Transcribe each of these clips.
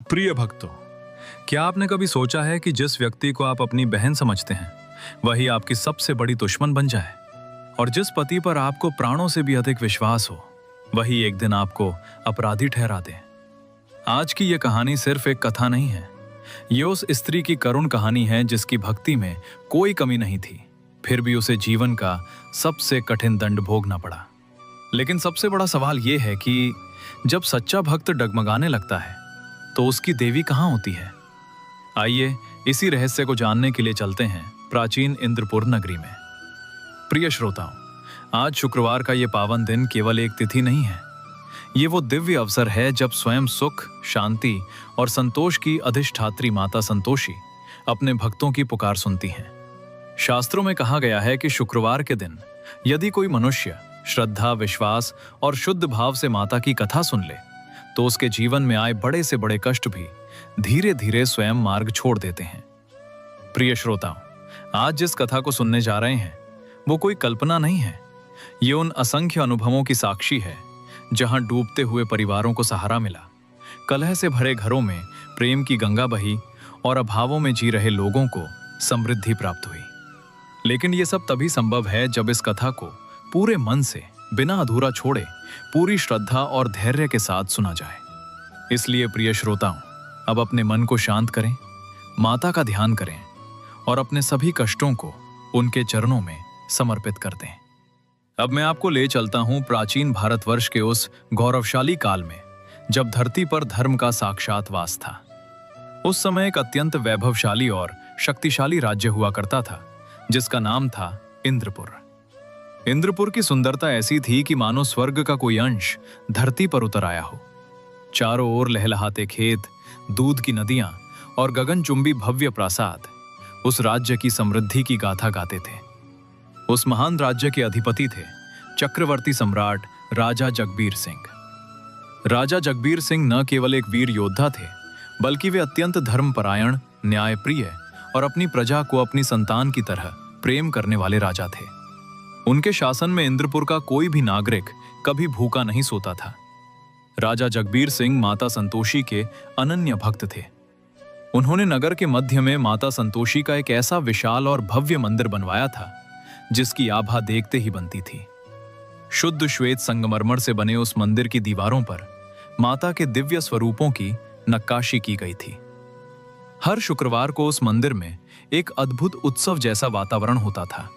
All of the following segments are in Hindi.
प्रिय भक्तों, क्या आपने कभी सोचा है कि जिस व्यक्ति को आप अपनी बहन समझते हैं वही आपकी सबसे बड़ी दुश्मन बन जाए, और जिस पति पर आपको प्राणों से भी अधिक विश्वास हो वही एक दिन आपको अपराधी ठहरा दे। आज की यह कहानी सिर्फ एक कथा नहीं है, ये उस स्त्री की करुण कहानी है जिसकी भक्ति में कोई कमी नहीं थी, फिर भी उसे जीवन का सबसे कठिन दंड भोगना पड़ा। लेकिन सबसे बड़ा सवाल यह है कि जब सच्चा भक्त डगमगाने लगता है तो उसकी देवी कहाँ होती है। आइए इसी रहस्य को जानने के लिए चलते हैं प्राचीन इंद्रपुर नगरी में। प्रिय श्रोताओं, आज शुक्रवार का ये पावन दिन केवल एक तिथि नहीं है, ये वो दिव्य अवसर है जब स्वयं सुख, शांति और संतोष की अधिष्ठात्री माता संतोषी अपने भक्तों की पुकार सुनती हैं। शास्त्रों में कहा गया है कि शुक्रवार के दिन यदि कोई मनुष्य श्रद्धा, विश्वास और शुद्ध भाव से माता की कथा सुन ले तो उसके जीवन में आए बड़े से बड़े कष्ट भी धीरे धीरे स्वयं मार्ग छोड़ देते हैं। प्रिय श्रोताओं, आज जिस कथा को सुनने जा रहे हैं वो कोई कल्पना नहीं है, ये उन असंख्य अनुभवों की साक्षी है जहां डूबते हुए परिवारों को सहारा मिला, कलह से भरे घरों में प्रेम की गंगा बही और अभावों में जी रहे लोगों को समृद्धि प्राप्त हुई। लेकिन ये सब तभी संभव है जब इस कथा को पूरे मन से, बिना अधूरा छोड़े, पूरी श्रद्धा और धैर्य के साथ सुना जाए। इसलिए प्रिय श्रोताओं, अब अपने मन को शांत करें, माता का ध्यान करें और अपने सभी कष्टों को उनके चरणों में समर्पित कर दें। अब मैं आपको ले चलता हूं प्राचीन भारतवर्ष के उस गौरवशाली काल में जब धरती पर धर्म का साक्षात वास था। उस समय एक अत्यंत वैभवशाली और शक्तिशाली राज्य हुआ करता था जिसका नाम था इंद्रपुर। इंद्रपुर की सुंदरता ऐसी थी कि मानो स्वर्ग का कोई अंश धरती पर उतर आया हो। चारों ओर लहलहाते खेत, दूध की नदियां और गगनचुंबी भव्य प्रासाद उस राज्य की समृद्धि की गाथा गाते थे। उस महान राज्य के अधिपति थे चक्रवर्ती सम्राट राजा जगबीर सिंह। राजा जगबीर सिंह न केवल एक वीर योद्धा थे, बल्कि वे अत्यंत धर्मपरायण, न्यायप्रिय और अपनी प्रजा को अपनी संतान की तरह प्रेम करने वाले राजा थे। उनके शासन में इंद्रपुर का कोई भी नागरिक कभी भूखा नहीं सोता था। राजा जगबीर सिंह माता संतोषी के अनन्य भक्त थे। उन्होंने नगर के मध्य में माता संतोषी का एक ऐसा विशाल और भव्य मंदिर बनवाया था जिसकी आभा देखते ही बनती थी। शुद्ध श्वेत संगमरमर से बने उस मंदिर की दीवारों पर माता के दिव्य स्वरूपों की नक्काशी की गई थी। हर शुक्रवार को उस मंदिर में एक अद्भुत उत्सव जैसा वातावरण होता था।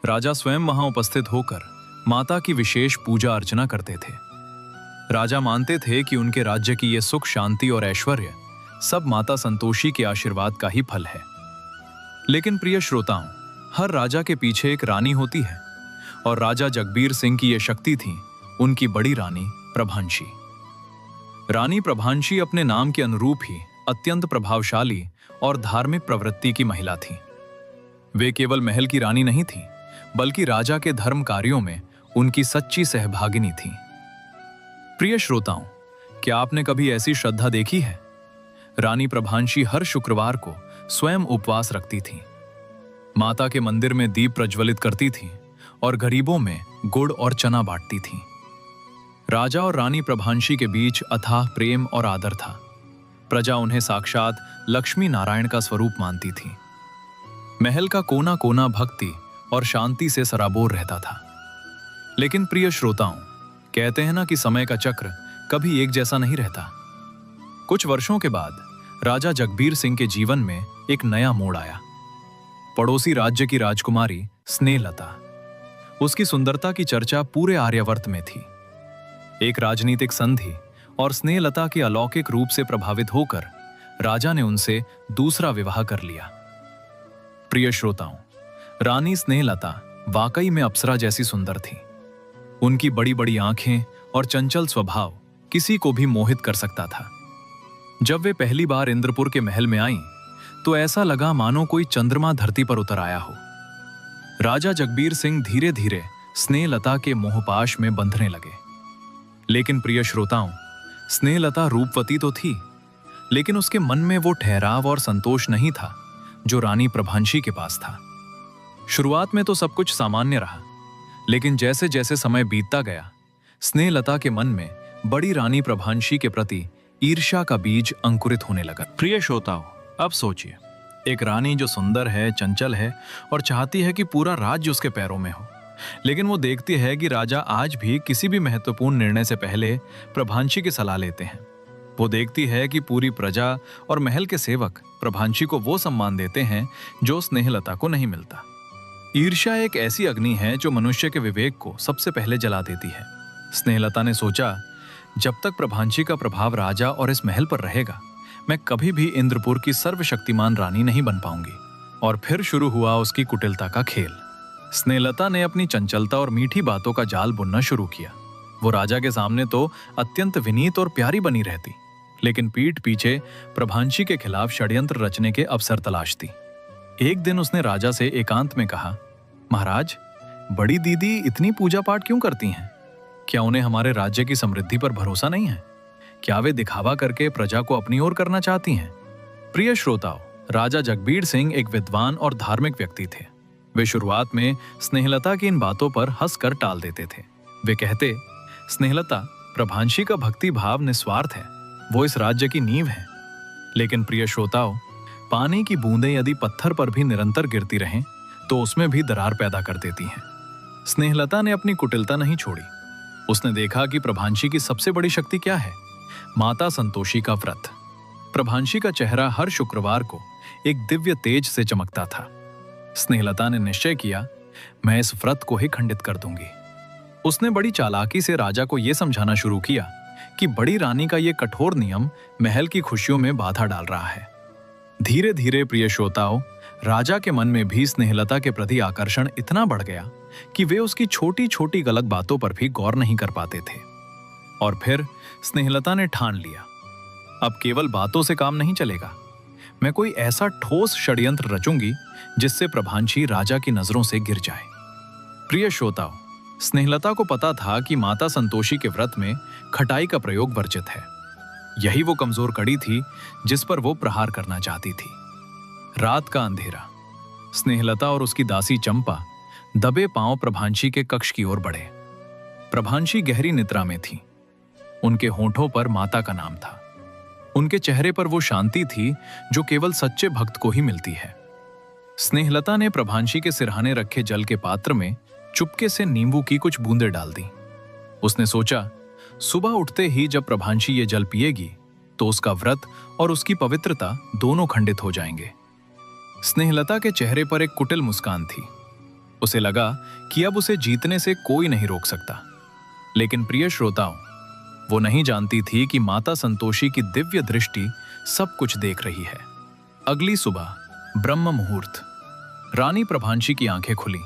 राजा स्वयं वहां उपस्थित होकर माता की विशेष पूजा अर्चना करते थे। राजा मानते थे कि उनके राज्य की ये सुख, शांति और ऐश्वर्य सब माता संतोषी के आशीर्वाद का ही फल है। लेकिन प्रिय श्रोताओं, हर राजा के पीछे एक रानी होती है और राजा जगबीर सिंह की यह शक्ति थी उनकी बड़ी रानी प्रभांशी। रानी प्रभांशी अपने नाम के अनुरूप ही अत्यंत प्रभावशाली और धार्मिक प्रवृत्ति की महिला थी। वे केवल महल की रानी नहीं थी, बल्कि राजा के धर्म कार्यों में उनकी सच्ची सहभागिनी थी। प्रिय श्रोताओं, क्या आपने कभी ऐसी श्रद्धा देखी है? रानी प्रभांशी हर शुक्रवार को स्वयं उपवास रखती थीं, माता के मंदिर में दीप प्रज्वलित करती थीं और गरीबों में गुड़ और चना बांटती थीं। राजा और रानी प्रभांशी के बीच अथाह प्रेम और आदर था। प्रजा उन्हें साक्षात लक्ष्मी नारायण का स्वरूप मानती थी। महल का कोना कोना भक्ति और शांति से सराबोर रहता था। लेकिन प्रिय श्रोताओं, कहते हैं ना कि समय का चक्र कभी एक जैसा नहीं रहता। कुछ वर्षों के बाद राजा जगबीर सिंह के जीवन में एक नया मोड़ आया। पड़ोसी राज्य की राजकुमारी स्नेहलता, उसकी सुंदरता की चर्चा पूरे आर्यावर्त में थी। एक राजनीतिक संधि और स्नेहलता के अलौकिक रूप से प्रभावित होकर राजा ने उनसे दूसरा विवाह कर लिया। प्रिय श्रोताओं, रानी स्नेहलता वाकई में अप्सरा जैसी सुंदर थी। उनकी बड़ी बड़ी आंखें और चंचल स्वभाव किसी को भी मोहित कर सकता था। जब वे पहली बार इंद्रपुर के महल में आईं, तो ऐसा लगा मानो कोई चंद्रमा धरती पर उतर आया हो। राजा जगबीर सिंह धीरे धीरे स्नेहलता के मोहपाश में बंधने लगे। लेकिन प्रिय श्रोताओं, स्नेहलता रूपवती तो थी, लेकिन उसके मन में वो ठहराव और संतोष नहीं था जो रानी प्रभांशी के पास था। शुरुआत में तो सब कुछ सामान्य रहा, लेकिन जैसे जैसे समय बीतता गया, स्नेहलता के मन में बड़ी रानी प्रभांशी के प्रति ईर्ष्या का बीज अंकुरित होने लगा। प्रिय श्रोताओ, अब सोचिए, एक रानी जो सुंदर है, चंचल है और चाहती है कि पूरा राज्य उसके पैरों में हो, लेकिन वो देखती है कि राजा आज भी किसी भी महत्वपूर्ण निर्णय से पहले प्रभांशी की सलाह लेते हैं। वो देखती है कि पूरी प्रजा और महल के सेवक प्रभांशी को वो सम्मान देते हैं जो स्नेहलता को नहीं मिलता। ईर्ष्या एक ऐसी अग्नि है जो मनुष्य के विवेक को सबसे पहले जला देती है। स्नेहलता ने सोचा, जब तक प्रभांशी का प्रभाव राजा और इस महल पर रहेगा, मैं कभी भी इंद्रपुर की सर्वशक्तिमान रानी नहीं बन पाऊंगी। और फिर शुरू हुआ उसकी कुटिलता का खेल। स्नेहलता ने अपनी चंचलता और मीठी बातों का जाल बुनना शुरू किया। वो राजा के सामने तो अत्यंत विनीत और प्यारी बनी रहती, लेकिन पीठ पीछे प्रभांशी के खिलाफ षड्यंत्र रचने के अवसर तलाशती। एक दिन उसने राजा से एकांत में कहा, महाराज, बड़ी दीदी इतनी पूजा पाठ क्यों करती हैं? क्या उन्हें हमारे राज्य की समृद्धि पर भरोसा नहीं है? क्या वे दिखावा करके प्रजा को अपनी ओर करना चाहती हैं? प्रिय श्रोताओ, राजा जगबीर सिंह एक विद्वान और धार्मिक व्यक्ति थे। वे शुरुआत में स्नेहलता की इन बातों पर हंसकर टाल देते थे। वे कहते, स्नेहलता, प्रभांशी का भक्ति भाव निस्वार्थ है, वो इस राज्य की नींव है। लेकिन प्रिय श्रोताओ, पानी की बूंदें यदि पत्थर पर भी निरंतर गिरती रहें तो उसमें भी दरार पैदा कर देती हैं। स्नेहलता ने अपनी कुटिलता नहीं छोड़ी। उसने देखा कि प्रभांशी की सबसे बड़ी शक्ति क्या है, माता संतोषी का व्रत। प्रभांशी का चेहरा हर शुक्रवार को एक दिव्य तेज से चमकता था। स्नेहलता ने निश्चय किया, मैं इस व्रत को ही खंडित कर दूंगी। उसने बड़ी चालाकी से राजा को यह समझाना शुरू किया कि बड़ी रानी का यह कठोर नियम महल की खुशियों में बाधा डाल रहा है। धीरे धीरे प्रिय श्रोताओं, राजा के मन में भी स्नेहलता के प्रति आकर्षण इतना बढ़ गया कि वे उसकी छोटी छोटी गलत बातों पर भी गौर नहीं कर पाते थे। और फिर स्नेहलता ने ठान लिया, अब केवल बातों से काम नहीं चलेगा। मैं कोई ऐसा ठोस षड्यंत्र रचूंगी जिससे प्रभांशी राजा की नजरों से गिर जाए। प्रिय श्रोताओं, स्नेहलता को पता था कि माता संतोषी के व्रत में खटाई का प्रयोग वर्जित है। यही वो कमजोर कड़ी थी जिस पर वो प्रहार करना चाहती थी। रात का अंधेरा। स्नेहलता और उसकी दासी चंपा दबे पांव प्रभांशी के कक्ष की ओर बढ़े। प्रभांशी गहरी निद्रा में थी। उनके होठों पर माता का नाम था। उनके चेहरे पर वो शांति थी जो केवल सच्चे भक्त को ही मिलती है। स्नेहलता ने प्रभांशी के सिरहाने रखे जल के पात्र में चुपके से नींबू की कुछ बूंदें डाल दी। उसने सोचा, सुबह उठते ही जब प्रभांशी ये जल पिएगी तो उसका व्रत और उसकी पवित्रता दोनों खंडित हो जाएंगे। स्नेहलता के चेहरे पर एक कुटिल मुस्कान थी। उसे लगा कि अब उसे जीतने से कोई नहीं रोक सकता। लेकिन प्रिय श्रोताओं, वो नहीं जानती थी कि माता संतोषी की दिव्य दृष्टि सब कुछ देख रही है। अगली सुबह ब्रह्म मुहूर्त। रानी प्रभांशी की आंखें खुली।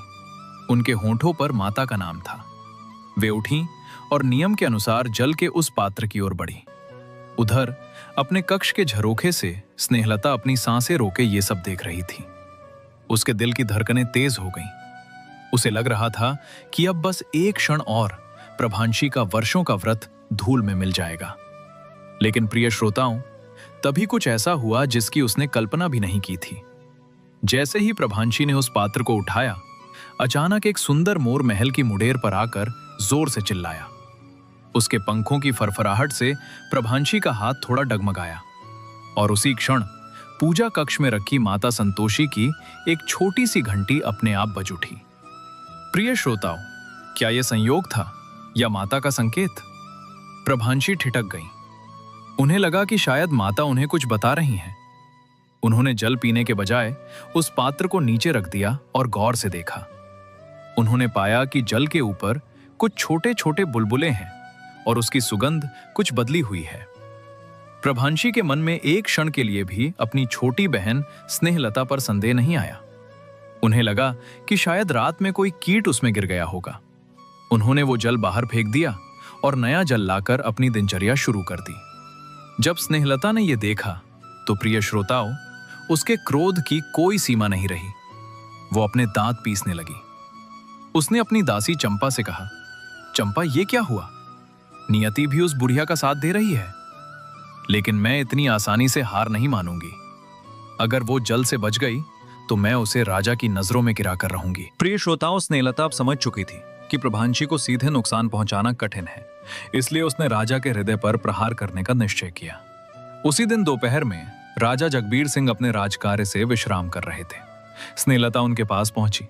उनके होंठों पर माता का नाम था। वे उठी और नियम के अनुसार जल के उस पात्र की ओर बढ़ी। उधर अपने कक्ष के झरोखे से स्नेहलता अपनी सांसें रोके ये सब देख रही थी। उसके दिल की धड़कनें तेज हो गईं। उसे लग रहा था कि अब बस एक क्षण और प्रभांशी का वर्षों का व्रत धूल में मिल जाएगा। लेकिन प्रिय श्रोताओं, तभी कुछ ऐसा हुआ जिसकी उसने कल्पना भी नहीं की थी। जैसे ही प्रभांशी ने उस पात्र को उठाया, अचानक एक सुंदर मोर महल की मुडेर पर आकर जोर से चिल्लाया। उसके पंखों की फरफराहट से प्रभांशी का हाथ थोड़ा डगमगाया और उसी क्षण पूजा कक्ष में रखी माता संतोषी की एक छोटी सी घंटी अपने आप बज उठी। प्रिय श्रोताओं, क्या यह संयोग था या माता का संकेत? प्रभांशी ठिठक गईं। उन्हें लगा कि शायद माता उन्हें कुछ बता रही हैं। उन्होंने जल पीने के बजाय उस पात्र को नीचे रख दिया और गौर से देखा। उन्होंने पाया कि जल के ऊपर कुछ छोटे छोटे बुलबुले हैं और उसकी सुगंध कुछ बदली हुई है। प्रभांशी के मन में एक क्षण के लिए भी अपनी छोटी बहन स्नेहलता पर संदेह नहीं आया। उन्हें लगा कि शायद रात में कोई कीट उसमें गिर गया होगा। उन्होंने वो जल बाहर फेंक दिया और नया जल लाकर अपनी दिनचर्या शुरू कर दी। जब स्नेहलता ने यह देखा तो प्रिय श्रोताओं, उसके क्रोध की कोई सीमा नहीं रही। वो अपने दांत पीसने लगी। उसने अपनी दासी चंपा से कहा, चंपा, ये क्या हुआ? नियति भी उस बुढ़िया का साथ दे रही है, लेकिन मैं इतनी आसानी से हार नहीं मानूंगी। अगर वो जल से बच गई तो मैं उसे राजा की नजरों में गिरा कर रहूंगी। प्रिय श्रोताओं, स्नेहलता अब समझ चुकी थी कि प्रभांशी को सीधे नुकसान पहुंचाना कठिन है, इसलिए उसने राजा के हृदय पर प्रहार करने का निश्चय किया। उसी दिन दोपहर में राजा जगबीर सिंह अपने राजकार्य से विश्राम कर रहे थे। स्नेहलता उनके पास पहुंची।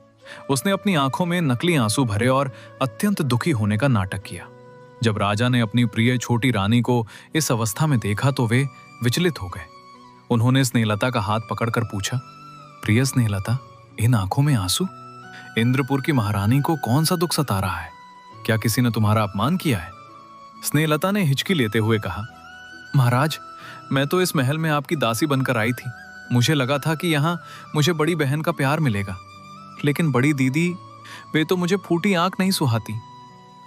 उसने अपनी आंखों में नकली आंसू भरे और अत्यंत दुखी होने का नाटक किया। जब राजा ने अपनी प्रिय छोटी रानी को इस अवस्था में देखा तो वे विचलित हो गए। उन्होंने स्नेहलता का हाथ पकड़कर पूछा, प्रिय स्नेहलता, इन आंखों में आंसू? इंद्रपुर की महारानी को कौन सा दुख सता रहा है? क्या किसी ने तुम्हारा अपमान किया है? स्नेहलता ने हिचकी लेते हुए कहा, महाराज, मैं तो इस महल में आपकी दासी बनकर आई थी। मुझे लगा था कि यहाँ मुझे बड़ी बहन का प्यार मिलेगा, लेकिन बड़ी दीदी, वे तो मुझे फूटी आंख नहीं सुहाती।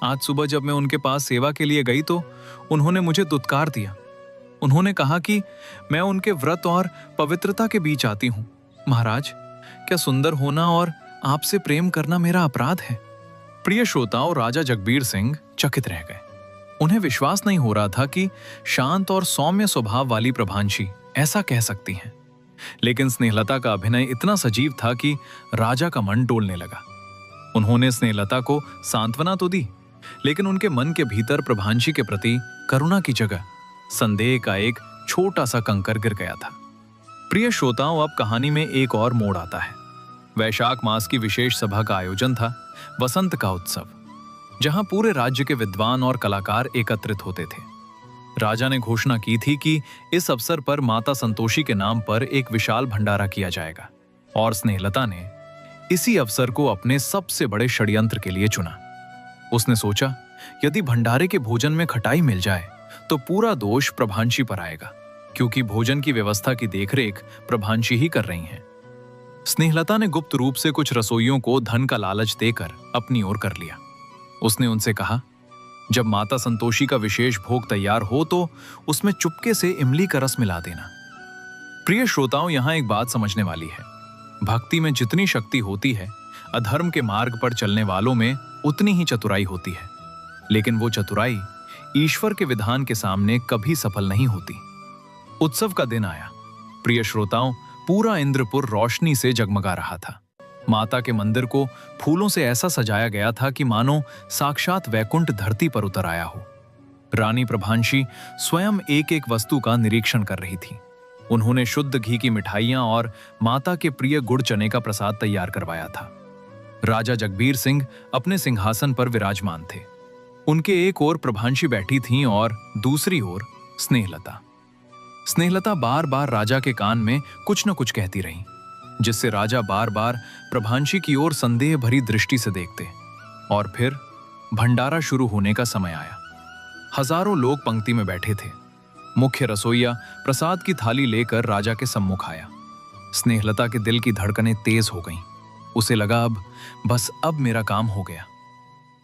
आज सुबह जब मैं उनके पास सेवा के लिए गई तो उन्होंने मुझे दुत्कार दिया। उन्होंने कहा कि मैं उनके व्रत और पवित्रता के बीच आती हूँ। महाराज, क्या सुंदर होना और आपसे प्रेम करना मेरा अपराध है? प्रिय श्रोताओं, राजा जगबीर सिंह चकित रह गए। उन्हें विश्वास नहीं हो रहा था कि शांत और सौम्य स्वभाव वाली प्रभांशी ऐसा कह सकती हैं। लेकिन स्नेहलता का अभिनय इतना सजीव था कि राजा का मन डोलने लगा। उन्होंने स्नेहलता को सांत्वना तो दी, लेकिन उनके मन के भीतर प्रभांशी के प्रति करुणा की जगह संदेह का एक छोटा सा कंकर गिर गया था। प्रिय श्रोताओं, अब कहानी में एक और मोड़ आता है। वैशाख मास की विशेष सभा का आयोजन था, वसंत का उत्सव, जहां पूरे राज्य के विद्वान और कलाकार एकत्रित होते थे। राजा ने घोषणा की थी कि इस अवसर पर माता संतोषी के नाम पर एक विशाल भंडारा किया जाएगा, और स्नेहलता ने इसी अवसर को अपने सबसे बड़े षड्यंत्र के लिए चुना। उसने सोचा, यदि भंडारे के भोजन में खटाई मिल जाए तो पूरा दोष प्रभांशी पर आएगा, क्योंकि भोजन की व्यवस्था की देखरेख प्रभांशी ही कर रही हैं। स्नेहलता ने गुप्त रूप से कुछ रसोइयों को धन का लालच देकर अपनी ओर कर लिया। उसने उनसे कहा, जब माता संतोषी का विशेष भोग तैयार हो तो उसमें चुपके से इमली का रस मिला देना। प्रिय श्रोताओं, यहां एक बात समझने वाली है। भक्ति में जितनी शक्ति होती है, अधर्म के मार्ग पर चलने वालों में उतनी ही चतुराई होती है, लेकिन वो चतुराई ईश्वर के विधान के सामने कभी सफल नहीं होती। उत्सव का दिन आया। प्रिय श्रोताओं, पूरा इंद्रपुर रोशनी से जगमगा रहा था। माता के मंदिर को फूलों से ऐसा सजाया गया था कि मानो साक्षात वैकुंठ धरती पर उतर आया हो। रानी प्रभांशी स्वयं एक एक वस्तु का निरीक्षण कर रही थी। उन्होंने शुद्ध घी की मिठाइयां और माता के प्रिय गुड़ चने का प्रसाद तैयार करवाया था। राजा जगबीर सिंह अपने सिंहासन पर विराजमान थे। उनके एक ओर प्रभांशी बैठी थीं और दूसरी ओर स्नेहलता। स्नेहलता बार बार राजा के कान में कुछ न कुछ कहती रही, जिससे राजा बार बार प्रभांशी की ओर संदेह भरी दृष्टि से देखते। और फिर भंडारा शुरू होने का समय आया। हजारों लोग पंक्ति में बैठे थे। मुख्य रसोइया प्रसाद की थाली लेकर राजा के सम्मुख आया। स्नेहलता के दिल की धड़कनें तेज हो गईं। उसे लगा, अब मेरा काम हो गया।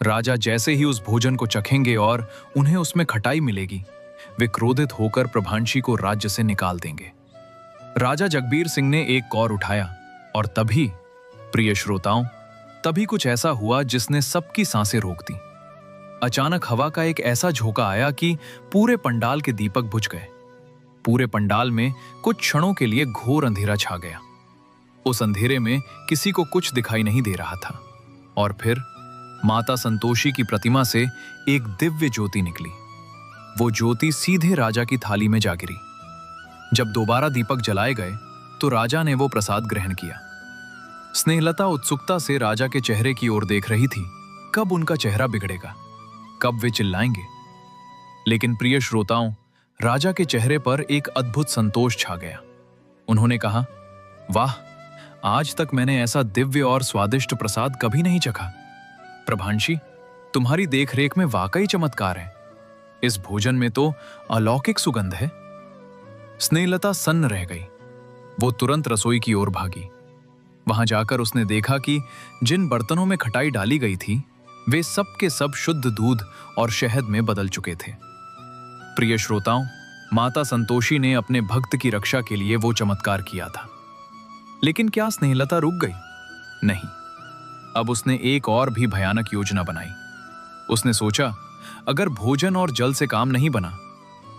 राजा जैसे ही उस भोजन को चखेंगे और उन्हें उसमें खटाई मिलेगी, वे क्रोधित होकर प्रभांशी को राज्य से निकाल देंगे। राजा जगबीर सिंह ने एक कौर उठाया और तभी, प्रिय श्रोताओं, तभी कुछ ऐसा हुआ जिसने सबकी सांसें रोक दी। अचानक हवा का एक ऐसा झोंका आया कि पूरे पंडाल के दीपक बुझ गए। पूरे पंडाल में कुछ क्षणों के लिए घोर अंधेरा छा गया। उस अंधेरे में किसी को कुछ दिखाई नहीं दे रहा था। और फिर माता संतोषी की प्रतिमा से एक दिव्य ज्योति निकली। वो ज्योति सीधे राजा की थाली में जा गिरी। जब दोबारा दीपक जलाए गए तो राजा ने वो प्रसाद ग्रहण किया। स्नेहलता उत्सुकता से राजा के चेहरे की ओर देख रही थी। कब उनका चेहरा बिगड़ेगा, कब वे चिल्लाएंगे। लेकिन प्रिय श्रोताओं, राजा के चेहरे पर एक अद्भुत संतोष छा गया। उन्होंने कहा, वाह, आज तक मैंने ऐसा दिव्य और स्वादिष्ट प्रसाद कभी नहीं चखा। प्रभांशी, तुम्हारी देखरेख में वाकई चमत्कार है। इस भोजन में तो अलौकिक सुगंध है। स्नेहलता सन्न रह गई। वो तुरंत रसोई की ओर भागी। वहां जाकर उसने देखा कि जिन बर्तनों में खटाई डाली गई थी, वे सब के सब शुद्ध दूध और शहद में बदल चुके थे। प्रिय श्रोताओं, माता संतोषी ने अपने भक्त की रक्षा के लिए वो चमत्कार किया था। लेकिन क्या स्नेहलता रुक गई? नहीं। अब उसने एक और भी भयानक योजना बनाई। उसने सोचा, अगर भोजन और जल से काम नहीं बना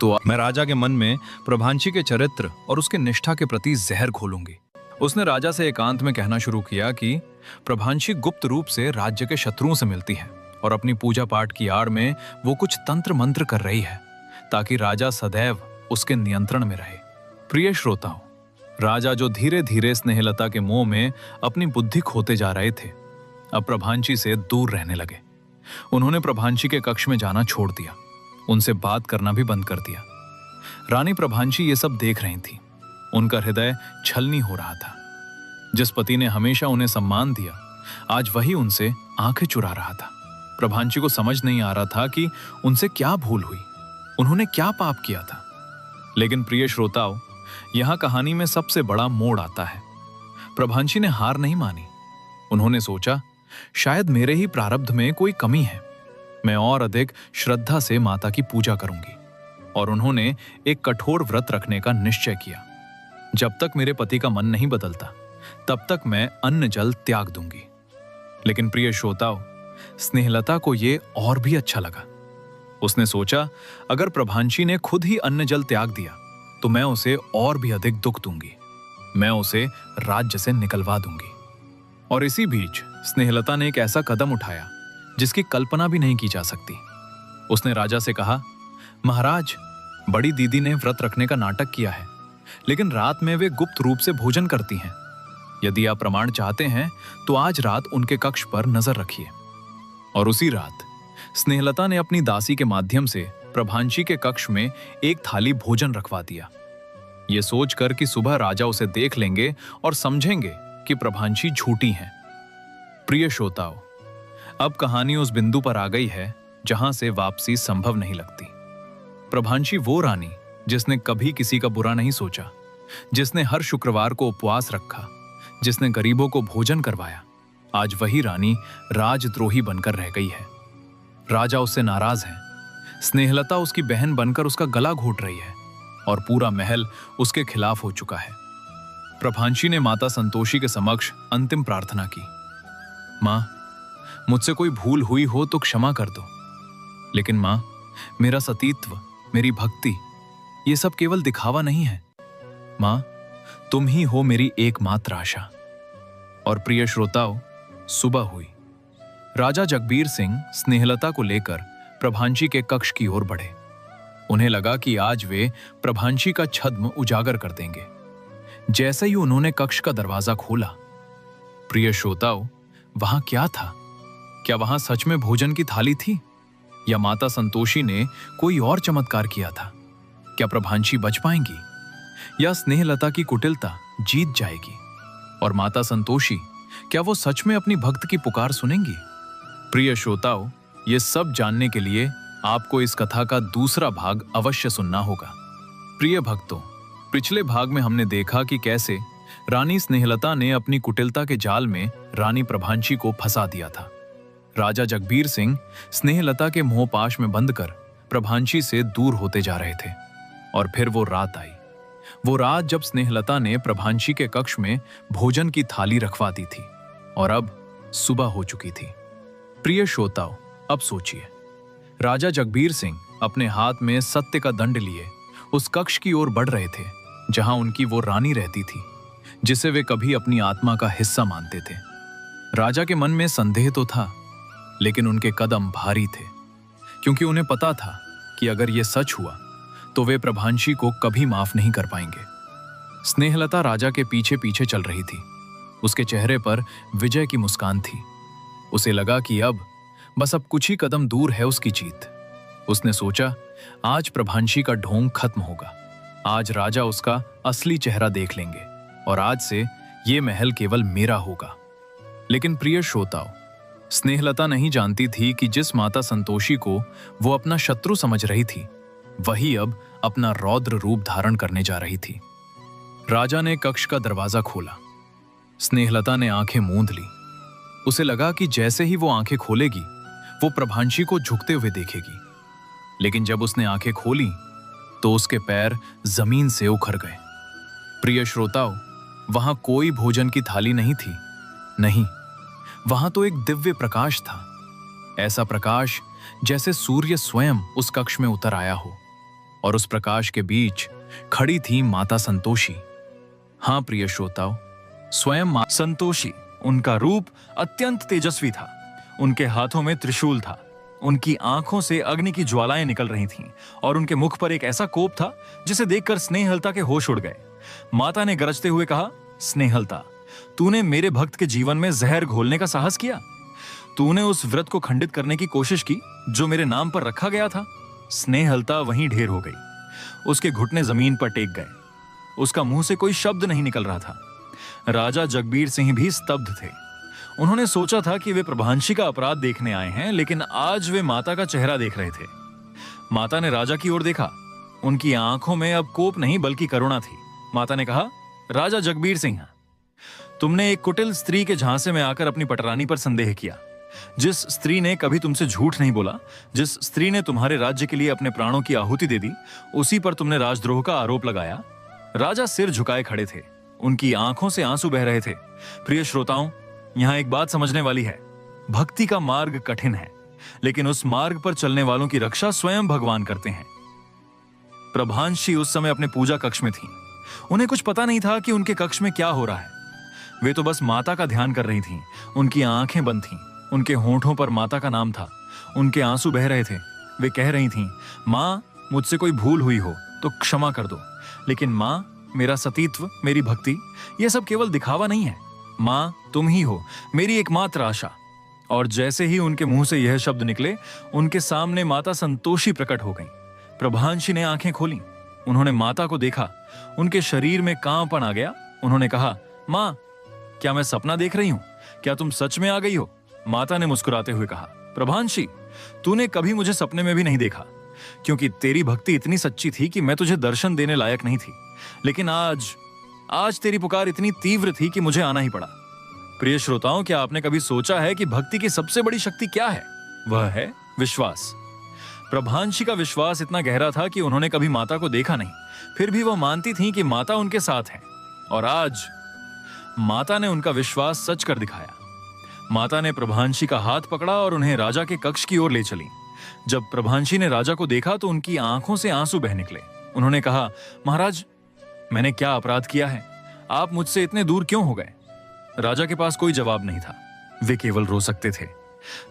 तो मैं राजा के मन में प्रभांशी के चरित्र और उसके निष्ठा के प्रति जहर घोलूंगी। उसने राजा से एकांत में कहना शुरू किया कि प्रभांशी गुप्त रूप से राज्य के शत्रुओं से मिलती है और अपनी पूजा पाठ की आड़ में वो कुछ तंत्र मंत्र कर रही है, ताकि राजा सदैव उसके नियंत्रण में रहे। प्रिय श्रोताओं, राजा जो धीरे धीरे स्नेहलता के मोह में अपनी बुद्धि खोते जा रहे थे, अब प्रभांची से दूर रहने लगे। उन्होंने प्रभांची के कक्ष में जाना छोड़ दिया, उनसे बात करना भी बंद कर दिया। रानी प्रभांची ये सब देख रही थी। उनका हृदय छलनी हो रहा था। जिस पति ने हमेशा उन्हें सम्मान दिया, आज वही उनसे आंखें चुरा रहा था। प्रभांची को समझ नहीं आ रहा था कि उनसे क्या भूल हुई, उन्होंने क्या पाप किया था। लेकिन प्रिय श्रोताओं, यहां कहानी में सबसे बड़ा मोड़ आता है। प्रभांची ने हार नहीं मानी। उन्होंने सोचा, शायद मेरे ही प्रारब्ध में कोई कमी है, मैं और अधिक श्रद्धा से माता की पूजा करूंगी। और उन्होंने एक कठोर व्रत रखने का निश्चय किया। जब तक मेरे पति का मन नहीं बदलता, तब तक मैं अन्न जल त्याग दूंगी। लेकिन प्रिय श्रोताओं, स्नेहलता को यह और भी अच्छा लगा। उसने सोचा, अगर प्रभांची ने खुद ही अन्न जल त्याग दिया तो मैं उसे और भी अधिक दुख दूंगी, मैं उसे राज्य से निकलवा दूंगी। और इसी बीच स्नेहलता ने एक ऐसा कदम उठाया जिसकी कल्पना भी नहीं की जा सकती। उसने राजा से कहा, महाराज, बड़ी दीदी ने व्रत रखने का नाटक किया है, लेकिन रात में वे गुप्त रूप से भोजन करती हैं। यदि आप प्रमाण चाहते हैं तो आज रात उनके कक्ष पर नजर रखिए। और उसी रात स्नेहलता ने अपनी दासी के माध्यम से प्रभांची के कक्ष में एक थाली भोजन रखवा दिया, ये सोचकर कि सुबह राजा उसे देख लेंगे और समझेंगे कि प्रभांची झूठी हैं। प्रिय श्रोताओं, अब कहानी उस बिंदु पर आ गई है जहां से वापसी संभव नहीं लगती। प्रभांची वो रानी जिसने कभी किसी का बुरा नहीं सोचा, जिसने हर शुक्रवार को उपवास रखा, जिसने गरीबों को भोजन करवाया, आज वही रानी राजद्रोही बनकर रह गई है। राजा उससे नाराज है। स्नेहलता उसकी बहन बनकर उसका गला घोट रही है और पूरा महल उसके खिलाफ हो चुका है। प्रभांची ने माता संतोषी के समक्ष अंतिम प्रार्थना की, मां, मुझसे कोई भूल हुई हो तो क्षमा कर दो, लेकिन मां, मेरा सतीत्व, मेरी भक्ति, ये सब केवल दिखावा नहीं है। मां, तुम ही हो मेरी एकमात्र आशा। और प्रिय श्रोताओं, सुबह हुई। राजा जगबीर सिंह स्नेहलता को लेकर प्रभांची के कक्ष की ओर बढ़े। उन्हें लगा कि आज वे प्रभांची का छद्म उजागर कर देंगे। जैसे ही उन्होंने कक्ष का दरवाजा खोला, प्रिय श्रोताओं, वहां क्या था? क्या वहां सच में भोजन की थाली थी, या माता संतोषी ने कोई और चमत्कार किया था? क्या प्रभांची बच पाएंगी, या स्नेहलता की कुटिलता जीत जाएगी? और माता संतोषी, क्या वो सच में अपनी भक्त की पुकार सुनेंगी? प्रिय श्रोताओं, ये सब जानने के लिए आपको इस कथा का दूसरा भाग अवश्य सुनना होगा। प्रिय भक्तों, पिछले भाग में हमने देखा कि कैसे रानी स्नेहलता ने अपनी कुटिलता के जाल में रानी प्रभांची को फंसा दिया था। राजा जगबीर सिंह स्नेहलता के मोहपाश में बंधकर प्रभांची से दूर होते जा रहे थे। और फिर वो रात आई, वो रात जब स्नेहलता ने प्रभांची के कक्ष में भोजन की थाली रखवा दी थी और अब सुबह हो चुकी थी। प्रिय श्रोताओं, अब सोचिए, राजा जगबीर सिंह अपने हाथ में सत्य का दंड लिए उस कक्ष की ओर बढ़ रहे थे जहां उनकी वो रानी रहती थी, जिसे वे कभी अपनी आत्मा का हिस्सा मानते थे। राजा के मन में संदेह तो था, लेकिन उनके कदम भारी थे, क्योंकि उन्हें पता था कि अगर ये सच हुआ तो वे प्रभांची को कभी माफ नहीं कर पाएंगे। स्नेहलता राजा के पीछे पीछे चल रही थी। उसके चेहरे पर विजय की मुस्कान थी। उसे लगा कि अब कुछ ही कदम दूर है उसकी जीत। उसने सोचा, आज प्रभांची का ढोंग खत्म होगा, आज राजा उसका असली चेहरा देख लेंगे और आज से ये महल केवल मेरा होगा। लेकिन प्रिय श्रोताओं, स्नेहलता नहीं जानती थी कि जिस माता संतोषी को वो अपना शत्रु समझ रही थी, वही अब अपना रौद्र रूप धारण करने जा रही थी। राजा ने कक्ष का दरवाजा खोला। स्नेहलता ने आंखें मूंद ली। उसे लगा कि जैसे ही वो आंखें खोलेगी, वो प्रभांची को झुकते हुए देखेगी। लेकिन जब उसने आंखें खोली तो उसके पैर जमीन से उखड़ गए। प्रिय श्रोताओं, वहां कोई भोजन की थाली नहीं थी, नहीं, वहां तो एक दिव्य प्रकाश था। ऐसा प्रकाश जैसे सूर्य स्वयं उस कक्ष में उतर आया हो, और उस प्रकाश के बीच खड़ी थी माता संतोषी। हां प्रिय श्रोताओं, स्वयं मां संतोषी। उनका रूप अत्यंत तेजस्वी था। उनके हाथों में त्रिशूल था। उनकी आंखों से अग्नि की ज्वालाएं निकल रही थीं और उनके मुख पर एक ऐसा कोप था जिसे देखकर स्नेहलता के होश उड़ गए। माता ने गरजते हुए कहा, स्नेहलता, तूने मेरे भक्त के जीवन में जहर घोलने का साहस किया। तूने उस व्रत को खंडित करने की कोशिश की जो मेरे नाम पर रखा गया था। स्नेहलता वहीं ढेर हो गई। उसके घुटने जमीन पर टेक गए। उसका मुंह से कोई शब्द नहीं निकल रहा था। राजा जगबीर सिंह भी स्तब्ध थे। उन्होंने सोचा था कि वे प्रभांशी का अपराध देखने आए हैं, लेकिन आज वे माता का चेहरा देख रहे थे। माता ने राजा की ओर देखा। उनकी आंखों में अब कोप नहीं बल्कि करुणा थी। माता ने कहा, राजा जगबीर सिंह, तुमने एक कुटिल स्त्री के झांसे में आकर अपनी पटरानी पर संदेह किया। जिस स्त्री ने कभी तुमसे झूठ नहीं बोला, जिस स्त्री ने तुम्हारे राज्य के लिए अपने प्राणों की आहुति दे दी, उसी पर तुमने राजद्रोह का आरोप लगाया। राजा सिर झुकाए खड़े थे। उनकी आंखों से आंसू बह रहे थे। प्रिय श्रोताओं, यहां एक बात समझने वाली है। भक्ति का मार्ग कठिन है, लेकिन उस मार्ग पर चलने वालों की रक्षा स्वयं भगवान करते हैं। प्रभांशी उस समय अपने पूजा कक्ष में थीं। उन्हें कुछ पता नहीं था कि उनके कक्ष में क्या हो रहा है। वे तो बस माता का ध्यान कर रही थीं। उनकी आंखें बंद थीं। उनके होंठों पर माता का नाम था। उनके आंसू बह रहे थे। वे कह रही थीं, माँ, मुझसे कोई भूल हुई हो तो क्षमा कर दो, लेकिन माँ, मेरा सतीत्व, मेरी भक्ति, यह सब केवल दिखावा नहीं है। माँ, तुम ही हो मेरी एकमात्र आशा। और जैसे ही उनके मुंह से यह शब्द निकले, उनके सामने माता संतोषी प्रकट हो गईं। प्रभांशी ने आंखें खोलीं। उन्होंने माता को देखा। उनके शरीर में कांपन आ गया। उन्होंने कहा, माँ, क्या मैं सपना देख रही हूं? क्या तुम सच में आ गई हो? माता ने मुस्कुराते हुए कहा, प्रभांशी, तूने कभी मुझे सपने में भी नहीं देखा, क्योंकि तेरी भक्ति इतनी सच्ची थी कि मैं तुझे दर्शन देने लायक नहीं थी। लेकिन आज तेरी पुकार इतनी तीव्र थी कि मुझे आना ही पड़ा। प्रिय श्रोताओं, क्या आपने कभी सोचा है कि भक्ति की सबसे बड़ी शक्ति क्या है? वह है विश्वास। प्रभांशी का विश्वास इतना गहरा था कि उन्होंने कभी माता को देखा नहीं, फिर भी वह मानती थीं कि माता उनके साथ है। और आज माता ने उनका विश्वास सच कर दिखाया। माता ने प्रभांशी का हाथ पकड़ा और उन्हें राजा के कक्ष की ओर ले चली। जब प्रभांशी ने राजा को देखा तो उनकी आंखों से आंसू बह निकले। उन्होंने कहा, महाराज, मैंने क्या अपराध किया है? आप मुझसे इतने दूर क्यों हो गए? राजा के पास कोई जवाब नहीं था। वे केवल रो सकते थे।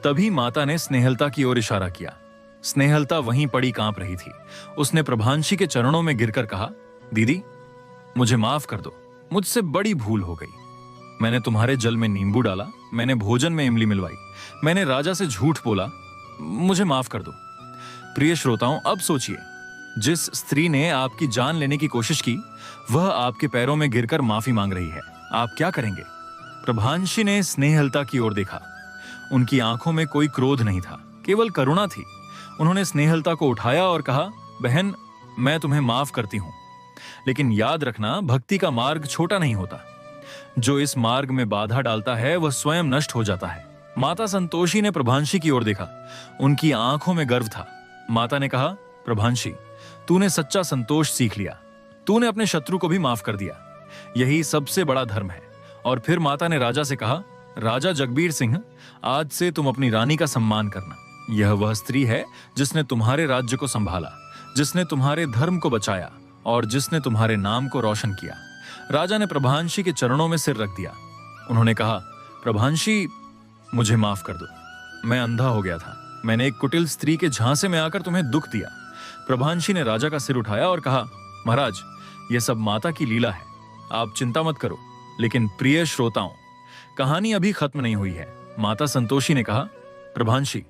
तभी माता ने स्नेहलता की ओर इशारा किया। स्नेहलता वहीं पड़ी कांप रही थी। उसने प्रभांशी के चरणों में गिरकर कहा, दीदी, मुझे माफ कर दो। मुझसे बड़ी भूल हो गई। मैंने तुम्हारे जल में नींबू डाला, मैंने भोजन में इमली मिलवाई, मैंने राजा से झूठ बोला, मुझे माफ कर दो। प्रिय श्रोताओं, अब सोचिए, जिस स्त्री ने आपकी जान लेने की कोशिश की, वह आपके पैरों में गिरकर माफी मांग रही है। आप क्या करेंगे? प्रभांशी ने स्नेहलता की ओर देखा। उनकी आंखों में कोई क्रोध नहीं था, केवल करुणा थी। उन्होंने स्नेहलता को उठाया और कहा, बहन, मैं तुम्हें माफ करती हूं, लेकिन याद रखना, भक्ति का मार्ग छोटा नहीं होता। जो इस मार्ग में बाधा डालता है वह स्वयं नष्ट हो जाता है। माता संतोषी ने प्रभांशी की ओर देखा। उनकी आंखों में गर्व था। माता ने कहा, प्रभांशी, तूने सच्चा संतोष सीख लिया। तूने अपने शत्रु को भी माफ कर दिया। यही सबसे बड़ा धर्म है। और फिर माता ने राजा से कहा, राजा जगबीर सिंह, आज से तुम अपनी रानी का सम्मान करना। यह वह स्त्री है जिसने तुम्हारे राज्य को संभाला, जिसने तुम्हारे धर्म को बचाया और जिसने तुम्हारे नाम को रोशन किया। राजा ने प्रभांशी के चरणों में सिर रख दिया। उन्होंने कहा, प्रभांशी, मुझे माफ कर दो। मैं अंधा हो गया था। मैंने एक कुटिल स्त्री के झांसे में आकर तुम्हें दुख दिया। प्रभांशी ने राजा का सिर उठाया और कहा, महाराज, यह सब माता की लीला है, आप चिंता मत करो। लेकिन प्रिय श्रोताओं, कहानी अभी खत्म नहीं हुई है। माता संतोषी ने कहा, प्रभांशी,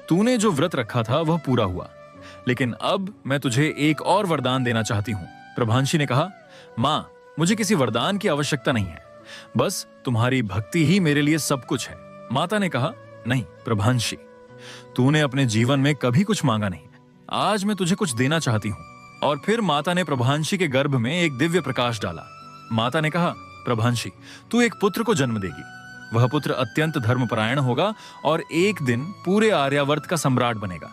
तूने जो व्रत रखा था वह पूरा हुआ, लेकिन अब मैं तुझे एक और वरदान देना चाहती हूं। प्रभांशी ने कहा, मां, मुझे किसी वरदान की आवश्यकता नहीं है, बस तुम्हारी भक्ति ही मेरे लिए सब कुछ है। माता ने कहा, नहीं प्रभांशी, तूने अपने जीवन में कभी कुछ मांगा नहीं, आज मैं तुझे कुछ देना चाहती हूं। और फिर माता ने प्रभांशी के गर्भ में एक दिव्य प्रकाश डाला। माता ने कहा, प्रभांशी, तू एक पुत्र को जन्म देगी। वह पुत्र अत्यंत धर्मपरायण होगा और एक दिन पूरे आर्यावर्त का सम्राट बनेगा।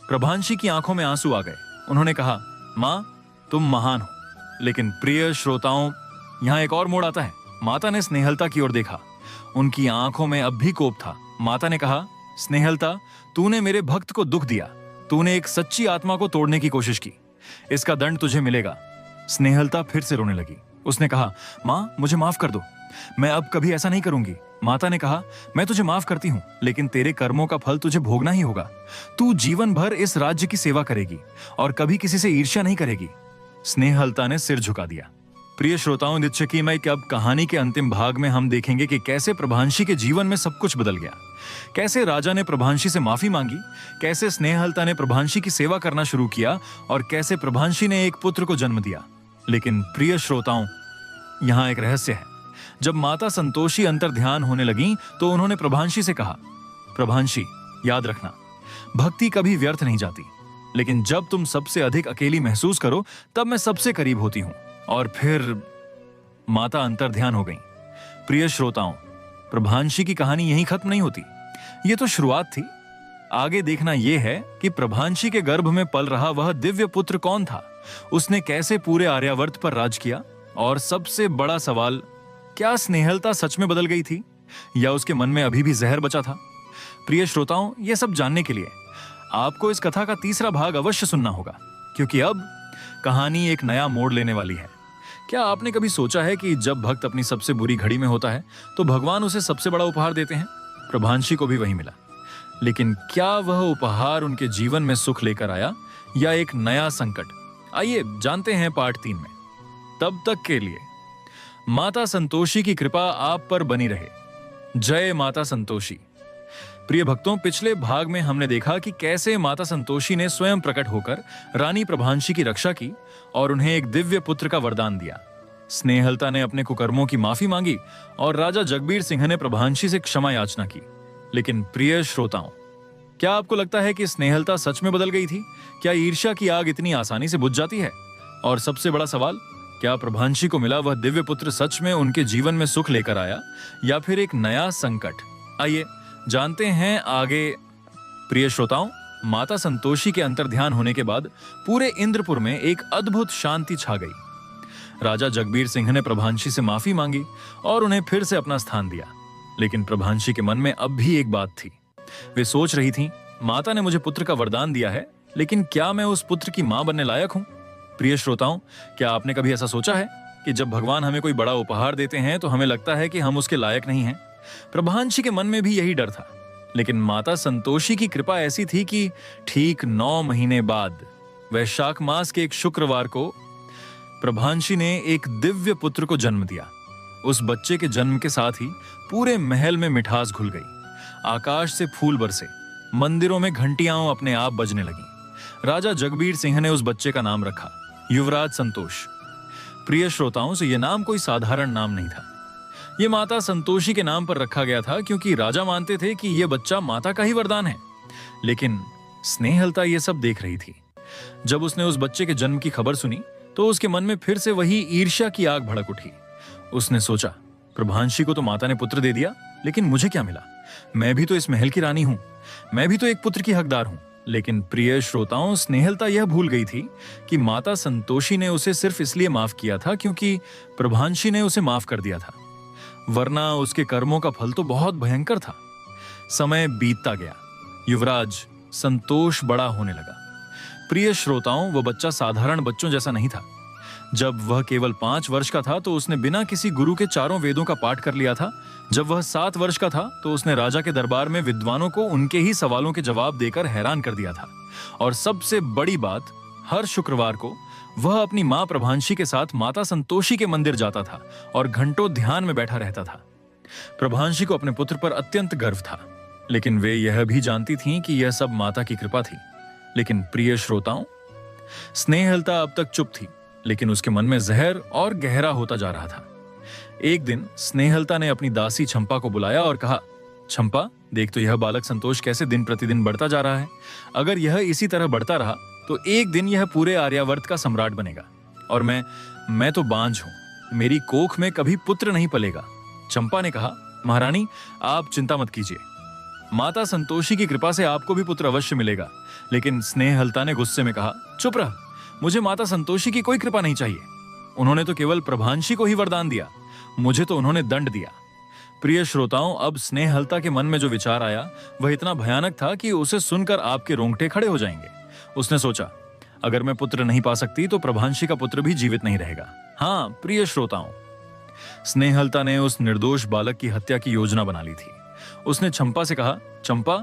प्रभांशी की आंखों में आंसू आ गए। उन्होंने कहा, मां, तुम महान हो। लेकिन प्रिय श्रोताओं, यहां एक और मोड़ आता है। माता ने स्नेहलता की ओर देखा। उनकी आंखों में अब भी कोप था। माता ने कहा, स्नेहलता, तूने मेरे भक्त को दुख दिया। तूने एक सच्ची आत्मा को तोड़ने की कोशिश की। इसका दंड तुझे मिलेगा। स्नेहलता फिर से रोने लगी। उसने कहा, माँ मुझे माफ कर दो, मैं अब कभी ऐसा नहीं करूंगी। माता ने कहा, मैं तुझे माफ करती हूँ, लेकिन तेरे कर्मों का फल तुझे भोगना ही होगा। तू जीवन भर इस राज्य की सेवा करेगी और कभी किसी से ईर्ष्या नहीं करेगी। स्नेहलता ने सिर झुका दिया। प्रिय श्रोताओं, निश्चयमय कि अब कहानी के अंतिम भाग में हम देखेंगे कि कैसे प्रभांशी के जीवन में सब कुछ बदल गया, कैसे राजा ने प्रभांशी से माफी मांगी, कैसे स्नेहलता ने प्रभांशी की सेवा करना शुरू किया और कैसे प्रभांशी ने एक पुत्र को जन्म दिया। लेकिन प्रिय श्रोताओं, यहाँ एक रहस्य है। जब माता संतोषी अंतर ध्यान होने लगी तो उन्होंने प्रभांशी से कहा, प्रभांशी याद रखना, भक्ति कभी व्यर्थ नहीं जाती, लेकिन जब तुम सबसे अधिक अकेली महसूस करो तब मैं सबसे करीब होती हूं। और फिर माता अंतर ध्यान हो गई। प्रिय श्रोताओं, प्रभांशी की कहानी यहीं खत्म नहीं होती, यह तो शुरुआत थी। आगे देखना यह है कि प्रभांशी के गर्भ में पल रहा वह दिव्य पुत्र कौन था, उसने कैसे पूरे आर्यावर्त पर राज किया, और सबसे बड़ा सवाल, क्या स्नेहलता सच में बदल गई थी या उसके मन में अभी भी जहर बचा था। प्रिय श्रोताओं, यह सब जानने के लिए आपको इस कथा का तीसरा भाग अवश्य सुनना होगा, क्योंकि अब कहानी एक नया मोड़ लेने वाली है। क्या आपने कभी सोचा है कि जब भक्त अपनी सबसे बुरी घड़ी में होता है तो भगवान उसे सबसे बड़ा उपहार देते हैं? प्रभांशी को भी वही मिला, लेकिन क्या वह उपहार उनके जीवन में सुख लेकर आया या एक नया संकट? आइए जानते हैं पार्ट 3 में। तब तक के लिए माता संतोषी की कृपा आप पर बनी रहे। जय माता संतोषी। प्रिय भक्तों, पिछले भाग में हमने देखा कि कैसे माता संतोषी ने स्वयं प्रकट होकर रानी प्रभांशी की रक्षा की और उन्हें एक दिव्य पुत्र का वरदान दिया। स्नेहलता ने अपने कुकर्मों की माफी मांगी और राजा जगबीर सिंह ने प्रभांशी से क्षमा याचना की। लेकिन प्रिय श्रोताओं, क्या आपको लगता है कि स्नेहलता सच में बदल गई थी? क्या ईर्ष्या की आग इतनी आसानी से बुझ जाती है? और सबसे बड़ा सवाल, क्या प्रभांशी को मिला वह दिव्य पुत्र सच में उनके जीवन में सुख लेकर आया या फिर एक नया संकट? आइए जानते हैं आगे। प्रिय श्रोताओं, माता संतोषी के अंतर्ध्यान होने के बाद पूरे इंद्रपुर में एक अद्भुत शांति छा गई। राजा जगबीर सिंह ने प्रभांशी से माफी मांगी और उन्हें फिर से अपना स्थान दिया। लेकिन प्रभांशी के मन में अब भी एक बात थी। वे सोच रही थी, माता ने मुझे पुत्र का वरदान दिया है, लेकिन क्या मैं उस पुत्र की मां बनने लायक हूं? प्रिय श्रोताओं, क्या आपने कभी ऐसा सोचा है कि जब भगवान हमें कोई बड़ा उपहार देते हैं तो हमें लगता है कि हम उसके लायक नहीं हैं? प्रभांशी के मन में भी यही डर था। लेकिन माता संतोषी की कृपा ऐसी थी कि ठीक 9 महीने बाद वैशाख मास के एक शुक्रवार को प्रभांशी ने एक दिव्य पुत्र को जन्म दिया। उस बच्चे के जन्म के साथ ही पूरे महल में मिठास घुल गई। आकाश से फूल बरसे, मंदिरों में घंटियां अपने आप बजने लगी। राजा जगबीर सिंह ने उस बच्चे का नाम रखा युवराज संतोष। प्रिय श्रोताओं, से यह नाम कोई साधारण नाम नहीं था। यह माता संतोषी के नाम पर रखा गया था क्योंकि राजा मानते थे कि यह बच्चा माता का ही वरदान है। लेकिन स्नेहलता यह सब देख रही थी। जब उसने उस बच्चे के जन्म की खबर सुनी तो उसके मन में फिर से वही ईर्ष्या की आग भड़क उठी। उसने सोचा, प्रभांशी को तो माता ने पुत्र दे दिया, लेकिन मुझे क्या मिला? मैं भी तो इस महल की रानी हूं, मैं भी तो एक पुत्र की हकदार हूं। लेकिन प्रिय श्रोताओं, स्नेहलता यह भूल गई थी कि माता संतोषी ने उसे सिर्फ इसलिए माफ किया था क्योंकि प्रभांशी ने उसे माफ कर दिया था, वरना उसके कर्मों का फल तो बहुत भयंकर था। समय बीतता गया, युवराज संतोष बड़ा होने लगा। प्रिय श्रोताओं, वह बच्चा साधारण बच्चों जैसा नहीं था। जब वह केवल 5 वर्ष का था तो उसने बिना किसी गुरु के चारों वेदों का पाठ कर लिया था। जब वह 7 वर्ष का था तो उसने राजा के दरबार में विद्वानों को उनके ही सवालों के जवाब देकर हैरान कर दिया था। और सबसे बड़ी बात, हर शुक्रवार को वह अपनी मां प्रभांशी के साथ माता संतोषी के मंदिर जाता था और घंटों ध्यान में बैठा रहता था। प्रभांशी को अपने पुत्र पर अत्यंत गर्व था, लेकिन वे यह भी जानती थीं कि यह सब माता की कृपा थी। लेकिन प्रिय श्रोताओं, स्नेहलता अब तक चुप थी, लेकिन उसके मन में जहर और गहरा होता जा रहा था। एक दिन स्नेहलता ने अपनी दासी चंपा को बुलाया और कहा, चंपा, देख तो यह बालक संतोष कैसे दिन प्रतिदिन बढ़ता जा रहा है। अगर यह इसी तरह बढ़ता रहा तो एक दिन यह पूरे आर्यावर्त का सम्राट बनेगा। और मैं तो बांझ हूं, मेरी कोख में कभी पुत्र नहीं पलेगा। चंपा ने कहा, महारानी आप चिंता मत कीजिए, माता संतोषी की कृपा से आपको भी पुत्र अवश्य मिलेगा। लेकिन स्नेहलता ने गुस्से में कहा, चुप रह, मुझे माता संतोषी की कोई कृपा नहीं चाहिए। उन्होंने तो केवल प्रभांशी को ही वरदान दिया, मुझे तो उन्होंने दंड दिया। प्रिय श्रोताओं, अब स्नेहलता के मन में जो विचार आया वह इतना भयानक था कि उसे सुनकर आपके रोंगटे खड़े हो जाएंगे। उसने सोचा, अगर मैं पुत्र नहीं पा सकती तो प्रभांशी का पुत्र भी जीवित नहीं रहेगा। हाँ प्रिय श्रोताओं, स्नेहलता ने उस निर्दोष बालक की हत्या की योजना बना ली थी। उसने चंपा से कहा, चंपा,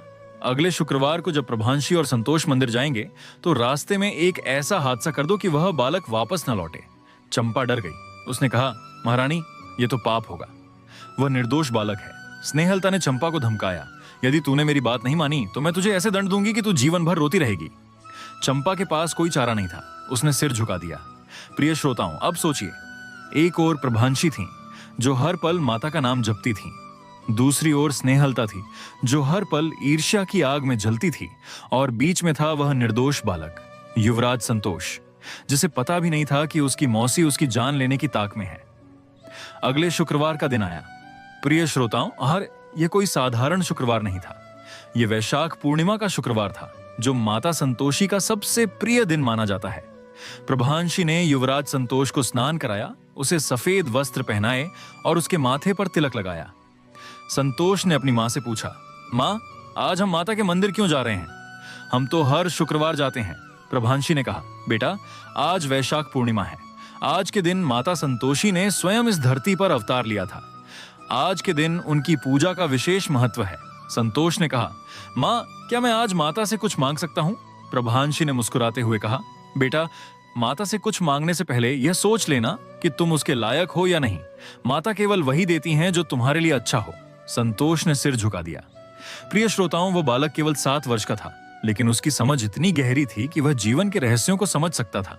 अगले शुक्रवार को जब प्रभांशी और संतोष मंदिर जाएंगे तो रास्ते में एक ऐसा हादसा कर दो कि वह बालक वापस न लौटे। चंपा डर गई। उसने कहा, महारानी, ये तो पाप होगा, वह निर्दोष बालक है। स्नेहलता ने चंपा को धमकाया, यदि तूने मेरी बात नहीं मानी तो मैं तुझे ऐसे दंड दूंगी कि तू जीवन भर रोती रहेगी। चंपा के पास कोई चारा नहीं था, उसने सिर झुका दिया। प्रिय श्रोताओं, अब सोचिए, एक ओर प्रभांशी थी जो हर पल माता का नाम जपती थी, दूसरी ओर स्नेहलता थी जो हर पल ईर्ष्या की आग में जलती थी, और बीच में था वह निर्दोष बालक युवराज संतोष, जिसे पता भी नहीं था कि उसकी मौसी उसकी जान लेने की ताक में है। अगले शुक्रवार का दिन आया। प्रिय श्रोताओं, यह कोई साधारण शुक्रवार नहीं था, यह वैशाख पूर्णिमा का शुक्रवार था, जो माता संतोषी का सबसे प्रिय दिन माना जाता है। प्रभांशी ने युवराज संतोष को स्नान कराया, उसे सफेद वस्त्र पहनाए और उसके माथे पर तिलक लगाया। संतोष ने अपनी मां से पूछा, मां, आज हम माता के मंदिर क्यों जा रहे हैं? हम तो हर शुक्रवार जाते हैं। प्रभांशी ने कहा, बेटा, आज वैशाख पूर्णिमा है। आज के दिन माता संतोषी ने स्वयं इस धरती पर अवतार लिया था। आज के दिन उनकी पूजा का विशेष महत्व है। संतोष ने कहा, मां, क्या मैं आज माता से कुछ मांग सकता हूं? प्रभांशी ने मुस्कुराते हुए कहा, बेटा, माता से कुछ मांगने से पहले यह सोच लेना कि तुम उसके लायक हो या नहीं। माता केवल वही देती हैं जो तुम्हारे लिए अच्छा हो। संतोष ने सिर झुका दिया। प्रिय श्रोताओं, वो बालक केवल 7 वर्ष का था, लेकिन उसकी समझ इतनी गहरी थी कि वह जीवन के रहस्यों को समझ सकता था।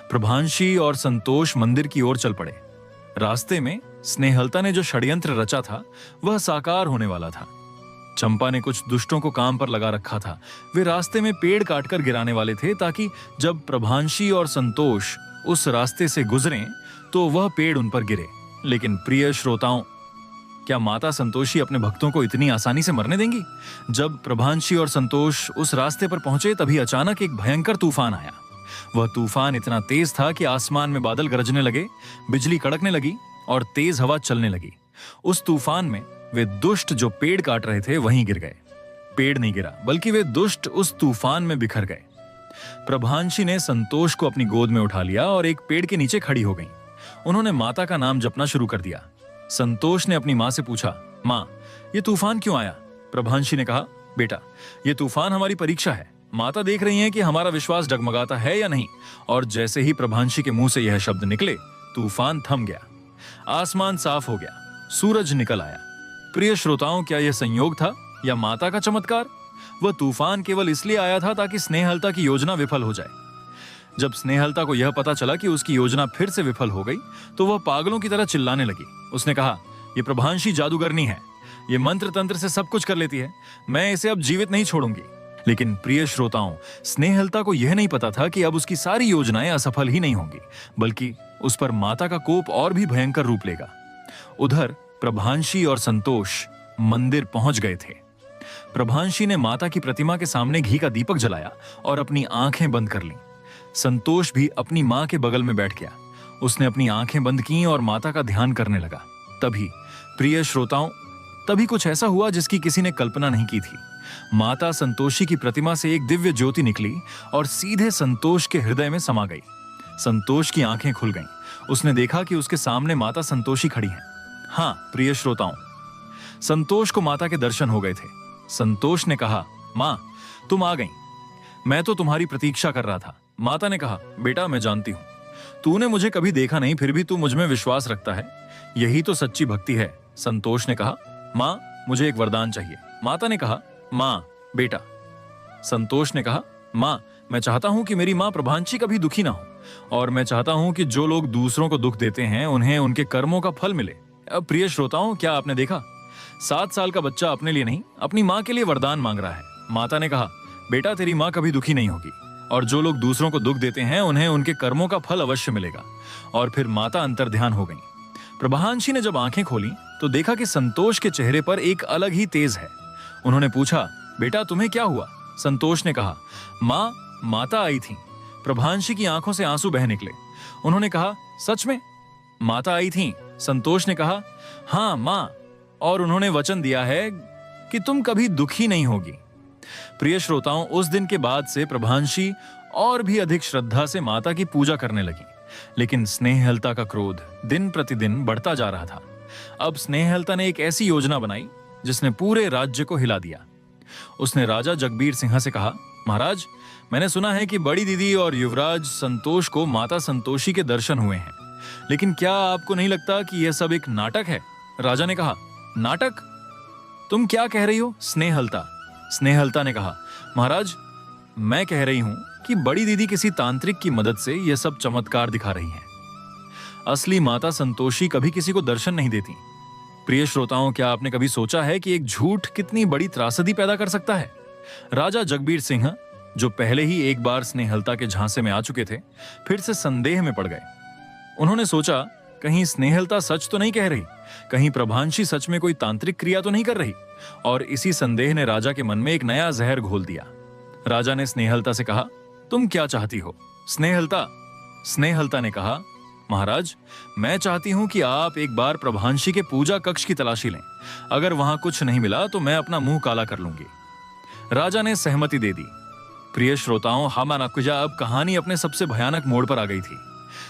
प्रभांशी और संतोष मंदिर की ओर चल पड़े। रास्ते में स्नेहलता ने जो षड्यंत्र रचा था वह साकार होने वाला था। चंपा ने कुछ दुष्टों को काम पर लगा रखा था। वे रास्ते में पेड़ काटकर गिराने वाले थे ताकि जब प्रभांशी और संतोष उस रास्ते से गुजरें तो वह पेड़ उन पर गिरे। लेकिन प्रिय श्रोताओं, क्या माता संतोषी अपने भक्तों को इतनी आसानी से मरने देंगी? जब प्रभांशी और संतोष उस रास्ते पर पहुंचे तभी अचानक एक भयंकर तूफान आया। वह तूफान इतना तेज था कि आसमान में बादल गरजने लगे, बिजली कड़कने लगी और तेज हवा चलने लगी। उस तूफान में वे दुष्ट जो पेड़ काट रहे थे वहीं गिर गए। पेड़ नहीं गिरा, बल्कि वे दुष्ट उस तूफान में बिखर गए। प्रभांशी ने संतोष को अपनी गोद में उठा लिया और एक पेड़ के नीचे खड़ी हो गई। उन्होंने माता का नाम जपना शुरू कर दिया। संतोष ने अपनी मां से पूछा, मां, ये तूफान क्यों आया? प्रभांशी ने कहा, बेटा, ये तूफान हमारी परीक्षा है। माता देख रही हैं कि हमारा विश्वास डगमगाता है या नहीं। और जैसे ही प्रभांशी के मुंह से यह शब्द निकले, तूफान थम गया, आसमान साफ हो गया, सूरज निकल आया। प्रिय श्रोताओं, क्या यह संयोग था या माता का चमत्कार? वह तूफान केवल इसलिए आया था ताकि स्नेहलता की योजना विफल हो जाए। जब स्नेहलता को यह पता चला कि उसकी योजना फिर से विफल हो गई तो वह पागलों की तरह चिल्लाने लगी। उसने कहा, यह प्रभांशी जादूगरनी है, यह मंत्र तंत्र से सब कुछ कर लेती है, मैं इसे अब जीवित नहीं छोड़ूंगी। लेकिन प्रिय श्रोताओं, स्नेहलता को यह नहीं पता था कि अब उसकी सारी योजनाएं असफल ही नहीं होंगी, बल्कि उस पर माता का कोप और भी भयंकर रूप लेगा। उधर प्रभांशी और संतोष मंदिर पहुंच गए थे। प्रभांशी ने माता की प्रतिमा के सामने घी का दीपक जलाया और अपनी आंखें बंद कर लीं। संतोष भी अपनी मां के बगल में बैठ गया। उसने अपनी आंखें बंद की और माता का ध्यान करने लगा। तभी प्रिय श्रोताओं, तभी कुछ ऐसा हुआ जिसकी किसी ने कल्पना नहीं की थी। माता संतोषी की प्रतिमा से एक दिव्य ज्योति निकली और सीधे संतोष के हृदय में समा गई। संतोष की आंखें खुल गईं। उसने देखा कि उसके सामने माता संतोषी खड़ी हैं। हाँ प्रिय श्रोताओं, संतोष को माता के दर्शन हो गए थे। संतोष ने कहा, मां, तुम आ गई, मैं तो तुम्हारी प्रतीक्षा कर रहा था। माता ने कहा, बेटा, मैं जानती हूं तूने मुझे कभी देखा नहीं, फिर भी तू मुझ में विश्वास रखता है, यही तो सच्ची भक्ति है। संतोष ने कहा, मां, मुझे एक वरदान चाहिए। माता ने कहा, मां, बेटा। संतोष ने कहा, मां, मैं चाहता हूं कि मेरी मां प्रभांशी कभी दुखी ना हो, और मैं चाहता हूं कि जो लोग दूसरों को दुख देते हैं उन्हें उनके कर्मों का फल मिले। अब प्रिय श्रोताओं, क्या आपने देखा, 7 साल का बच्चा अपने लिए नहीं, अपनी मां के लिए वरदान मांग रहा है। माता ने कहा, बेटा, तेरी मां कभी दुखी नहीं होगी, और जो लोग दूसरों को दुख देते हैं उन्हें उनके कर्मों का फल अवश्य मिलेगा। और फिर माता अंतर्ध्यान हो गई। प्रभांशी ने जब आंखें खोली तो देखा कि संतोष के चेहरे पर एक अलग ही तेज है। उन्होंने पूछा, बेटा, तुम्हें क्या हुआ? संतोष ने कहा, मां, माता आई थी। प्रभांशी की आंखों से आंसू बह निकले। उन्होंने कहा, सच में माता आई थी? संतोष ने कहा, हाँ मां, और उन्होंने वचन दिया है कि तुम कभी दुखी नहीं होगी। प्रिय श्रोताओं, उस दिन के बाद से प्रभांशी और भी अधिक श्रद्धा से माता की पूजा करने लगी। लेकिन स्नेहलता का क्रोध दिन प्रतिदिन बढ़ता जा रहा था। अब स्नेहलता ने एक ऐसी योजना बनाई जिसने पूरे राज्य को हिला दिया। उसने राजा जगबीर सिंह से कहा, महाराज, मैंने सुना है कि बड़ी दीदी और युवराज संतोष को माता संतोषी के दर्शन हुए हैं, लेकिन क्या आपको नहीं लगता कि यह सब एक नाटक है? राजा ने कहा, नाटक? तुम क्या कह रही हो स्नेहलता? स्नेहलता ने कहा, महाराज, मैं कह रही हूं कि बड़ी दीदी किसी तांत्रिक की मदद से यह सब चमत्कार दिखा रही हैं। असली माता संतोषी कभी किसी को दर्शन नहीं देती। प्रिय श्रोताओं, क्या आपने कभी सोचा है कि एक झूठ कितनी बड़ी त्रासदी पैदा कर सकता है? राजा जगबीर सिंह, जो पहले ही एक बार स्नेहलता के झांसे में आ चुके थे, फिर से संदेह में पड़ गए। उन्होंने सोचा, कहीं स्नेहलता सच तो नहीं कह रही, कहीं प्रभांशी सच में कोई तांत्रिक क्रिया तो नहीं कर रही। और इसी संदेह ने राजा के मन में एक नया जहर घोल दिया। राजा ने स्नेहलता से कहा, तुम क्या चाहती हो? स्नेहलता स्नेहलता ने कहा, महाराज, मैं चाहती हूं कि आप एक बार प्रभांशी के पूजा कक्ष की तलाशी लें। अगर वहां कुछ नहीं मिला तो मैं अपना मुंह काला कर लूंगी। राजा ने सहमति दे दी। प्रिय श्रोताओं, हामानाकुजा, अब कहानी अपने सबसे भयानक मोड़ पर आ गई थी।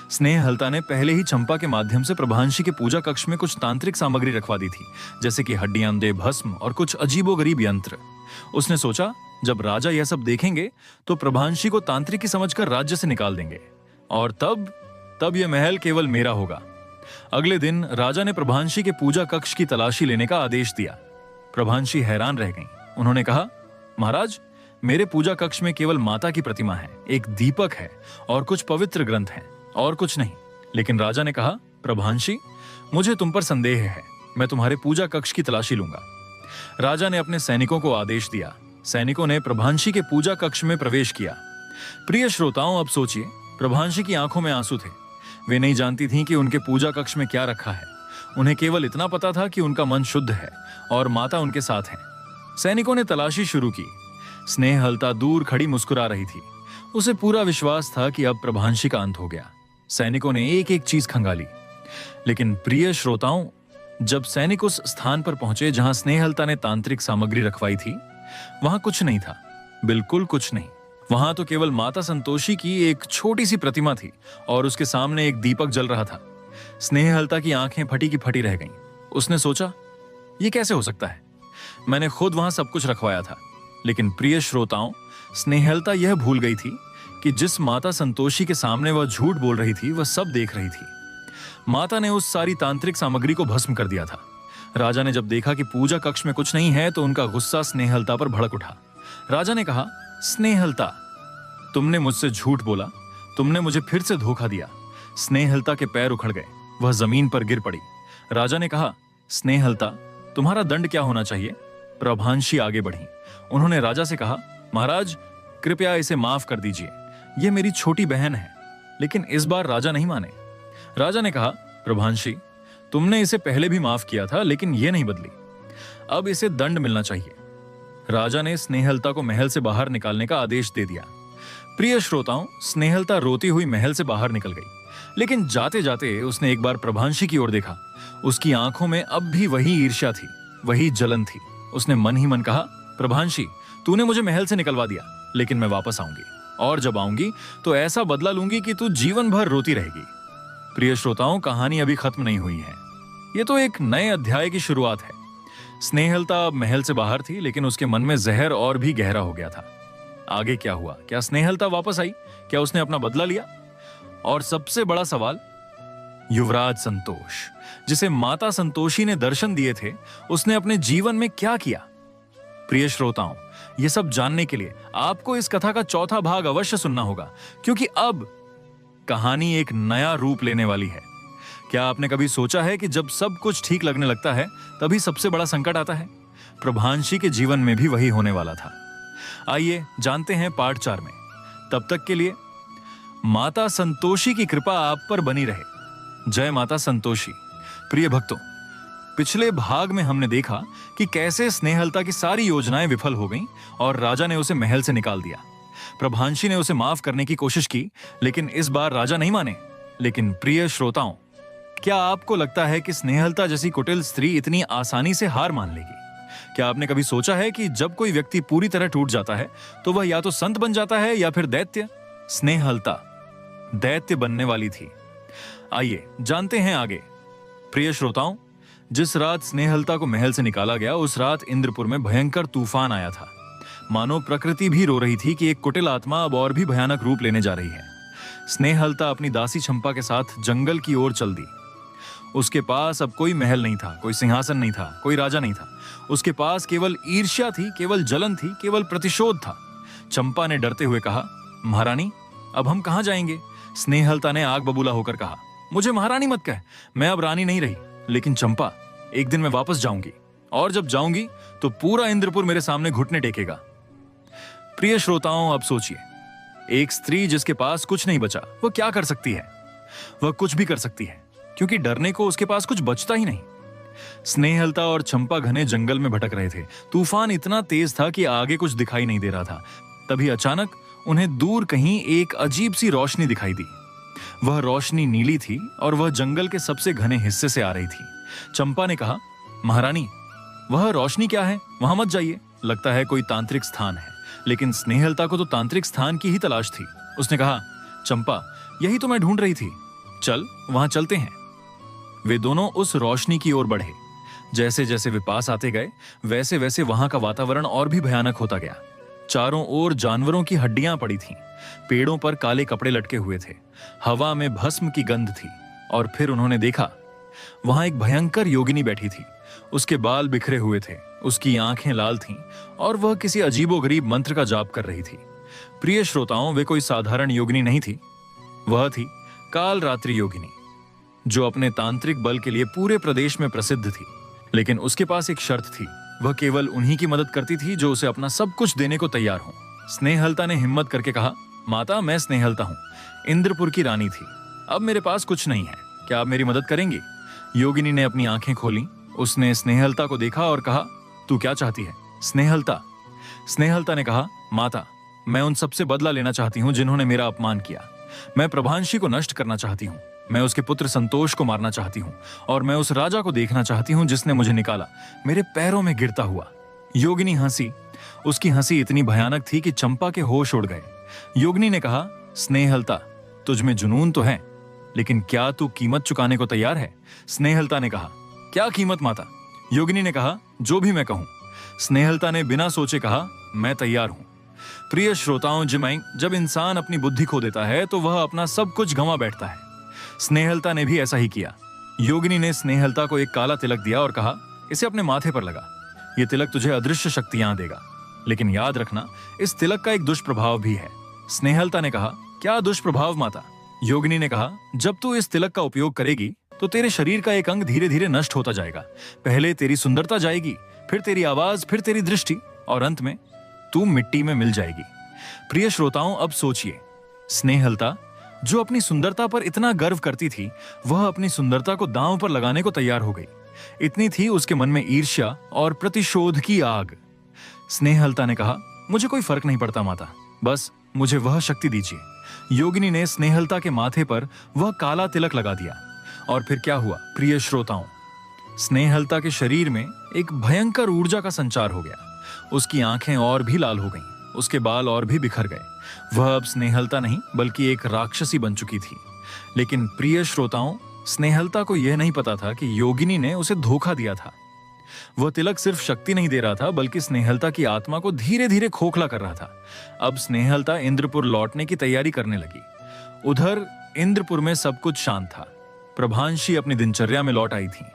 स्नेहलता ने पहले ही चंपा के माध्यम से प्रभांशी के पूजा कक्ष में कुछ तांत्रिक सामग्री रखवा दी थी, जैसे कि हड्डियां, दे भस्म और कुछ अजीबोगरीब यंत्र। उसने सोचा, जब राजा यह सब देखेंगे तो प्रभांशी को तांत्रिक ही समझकर राज्य से निकाल देंगे, और तब यह महल केवल मेरा होगा। अगले दिन राजा ने प्रभांशी के पूजा कक्ष की तलाशी लेने का आदेश दिया। प्रभांशी हैरान रह गईं। उन्होंने कहा, महाराज, मेरे पूजा कक्ष में केवल माता की प्रतिमा है, एक दीपक है और कुछ पवित्र ग्रंथ हैं, और कुछ नहीं। लेकिन राजा ने कहा, प्रभांशी, मुझे तुम पर संदेह है, मैं तुम्हारे पूजा कक्ष की तलाशी लूंगा। राजा ने अपने सैनिकों को आदेश दिया। सैनिकों ने प्रभांशी के पूजा कक्ष में प्रवेश किया। प्रिय श्रोताओं, अब सोचिए, प्रभांशी की आंखों में आंसू थे। वे नहीं जानती थीं कि उनके पूजा कक्ष में क्या रखा है। उन्हें केवल इतना पता था कि उनका मन शुद्ध है और माता उनके साथ है। सैनिकों ने तलाशी शुरू की। स्नेहलता दूर खड़ी मुस्कुरा रही थी। उसे पूरा विश्वास था कि अब प्रभांशी का अंत हो गया। सैनिकों ने एक एक चीज खंगाली। लेकिन प्रिय श्रोताओं, जब सैनिक उस स्थान पर पहुंचे जहां स्नेहलता ने तांत्रिक सामग्री रखवाई थी, वहां कुछ नहीं था, बिल्कुल कुछ नहीं। वहां तो केवल माता संतोषी की एक छोटी सी प्रतिमा थी और उसके सामने एक दीपक जल रहा था। स्नेहलता की आंखें फटी की फटी रह गईं। उसने सोचा, ये कैसे हो सकता है? मैंने खुद वहां सब कुछ रखवाया था। लेकिन प्रिय श्रोताओं, स्नेहलता यह भूल गई थी कि जिस माता संतोषी के सामने वह झूठ बोल रही थी, वह सब देख रही थी। माता ने उस सारी तांत्रिक सामग्री को भस्म कर दिया था। राजा ने जब देखा कि पूजा कक्ष में कुछ नहीं है तो उनका गुस्सा स्नेहलता पर भड़क उठा। राजा ने कहा, स्नेहलता, तुमने मुझसे झूठ बोला, तुमने मुझे फिर से धोखा दिया। स्नेहलता के पैर उखड़ गए, वह जमीन पर गिर पड़ी। राजा ने कहा, स्नेहलता, तुम्हारा दंड क्या होना चाहिए? प्रभांशी आगे बढ़ी। उन्होंने राजा से कहा, महाराज, कृपया इसे माफ कर दीजिए, यह मेरी छोटी बहन है। लेकिन इस बार राजा नहीं माने। राजा ने कहा, प्रभांशी, तुमने इसे पहले भी माफ किया था, लेकिन यह नहीं बदली। अब इसे दंड मिलना चाहिए। राजा ने स्नेहलता को महल से बाहर निकालने का आदेश दे दिया। प्रिय श्रोताओं, स्नेहलता रोती हुई महल से बाहर निकल गई। लेकिन जाते जाते उसने एक बार प्रभांशी की ओर देखा। उसकी आंखों में अब भी वही ईर्ष्या थी, वही जलन थी। उसने मन ही मन कहा, प्रभांशी, तूने मुझे महल से निकलवा दिया, लेकिन मैं वापस आऊंगी, और जब आऊंगी तो ऐसा बदला लूंगी कि तू जीवन भर रोती रहेगी। प्रिय श्रोताओं, कहानी अभी खत्म नहीं हुई है। यह तो एक नए अध्याय की शुरुआत है। स्नेहलता अब महल से बाहर थी, लेकिन उसके मन में जहर और भी गहरा हो गया था। आगे क्या हुआ? क्या स्नेहलता वापस आई? क्या उसने अपना बदला लिया? और सबसे बड़ा सवाल, युवराज संतोष, जिसे माता संतोषी ने दर्शन दिए थे, उसने अपने जीवन में क्या किया? प्रिय श्रोताओं, यह सब जानने के लिए आपको इस कथा का चौथा भाग अवश्य सुनना होगा, क्योंकि अब कहानी एक नया रूप लेने वाली है। क्या आपने कभी सोचा है कि जब सब कुछ ठीक लगने लगता है, तभी सबसे बड़ा संकट आता है? प्रभांशी के जीवन में भी वही होने वाला था। आइए जानते हैं पार्ट 4 में। तब तक के लिए माता संतोषी की कृपा आप पर बनी रहे। जय माता संतोषी। प्रिय भक्तों, पिछले भाग में हमने देखा कि कैसे स्नेहलता की सारी योजनाएं विफल हो गईं और राजा ने उसे महल से निकाल दिया। प्रभांशी ने उसे माफ करने की कोशिश की, लेकिन इस बार राजा नहीं माने। लेकिन प्रिय श्रोताओं, क्या आपको लगता है कि स्नेहलता जैसी कुटिल स्त्री इतनी आसानी से हार मान लेगी? क्या आपने कभी सोचा है कि जब कोई व्यक्ति पूरी तरह टूट जाता है तो वह या तो संत बन जाता है या फिर दैत्य? स्नेहलता, दैत्य बनने वाली थी। आइए जानते हैं आगे। प्रिय श्रोताओं, जिस रात स्नेहलता को महल से निकाला गया, उस रात इंद्रपुर में भयंकर तूफान आया था। मानो प्रकृति भी रो रही थी कि एक कुटिल आत्मा अब और भी भयानक रूप लेने जा रही है। स्नेहलता अपनी दासी चंपा के साथ जंगल की ओर चल दी। उसके पास अब कोई महल नहीं था, कोई सिंहासन नहीं था, कोई राजा नहीं था। उसके पास केवल ईर्ष्या थी, केवल जलन थी, केवल प्रतिशोध था। चंपा ने डरते हुए कहा, महारानी, अब हम कहां जाएंगे? स्नेहलता ने आग बबूला होकर कहा, मुझे महारानी मत कह, मैं अब रानी नहीं रही। लेकिन चंपा, एक दिन मैं वापस जाऊंगी, और जब जाऊंगी तो पूरा इंद्रपुर मेरे सामने घुटने टेकेगा। प्रिय श्रोताओं, अब सोचिए, एक स्त्री जिसके पास कुछ नहीं बचा, वह क्या कर सकती है? वह कुछ भी कर सकती है, क्योंकि डरने को उसके पास कुछ बचता ही नहीं। स्नेहलता और चंपा घने जंगल में भटक रहे थे। तूफान इतना तेज था कि आगे कुछ दिखाई नहीं दे रहा था। तभी अचानक उन्हें दूर कहीं एक अजीब सी रोशनी दिखाई दी। वह रोशनी नीली थी और वह जंगल के सबसे घने हिस्से से आ रही थी। चंपा ने कहा, महारानी, वह रोशनी क्या है? वहां मत जाइए, लगता है कोई तांत्रिक स्थान है। लेकिन स्नेहलता को तो तांत्रिक स्थान की ही तलाश थी। उसने कहा, चंपा, यही तो मैं ढूंढ रही थी, चल वहां चलते हैं। वे दोनों उस रोशनी की ओर बढ़े। जैसे जैसे वे पास आते गए, वैसे वैसे वहां का वातावरण और भी भयानक होता गया। चारों ओर जानवरों की हड्डियां पड़ी थीं, पेड़ों पर काले कपड़े लटके हुए थे, हवा में भस्म की गंध थी। और फिर उन्होंने देखा, वहां एक भयंकर योगिनी बैठी थी। उसके बाल बिखरे हुए थे, उसकी आंखें लाल थीं और वह किसी अजीबोगरीब मंत्र का जाप कर रही थी। प्रिय श्रोताओं, वे कोई साधारण योगिनी नहीं थी, वह थी कालरात्रि योगिनी, जो अपने तांत्रिक बल के लिए पूरे प्रदेश में प्रसिद्ध थी। लेकिन उसके पास एक शर्त थी, वह केवल उन्हीं की मदद करती थी जो उसे अपना सब कुछ देने को तैयार हों। स्नेहलता ने हिम्मत करके कहा, माता, मैं स्नेहलता हूं, इंद्रपुर की रानी थी। अब मेरे पास कुछ नहीं है, क्या आप मेरी मदद करेंगी? योगिनी ने अपनी आंखें खोली, उसने स्नेहलता को देखा और कहा, तू क्या चाहती है? स्नेहलता ने कहा, माता, मैं उन सबसे बदला लेना चाहती हूं जिन्होंने मेरा अपमान किया। मैं प्रभांशी को नष्ट करना चाहती हूं, मैं उसके पुत्र संतोष को मारना चाहती हूं, और मैं उस राजा को देखना चाहती हूं जिसने मुझे निकाला, मेरे पैरों में गिरता हुआ। योगिनी हंसी। उसकी हंसी इतनी भयानक थी कि चंपा के होश उड़ गए। योगिनी ने कहा, स्नेहलता, तुझ में जुनून तो है, लेकिन क्या तू कीमत चुकाने को तैयार है? स्नेहलता ने कहा, क्या कीमत माता? योगिनी ने कहा, जो भी मैं कहूं। स्नेहलता ने बिना सोचे कहा, मैं तैयार हूं। प्रिय श्रोताओं, जब इंसान अपनी बुद्धि खो देता है तो वह अपना सब कुछ गंवा बैठता है। स्नेहलता ने भी ऐसा ही किया। योगिनी ने स्नेहलता को एक काला तिलक दिया और कहा, इसे अपने माथे पर लगा, यह तिलक तुझे अदृश्य शक्तियां देगा। लेकिन याद रखना, इस तिलक का एक दुष्प्रभाव भी है। स्नेहलता ने कहा, क्या दुष्प्रभाव माता? योगिनी ने कहा, जब तू इस तिलक का उपयोग करेगी तो तेरे शरीर का एक अंग धीरे धीरे नष्ट होता जाएगा। पहले तेरी सुंदरता जाएगी, फिर तेरी आवाज, फिर तेरी दृष्टि, और अंत में तू मिट्टी में मिल जाएगी। प्रिय श्रोताओं, अब सोचिए, स्नेहलता जो अपनी सुंदरता पर इतना गर्व करती थी, वह अपनी सुंदरता को दांव पर लगाने को तैयार हो गई। इतनी थी उसके मन में ईर्ष्या और प्रतिशोध की आग। स्नेहलता ने कहा, मुझे कोई फर्क नहीं पड़ता माता, बस मुझे वह शक्ति दीजिए। योगिनी ने स्नेहलता के माथे पर वह काला तिलक लगा दिया। और फिर क्या हुआ? प्रिय श्रोताओं, स्नेहलता के शरीर में एक भयंकर ऊर्जा का संचार हो गया। उसकी आंखें और भी लाल हो गईं, उसके बाल और भी बिखर गए। वह अब स्नेहलता नहीं बल्कि एक राक्षसी बन चुकी थी। लेकिन प्रिय श्रोताओं, स्नेहलता को यह नहीं पता था कि योगिनी ने उसे धोखा दिया था। वह तिलक सिर्फ शक्ति नहीं दे रहा था, बल्कि स्नेहलता की आत्मा को धीरे धीरे खोखला कर रहा था। अब स्नेहलता इंद्रपुर लौटने की तैयारी करने लगी। उधर इंद्रपुर में सब कुछ शांत था। प्रभांशी अपनी दिनचर्या में लौट आई थी।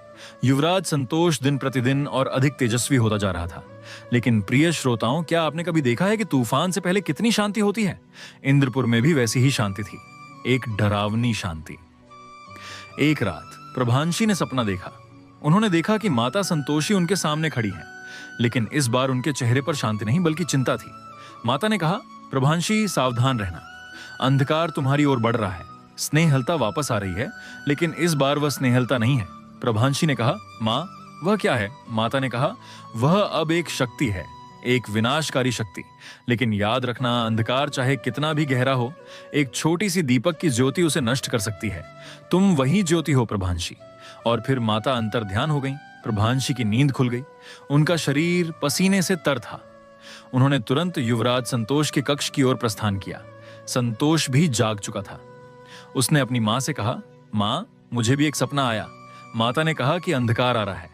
युवराज संतोष दिन प्रतिदिन और अधिक तेजस्वी होता जा रहा था। लेकिन प्रिय श्रोताओं, क्या आपने कभी देखा है कि तूफान से पहले कितनी शांति होती है? इंद्रपुर में भी वैसी ही शांति थी, एक डरावनी शांति। एक रात प्रभांशी ने सपना देखा। उन्होंने देखा कि माता संतोषी उनके सामने खड़ी हैं, लेकिन इस बार उनके चेहरे पर शांति नहीं बल्कि चिंता थी। माता ने कहा, प्रभांशी, सावधान रहना, अंधकार तुम्हारी ओर बढ़ रहा है। स्नेहलता वापस आ रही है, लेकिन इस बार वह स्नेहलता नहीं है। प्रभांशी ने कहा, माँ, वह क्या है? माता ने कहा, वह अब एक शक्ति है, एक विनाशकारी शक्ति। लेकिन याद रखना, अंधकार चाहे कितना भी गहरा हो, एक छोटी सी दीपक की ज्योति उसे नष्ट कर सकती है। तुम वही ज्योति हो प्रभांशी। और फिर माता अंतर्ध्यान हो गई। प्रभांशी की नींद खुल गई। उनका शरीर पसीने से तर था। उन्होंने तुरंत युवराज संतोष के कक्ष की ओर प्रस्थान किया। संतोष भी जाग चुका था। उसने अपनी माँ से कहा, माँ, मुझे भी एक सपना आया। माता ने कहा कि अंधकार आ रहा है।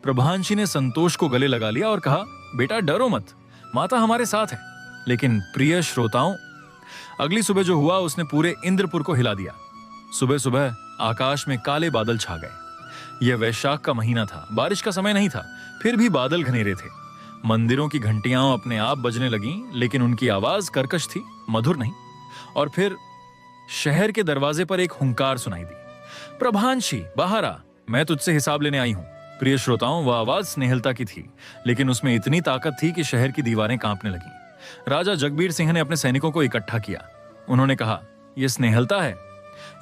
प्रभांशी ने संतोष को गले लगा लिया और कहा, बेटा डरो मत, माता हमारे साथ है। लेकिन प्रिय श्रोताओं, अगली सुबह जो हुआ उसने पूरे इंद्रपुर को हिला दिया। सुबह सुबह आकाश में काले बादल छा गए। यह वैशाख का महीना था, बारिश का समय नहीं था, फिर भी बादल घनेरे थे। मंदिरों की घंटियां अपने आप बजने लगीं, लेकिन उनकी आवाज कर्कश थी, मधुर नहीं। और फिर शहर के दरवाजे पर एक हुंकार सुनाई दी, प्रभांशी बाहर आ, मैं तुझसे हिसाब लेने आई हूं। प्रिय श्रोताओं, वह आवाज स्नेहलता की थी, लेकिन उसमें इतनी ताकत थी कि शहर की दीवारें कांपने लगीं। राजा जगबीर सिंह ने अपने सैनिकों को इकट्ठा किया। उन्होंने कहा, यह स्नेहलता है,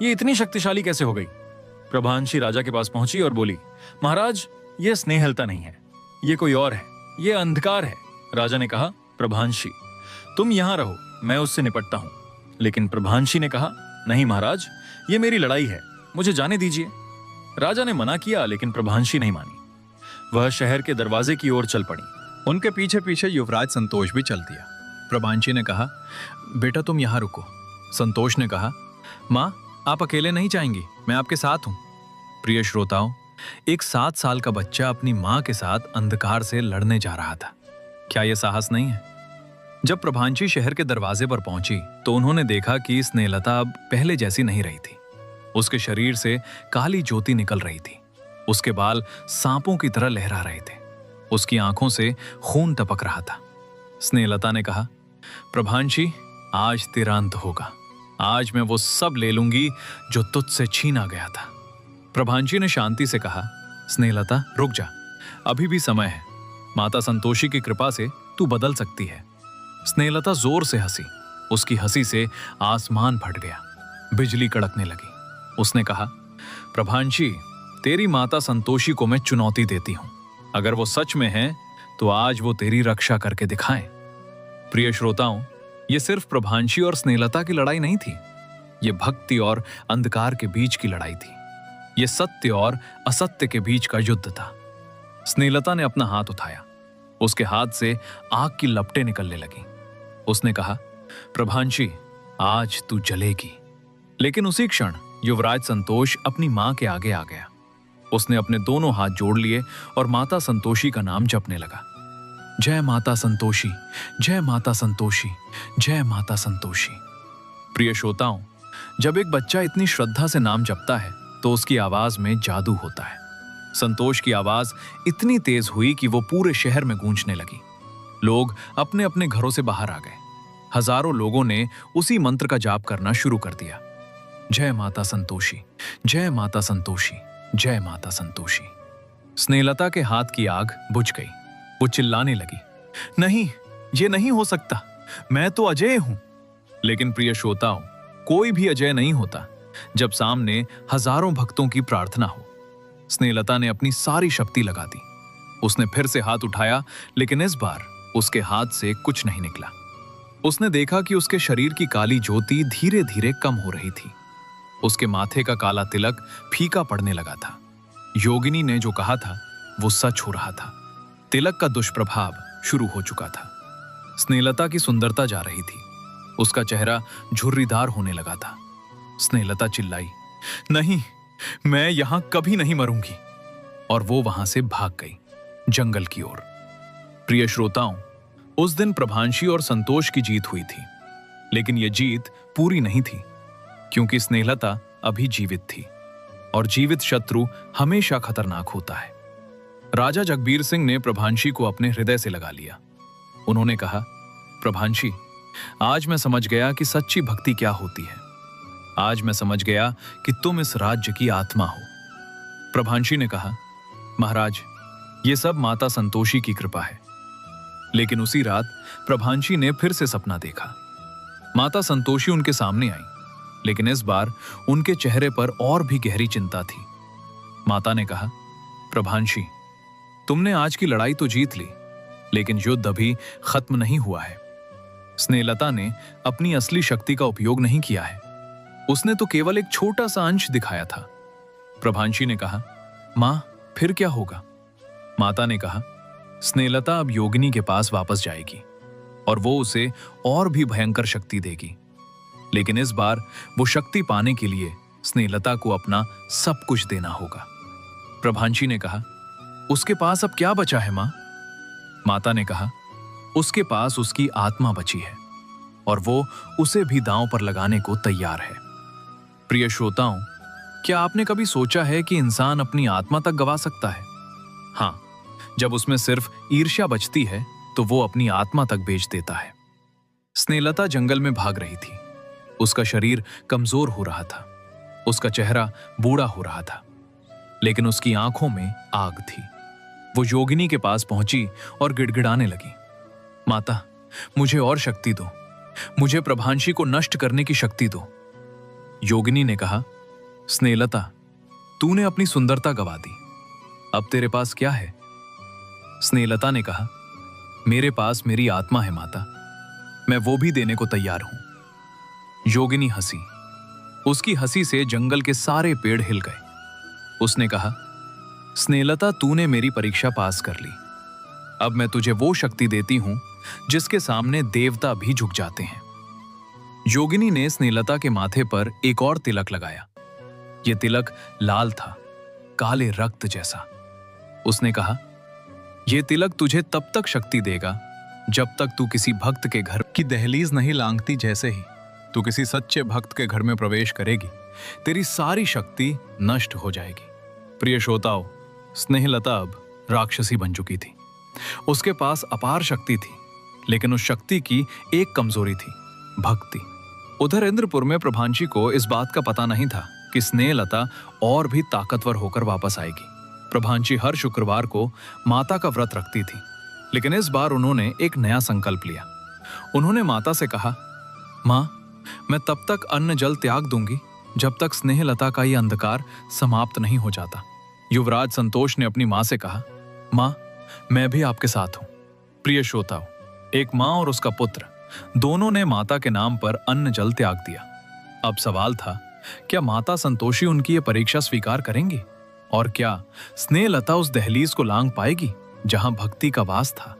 ये इतनी शक्तिशाली कैसे हो गई? प्रभांशी राजा के पास पहुंची और बोली, महाराज, यह स्नेहलता नहीं है, यह कोई और है, यह अंधकार है। राजा ने कहा, प्रभांशी तुम यहां रहो, मैं उससे निपटता हूं। लेकिन प्रभांशी ने कहा, नहीं महाराज, यह मेरी लड़ाई है, मुझे जाने दीजिए। राजा ने मना किया, लेकिन प्रभांशी नहीं मानी। वह शहर के दरवाजे की ओर चल पड़ी। उनके पीछे पीछे युवराज संतोष भी चल दिया। प्रभांशी ने कहा, बेटा तुम यहां रुको। संतोष ने कहा, माँ, आप अकेले नहीं जाएंगी, मैं आपके साथ हूं। प्रिय श्रोताओं, एक 7 साल का बच्चा अपनी मां के साथ अंधकार से लड़ने जा रहा था। क्या यह साहस नहीं है? जब प्रभांशी शहर के दरवाजे पर पहुंची तो उन्होंने देखा कि स्नेहलता अब पहले जैसी नहीं रही थी। उसके शरीर से काली ज्योति निकल रही थी। उसके बाल सांपों की तरह लहरा रहे थे। उसकी आंखों से खून टपक रहा था। स्नेहलता ने कहा, प्रभांशी, आज तेरा अंत होगा। आज मैं वो सब ले लूंगी जो तुझसे छीना गया था। प्रभांशी ने शांति से कहा, स्नेहलता रुक जा, अभी भी समय है। माता संतोषी की कृपा से तू बदल सकती है। स्नेहलता जोर से हंसी। उसकी हंसी से आसमान फट गया, बिजली कड़कने लगी। उसने कहा, प्रभांशी, तेरी माता संतोषी को मैं चुनौती देती हूं। अगर वो सच में है तो आज वो तेरी रक्षा करके दिखाएं। प्रिय श्रोताओं, ये सिर्फ प्रभांशी और स्नेहलता की लड़ाई नहीं थी, ये भक्ति और अंधकार के बीच की लड़ाई थी। ये सत्य और असत्य के बीच का युद्ध था। स्नेहलता ने अपना हाथ उठाया। उसके हाथ से आग की लपटें निकलने लगी। उसने कहा, प्रभांशी, आज तू जलेगी। लेकिन उसी क्षण युवराज संतोष अपनी मां के आगे आ गया। उसने अपने दोनों हाथ जोड़ लिए और माता संतोषी का नाम जपने लगा। जय माता संतोषी, जय माता संतोषी, जय माता संतोषी। प्रिय श्रोताओं, जब एक बच्चा इतनी श्रद्धा से नाम जपता है तो उसकी आवाज में जादू होता है। संतोष की आवाज इतनी तेज हुई कि वो पूरे शहर में गूंजने लगी। लोग अपने अपने घरों से बाहर आ गए। हजारों लोगों ने उसी मंत्र का जाप करना शुरू कर दिया। जय माता संतोषी, जय माता संतोषी, जय माता संतोषी। स्नेहलता के हाथ की आग बुझ गई। वो चिल्लाने लगी, नहीं, ये नहीं हो सकता, मैं तो अजय हूं। लेकिन प्रिय श्रोताओं, कोई भी अजय नहीं होता जब सामने हजारों भक्तों की प्रार्थना हो। स्नेहलता ने अपनी सारी शक्ति लगा दी। उसने फिर से हाथ उठाया, लेकिन इस बार उसके हाथ से कुछ नहीं निकला। उसने देखा कि उसके शरीर की काली ज्योति धीरे धीरे कम हो रही थी। उसके माथे का काला तिलक फीका पड़ने लगा था। योगिनी ने जो कहा था वो सच हो रहा था। तिलक का दुष्प्रभाव शुरू हो चुका था। स्नेहलता की सुंदरता जा रही थी। उसका चेहरा झुर्रीदार होने लगा था। स्नेहलता चिल्लाई, नहीं, मैं यहां कभी नहीं मरूंगी। और वो वहां से भाग गई, जंगल की ओर। प्रिय श्रोताओं, उस दिन प्रभांशी और संतोष की जीत हुई थी। लेकिन यह जीत पूरी नहीं थी, क्योंकि स्नेहलता अभी जीवित थी और जीवित शत्रु हमेशा खतरनाक होता है। राजा जगबीर सिंह ने प्रभांशी को अपने हृदय से लगा लिया। उन्होंने कहा, प्रभांशी, आज मैं समझ गया कि सच्ची भक्ति क्या होती है। आज मैं समझ गया कि तुम इस राज्य की आत्मा हो। प्रभांशी ने कहा, महाराज, ये सब माता संतोषी की कृपा है। लेकिन उसी रात प्रभांशी ने फिर से सपना देखा। माता संतोषी उनके सामने आई, लेकिन इस बार उनके चेहरे पर और भी गहरी चिंता थी। माता ने कहा, प्रभांशी, तुमने आज की लड़ाई तो जीत ली, लेकिन युद्ध अभी खत्म नहीं हुआ है। स्नेहलता ने अपनी असली शक्ति का उपयोग नहीं किया है। उसने तो केवल एक छोटा सा अंश दिखाया था। प्रभांशी ने कहा, मां, फिर क्या होगा? माता ने कहा, स्नेहलता अब योगिनी के पास वापस जाएगी और वो उसे और भी भयंकर शक्ति देगी। लेकिन इस बार वो शक्ति पाने के लिए स्नेहलता को अपना सब कुछ देना होगा। प्रभांशी ने कहा, उसके पास अब क्या बचा है मां? माता ने कहा, उसके पास उसकी आत्मा बची है और वो उसे भी दांव पर लगाने को तैयार है। प्रिय श्रोताओं, क्या आपने कभी सोचा है कि इंसान अपनी आत्मा तक गवा सकता है? हां, जब उसमें सिर्फ ईर्ष्या बचती है तो वो अपनी आत्मा तक बेच देता है। स्नेहलता जंगल में भाग रही थी। उसका शरीर कमजोर हो रहा था, उसका चेहरा बूढ़ा हो रहा था, लेकिन उसकी आंखों में आग थी। वो योगिनी के पास पहुंची और गिड़गिड़ाने लगी, माता, मुझे और शक्ति दो, मुझे प्रभांशी को नष्ट करने की शक्ति दो। योगिनी ने कहा, स्नेहलता, तूने अपनी सुंदरता गवा दी, अब तेरे पास क्या है? स्नेहलता ने कहा, मेरे पास मेरी आत्मा है माता, मैं वो भी देने को तैयार हूं। योगिनी हंसी। उसकी हंसी से जंगल के सारे पेड़ हिल गए। उसने कहा, स्नेहलता, तूने मेरी परीक्षा पास कर ली। अब मैं तुझे वो शक्ति देती हूं जिसके सामने देवता भी झुक जाते हैं। योगिनी ने स्नेहलता के माथे पर एक और तिलक लगाया। यह तिलक लाल था, काले रक्त जैसा। उसने कहा, यह तिलक तुझे तब तक शक्ति देगा जब तक तू किसी भक्त के घर की दहलीज नहीं लांघती। जैसे ही तू किसी सच्चे भक्त के घर में प्रवेश करेगी, तेरी सारी शक्ति नष्ट हो जाएगी। प्रिय श्रोताओं, स्नेहलता अब राक्षसी बन चुकी थी। उसके पास अपार शक्ति थी, लेकिन उस शक्ति की एक कमजोरी थी, भक्ति। उधर इंद्रपुर में प्रभांशी को इस बात का पता नहीं था कि स्नेहलता और भी ताकतवर होकर वापस आएगी। प्रभांशी हर शुक्रवार को माता का व्रत रखती थी, लेकिन इस बार उन्होंने एक नया संकल्प लिया। उन्होंने माता से कहा, मां, मैं तब तक अन्न जल त्याग दूंगी जब तक स्नेहलता का ये अंधकार समाप्त नहीं हो जाता। युवराज संतोष ने अपनी मां से कहा, मां, मैं भी आपके साथ हूं। प्रिय श्रोताओं, एक मां और उसका पुत्र दोनों ने माता के नाम पर अन्न जल त्याग दिया। अब सवाल था, क्या माता संतोषी उनकी यह परीक्षा स्वीकार करेंगी? और क्या स्नेहलता उस दहलीज को लांघ पाएगी जहां भक्ति का वास था?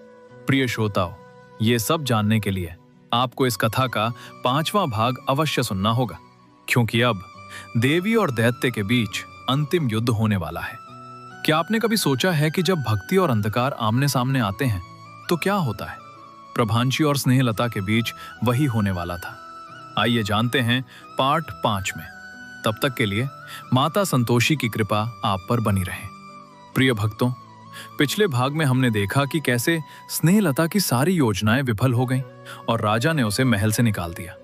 प्रिय श्रोताओं, ये सब जानने के लिए आपको इस कथा का 5वां भाग अवश्य सुनना होगा, क्योंकि अब देवी और दैत्य के बीच अंतिम युद्ध होने वाला है। क्या आपने कभी सोचा है कि जब भक्ति और अंधकार आमने सामने आते हैं तो क्या होता है? प्रभांशी और स्नेहलता के बीच वही होने वाला था। आइए जानते हैं पार्ट 5 में। तब तक के लिए माता संतोषी की कृपा आप पर बनी रहे। प्रिय भक्तों, पिछले भाग में हमने देखा कि कैसे स्नेहलता की सारी योजनाएं विफल हो गईं और राजा ने उसे महल से निकाल दिया।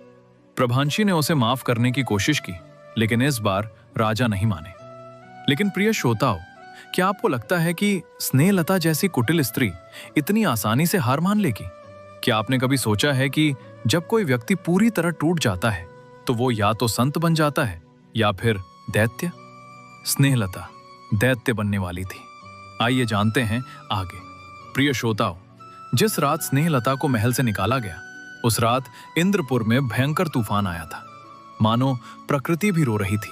प्रभांशी ने उसे माफ करने की कोशिश की, लेकिन इस बार राजा नहीं माने। लेकिन प्रिय श्रोताओं, क्या आपको लगता है कि स्नेहलता जैसी कुटिल स्त्री इतनी आसानी से हार मान लेगी? क्या आपने कभी सोचा है कि जब कोई व्यक्ति पूरी तरह टूट जाता है तो वो या तो संत बन जाता है या फिर दैत्य? स्नेहलता दैत्य बनने वाली थी। आइए जानते हैं आगे। प्रिय श्रोताओं, जिस रात स्नेहलता को महल से निकाला गया, उस रात इंद्रपुर में भयंकर तूफान आया था। मानो प्रकृति भी रो रही थी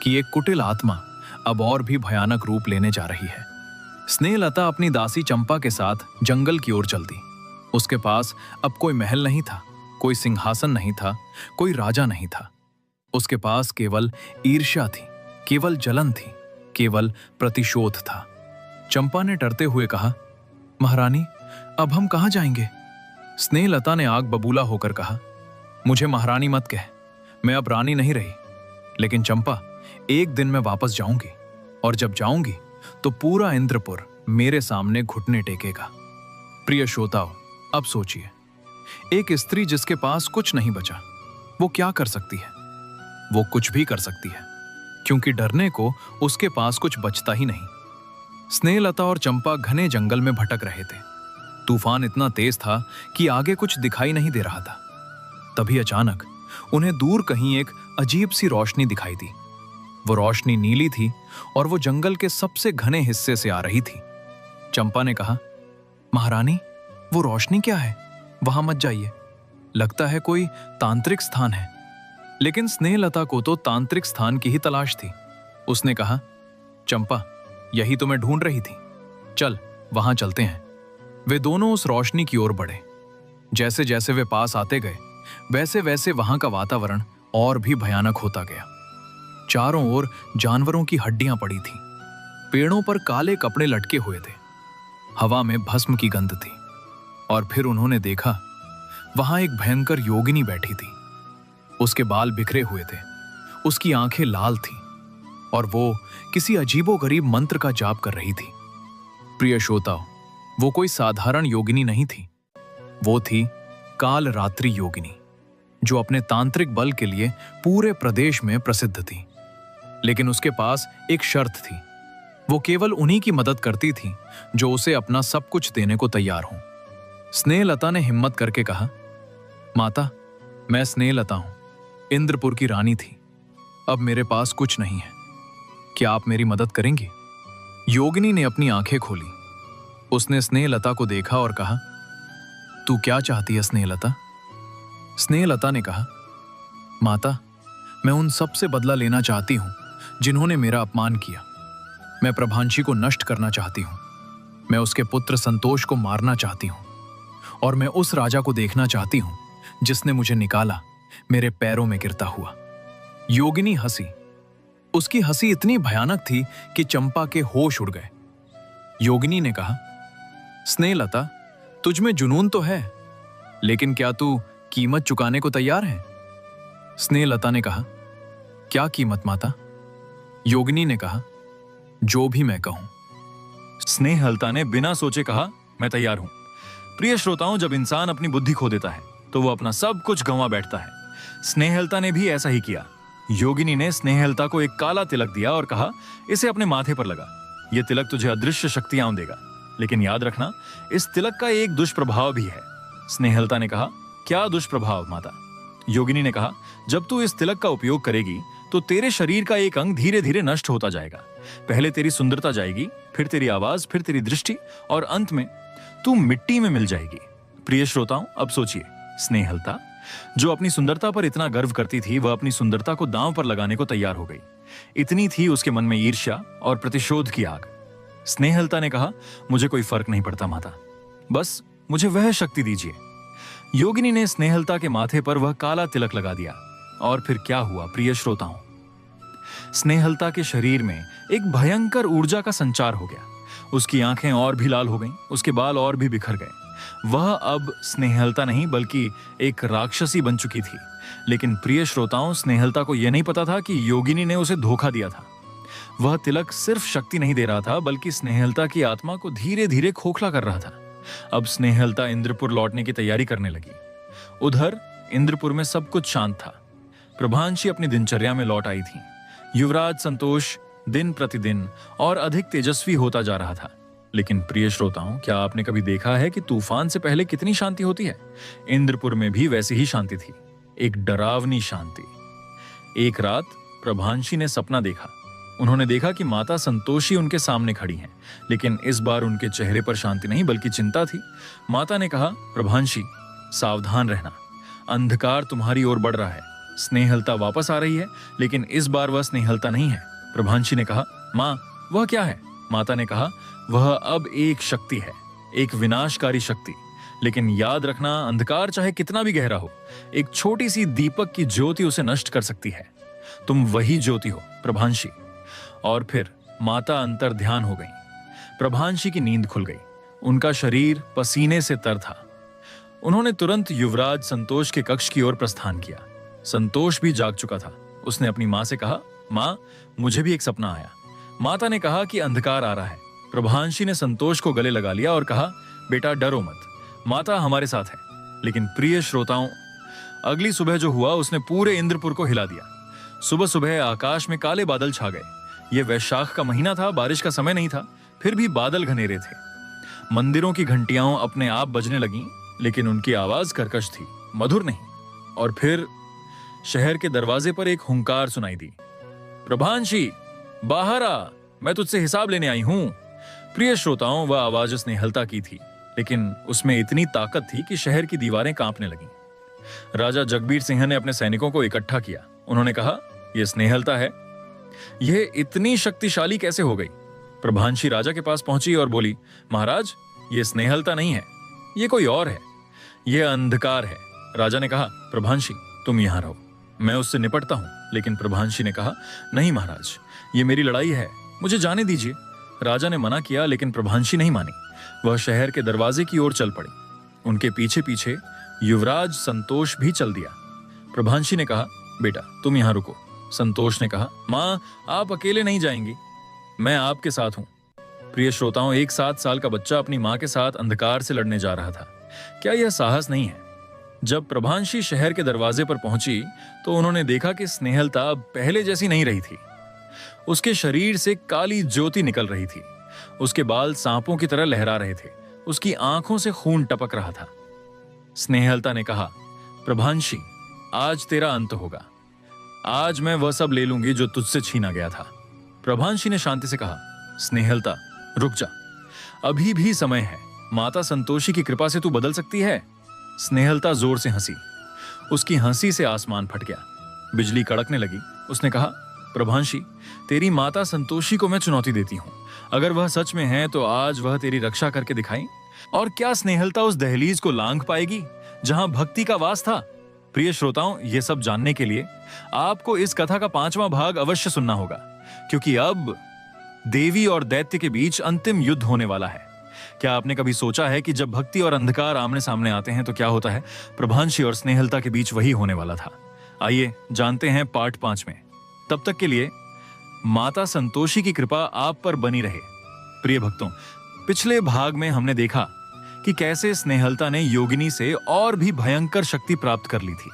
कि एक कुटिल आत्मा अब और भी भयानक रूप लेने जा रही है। स्नेहलता अपनी दासी चंपा के साथ जंगल की ओर चल दी। उसके पास अब कोई महल नहीं था, कोई सिंहासन नहीं था, कोई राजा नहीं था। उसके पास केवल ईर्ष्या थी, केवल जलन थी, केवल प्रतिशोध था। चंपा ने डरते हुए कहा, महारानी, अब हम कहां जाएंगे? स्नेहलता ने आग बबूला होकर कहा, मुझे महारानी मत कह, मैं अब रानी नहीं रही। लेकिन चंपा, एक दिन मैं वापस जाऊंगी, और जब जाऊंगी तो पूरा इंद्रपुर मेरे सामने घुटने टेकेगा। प्रिय श्रोताओ, अब सोचिए, एक स्त्री जिसके पास कुछ नहीं बचा, वो क्या कर सकती है? वो कुछ भी कर सकती है, क्योंकि डरने को उसके पास कुछ बचता ही नहीं। स्नेहलता और चंपा घने जंगल में भटक रहे थे। तूफान इतना तेज था कि आगे कुछ दिखाई नहीं दे रहा था। तभी अचानक उन्हें दूर कहीं एक अजीब सी रोशनी दिखाई दी। वो रोशनी नीली थी और वो जंगल के सबसे घने हिस्से से आ रही थी। चंपा ने कहा, महारानी, वो रोशनी क्या है? वहां मत जाइए, लगता है कोई तांत्रिक स्थान है। लेकिन स्नेहलता को तो तांत्रिक स्थान की ही तलाश थी। उसने कहा, चंपा, यही तो मैं ढूंढ रही थी, चल वहां चलते हैं। वे दोनों उस रोशनी की ओर बढ़े। जैसे जैसे वे पास आते गए, वैसे वैसे वहां का वातावरण और भी भयानक होता गया। चारों ओर जानवरों की हड्डियां पड़ी थीं। पेड़ों पर काले कपड़े लटके हुए थे। हवा में भस्म की गंध थी। और फिर उन्होंने देखा, वहां एक भयंकर योगिनी बैठी थी। उसके बाल बिखरे हुए थे, उसकी आंखें लाल थीं और वो किसी अजीबोगरीब मंत्र का जाप कर रही थी। प्रिय श्रोताओ, वो कोई साधारण योगिनी नहीं थी। वो थी काल रात्रि योगिनी, जो अपने तांत्रिक बल के लिए पूरे प्रदेश में प्रसिद्ध थी। लेकिन उसके पास एक शर्त थी। वो केवल उन्हीं की मदद करती थी जो उसे अपना सब कुछ देने को तैयार हों। स्नेहलता ने हिम्मत करके कहा, माता, मैं स्नेहलता हूं, इंद्रपुर की रानी थी। अब मेरे पास कुछ नहीं है, क्या आप मेरी मदद करेंगी? योगिनी ने अपनी आंखें खोली। उसने स्नेहलता को देखा और कहा, तू क्या चाहती है स्नेहलता? स्नेहलता ने कहा, माता, मैं उन सब से बदला लेना चाहती हूं जिन्होंने मेरा अपमान किया। मैं प्रभांशी को नष्ट करना चाहती हूं। मैं उसके पुत्र संतोष को मारना चाहती हूं। और मैं उस राजा को देखना चाहती हूं जिसने मुझे निकाला, मेरे पैरों में गिरता हुआ। योगिनी हंसी। उसकी हंसी इतनी भयानक थी कि चंपा के होश उड़ गए। योगिनी ने कहा, स्नेहलता, तुझ में जुनून तो है, लेकिन क्या तू कीमत चुकाने को तैयार है? स्नेहलता ने कहा, क्या कीमत माता? योगिनी ने कहा, जो भी मैं कहूं। स्नेहलता ने बिना सोचे कहा, मैं तैयार हूं। प्रिय श्रोताओं, जब इंसान अपनी बुद्धि खो देता है तो वो अपना सब कुछ गंवा बैठता है। स्नेहलता ने भी ऐसा ही किया। योगिनी ने स्नेहलता को एक काला तिलक दिया और कहा, इसे अपने माथे पर लगा। यह तिलक तुझे अदृश्य शक्तियां देगा, लेकिन याद रखना, इस तिलक का एक दुष्प्रभाव भी है। स्नेहलता ने कहा, क्या दुष्प्रभाव माता? योगिनी ने कहा, जब तू इस तिलक का उपयोग करेगी तो तेरे शरीर का एक अंग धीरे धीरे नष्ट होता जाएगा। पहले तेरी सुंदरता जाएगी, फिर तेरी आवाज, फिर तेरी दृष्टि, और अंत में तू मिट्टी में मिल जाएगी। प्रिय श्रोताओं, अब सोचिए, स्नेहलता जो अपनी सुंदरता पर इतना गर्व करती थी, वह अपनी सुंदरता को दांव पर लगाने को तैयार हो गई। इतनी थी उसके मन में ईर्ष्या और प्रतिशोध की आग। स्नेहलता ने कहा, मुझे कोई फर्क नहीं पड़ता माता, बस मुझे वह शक्ति दीजिए। योगिनी ने स्नेहलता के माथे पर वह काला तिलक लगा दिया। और फिर क्या हुआ प्रिय श्रोताओं? स्नेहलता के शरीर में एक भयंकर ऊर्जा का संचार हो गया। उसकी आंखें और भी लाल हो गईं, उसके बाल और भी बिखर गए। वह अब स्नेहलता नहीं बल्कि एक राक्षसी बन चुकी थी। लेकिन प्रिय श्रोताओं, स्नेहलता को यह नहीं पता था कि योगिनी ने उसे धोखा दिया था। वह तिलक सिर्फ शक्ति नहीं दे रहा था, बल्कि स्नेहलता की आत्मा को धीरे धीरे खोखला कर रहा था। अब स्नेहलता इंद्रपुर लौटने की तैयारी करने लगी। उधर इंद्रपुर में सब कुछ शांत था। प्रभांशी अपनी दिनचर्या में लौट आई थी। युवराज संतोष दिन प्रतिदिन और अधिक तेजस्वी होता जा रहा था। लेकिन प्रिय श्रोताओं, क्या आपने कभी देखा है कि तूफान से पहले कितनी शांति होती है? इंद्रपुर में भी वैसी ही शांति थी, एक डरावनी शांति। एक रात प्रभांशी ने सपना देखा। उन्होंने देखा कि माता संतोषी उनके सामने खड़ी हैं, लेकिन इस बार उनके चेहरे पर शांति नहीं बल्कि चिंता थी। माता ने कहा, प्रभांशी, सावधान रहना, अंधकार तुम्हारी ओर बढ़ रहा है। स्नेहलता वापस आ रही है, लेकिन इस बार वह स्नेहलता नहीं है। प्रभांशी ने कहा, माँ, वह क्या है? माता ने कहा, वह अब एक शक्ति है, एक विनाशकारी शक्ति। लेकिन याद रखना, अंधकार चाहे कितना भी गहरा हो, एक छोटी सी दीपक की ज्योति उसे नष्ट कर सकती है। तुम वही ज्योति हो प्रभांशी। और फिर माता अंतर ध्यान हो गई। प्रभांशी की नींद खुल गई। उनका शरीर पसीने से तर था। उन्होंने तुरंत युवराज संतोष के कक्ष की ओर प्रस्थान किया। संतोष भी जाग चुका था। उसने अपनी मां से कहा, मां, मुझे भी एक सपना आया। माता ने कहा कि अंधकार आ रहा है। प्रभांशी ने संतोष को गले लगा लिया और कहा, बेटा डरो मत, माता हमारे साथ है। लेकिन प्रिय श्रोताओं, अगली सुबह जो हुआ उसने पूरे इंद्रपुर को हिला दिया। सुबह सुबह आकाश में काले बादल छा गए। यह वैशाख का महीना था, बारिश का समय नहीं था, फिर भी बादल घनेरे थे। मंदिरों की घंटियां अपने आप बजने लगीं, लेकिन उनकी आवाज कर्कश थी, मधुर नहीं। और फिर शहर के दरवाजे पर एक हुंकार सुनाई दी, प्रभांशी, बाहर आ, मैं तुझसे हिसाब लेने आई हूं। प्रिय श्रोताओं, वह आवाज स्नेहलता की थी, लेकिन उसमें इतनी ताकत थी कि शहर की दीवारें कांपने लगीं। राजा जगबीर सिंह ने अपने सैनिकों को इकट्ठा किया। उन्होंने कहा, यह स्नेहलता है, यह इतनी शक्तिशाली कैसे हो गई? प्रभांशी राजा के पास पहुंची और बोली, महाराज, यह स्नेहलता नहीं है, यह कोई और है, यह अंधकार है, राजा ने कहा, प्रभांशी तुम यहाँ रहो, मैं उससे निपटता हूँ। लेकिन प्रभांशी ने कहा, नहीं महाराज, ये मेरी लड़ाई है, मुझे जाने दीजिए। राजा ने मना किया, लेकिन प्रभांशी नहीं मानी। वह शहर के दरवाजे की ओर चल पड़ी। उनके पीछे पीछे युवराज संतोष भी चल दिया। प्रभांशी ने कहा, बेटा तुम यहाँ रुको। संतोष ने कहा, माँ आप अकेले नहीं जाएंगी, मैं आपके साथ हूँ। प्रिय श्रोताओं, एक 7 साल का बच्चा अपनी माँ के साथ अंधकार से लड़ने जा रहा था। क्या यह साहस नहीं है? जब प्रभांशी शहर के दरवाजे पर पहुंची तो उन्होंने देखा कि स्नेहलता अब पहले जैसी नहीं रही थी। उसके शरीर से काली ज्योति निकल रही थी। उसके बाल सांपों की तरह लहरा रहे थे। उसकी आंखों से खून टपक रहा था। स्नेहलता ने कहा, प्रभांशी आज तेरा अंत होगा। आज मैं वह सब ले लूंगी जो तुझसे छीना गया था। प्रभांशी ने शांति से कहा, स्नेहलता रुक जा, अभी भी समय है। माता संतोषी की कृपा से तू बदल सकती है। स्नेहलता जोर से हंसी। उसकी हंसी से आसमान फट गया, बिजली कड़कने लगी। उसने कहा, प्रभांशी तेरी माता संतोषी को मैं चुनौती देती हूं। अगर वह सच में है तो आज वह तेरी रक्षा करके दिखाएं। और क्या स्नेहलता उस दहलीज को लांघ पाएगी जहां भक्ति का वास था? प्रिय श्रोताओं, यह सब जानने के लिए आपको इस कथा का 5वां भाग अवश्य सुनना होगा, क्योंकि अब देवी और दैत्य के बीच अंतिम युद्ध होने वाला है। क्या आपने कभी सोचा है कि जब भक्ति और अंधकार आमने सामने आते हैं तो क्या होता है? प्रभांशी और स्नेहलता के बीच वही होने वाला था। आइए जानते हैं पार्ट 5 में। तब तक के लिए माता संतोषी की कृपा आप पर बनी रहे। प्रिय भक्तों, पिछले भाग में हमने देखा कि कैसे स्नेहलता ने योगिनी से और भी भयंकर शक्ति प्राप्त कर ली थी।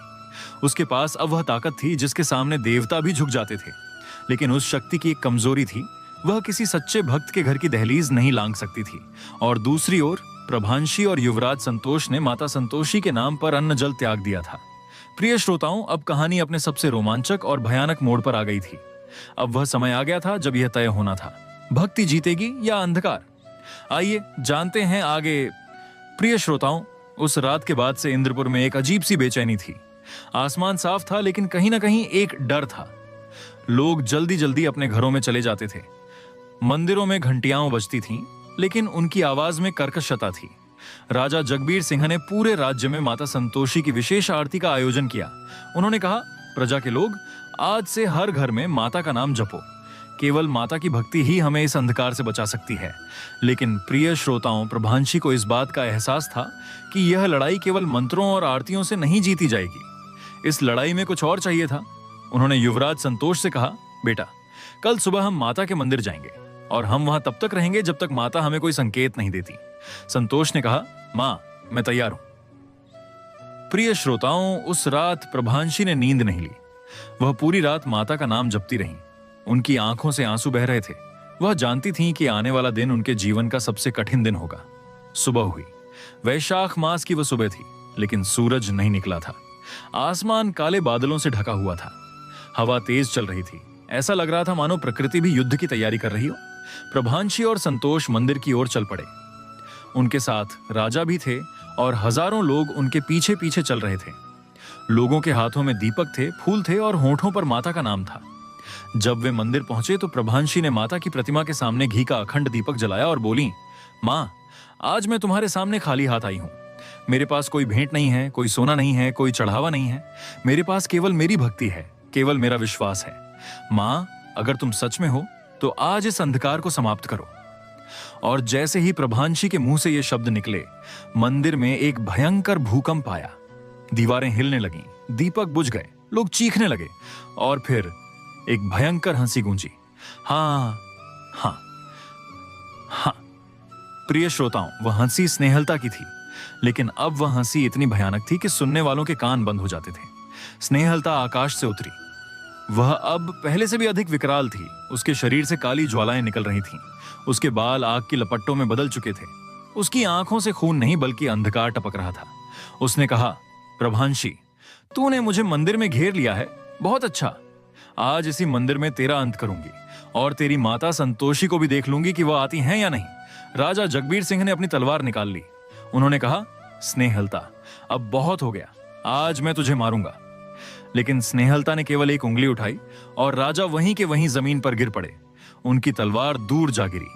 उसके पास अब वह ताकत थी जिसके सामने देवता भी झुक जाते थे। लेकिन उस शक्ति की एक कमजोरी थी, वह किसी सच्चे भक्त के घर की दहलीज नहीं लांघ सकती थी। और दूसरी ओर प्रभांशी और युवराज संतोष ने माता संतोषी के नाम पर अन्न जल त्याग दिया था। प्रिय श्रोताओं, अब कहानी अपने सबसे रोमांचक और भयानक मोड़ पर आ गई थी। अब वह समय आ गया था जब यह तय होना था, भक्ति जीतेगी या अंधकार। आइए जानते हैं आगे। प्रिय श्रोताओं, उस रात के बाद से इंद्रपुर में एक अजीब सी बेचैनी थी। आसमान साफ था, लेकिन कहीं ना कहीं एक डर था। लोग जल्दी जल्दी अपने घरों में चले जाते थे। मंदिरों में घंटियां बजती थीं, लेकिन उनकी आवाज में कर्कशता थी। राजा जगबीर सिंह ने पूरे राज्य में माता संतोषी की विशेष आरती का आयोजन किया। उन्होंने कहा, प्रजा के लोग, आज से हर घर में माता का नाम जपो। केवल माता की भक्ति ही हमें इस अंधकार से बचा सकती है। लेकिन प्रिय श्रोताओं, प्रभांशी को इस बात का एहसास था कि यह लड़ाई केवल मंत्रों और आरतियों से नहीं जीती जाएगी। इस लड़ाई में कुछ और चाहिए था। उन्होंने युवराज संतोष से कहा, बेटा कल सुबह हम माता के मंदिर जाएंगे और हम वहां तब तक रहेंगे जब तक माता हमें कोई संकेत नहीं देती। संतोष ने कहा, मां मैं तैयार हूं। प्रिय श्रोताओं, उस रात प्रभांशी ने नींद नहीं ली। वह पूरी रात माता का नाम जपती रहीं। उनकी आंखों से आंसू बह रहे थे। वह जानती थीं कि आने वाला दिन उनके जीवन का सबसे कठिन दिन होगा। सुबह हुई। वैशाख मास की वह सुबह थी, लेकिन सूरज नहीं निकला था। आसमान काले बादलों से ढका हुआ था। हवा तेज चल रही थी। ऐसा लग रहा था मानो प्रकृति भी युद्ध की तैयारी कर रही हो। प्रभांशी और संतोष मंदिर की ओर चल पड़े। उनके साथ राजा भी थे और हजारों लोग उनके पीछे पीछे चल रहे थे। लोगों के हाथों में दीपक थे, फूल थे और होठों पर माता का नाम था। जब वे मंदिर पहुंचे तो प्रभांशी ने माता की प्रतिमा के सामने घी का अखंड दीपक जलाया और बोली, मां आज मैं तुम्हारे सामने खाली हाथ आई हूं। मेरे पास कोई भेंट नहीं है, कोई सोना नहीं है, कोई चढ़ावा नहीं है। मेरे पास केवल मेरी भक्ति है, केवल मेरा विश्वास है। मां अगर तुम सच में हो तो आज इस अंधकार को समाप्त करो। और जैसे ही प्रभांशी के मुंह से ये शब्द निकले, मंदिर में एक भयंकर भूकंप आया। दीवारें हिलने लगीं, दीपक बुझ गए, लोग चीखने लगे और फिर एक भयंकर हंसी गूंजी। हाँ हाँ हाँ। प्रिय श्रोताओं, वह हंसी स्नेहलता की थी, लेकिन अब वह हंसी इतनी भयानक थी कि सुनने वालों के कान बंद हो जाते थे। स्नेहलता आकाश से उतरी। वह अब पहले से भी अधिक विकराल थी। उसके शरीर से काली ज्वालाएं निकल रही थीं। उसके बाल आग की लपट्टों में बदल चुके थे। उसकी आंखों से खून नहीं बल्कि अंधकार टपक रहा था। उसने कहा, प्रभांशी तूने मुझे मंदिर में घेर लिया है, बहुत अच्छा। आज इसी मंदिर में तेरा अंत करूंगी और तेरी माता संतोषी को भी देख लूंगी कि वह आती हैं या नहीं। राजा जगबीर सिंह ने अपनी तलवार निकाल ली। उन्होंने कहा, स्नेहलता अब बहुत हो गया, आज मैं तुझे मारूंगा। लेकिन स्नेहलता ने केवल एक उंगली उठाई और राजा वहीं के वहीं जमीन पर गिर पड़े। उनकी तलवार दूर जा गिरी।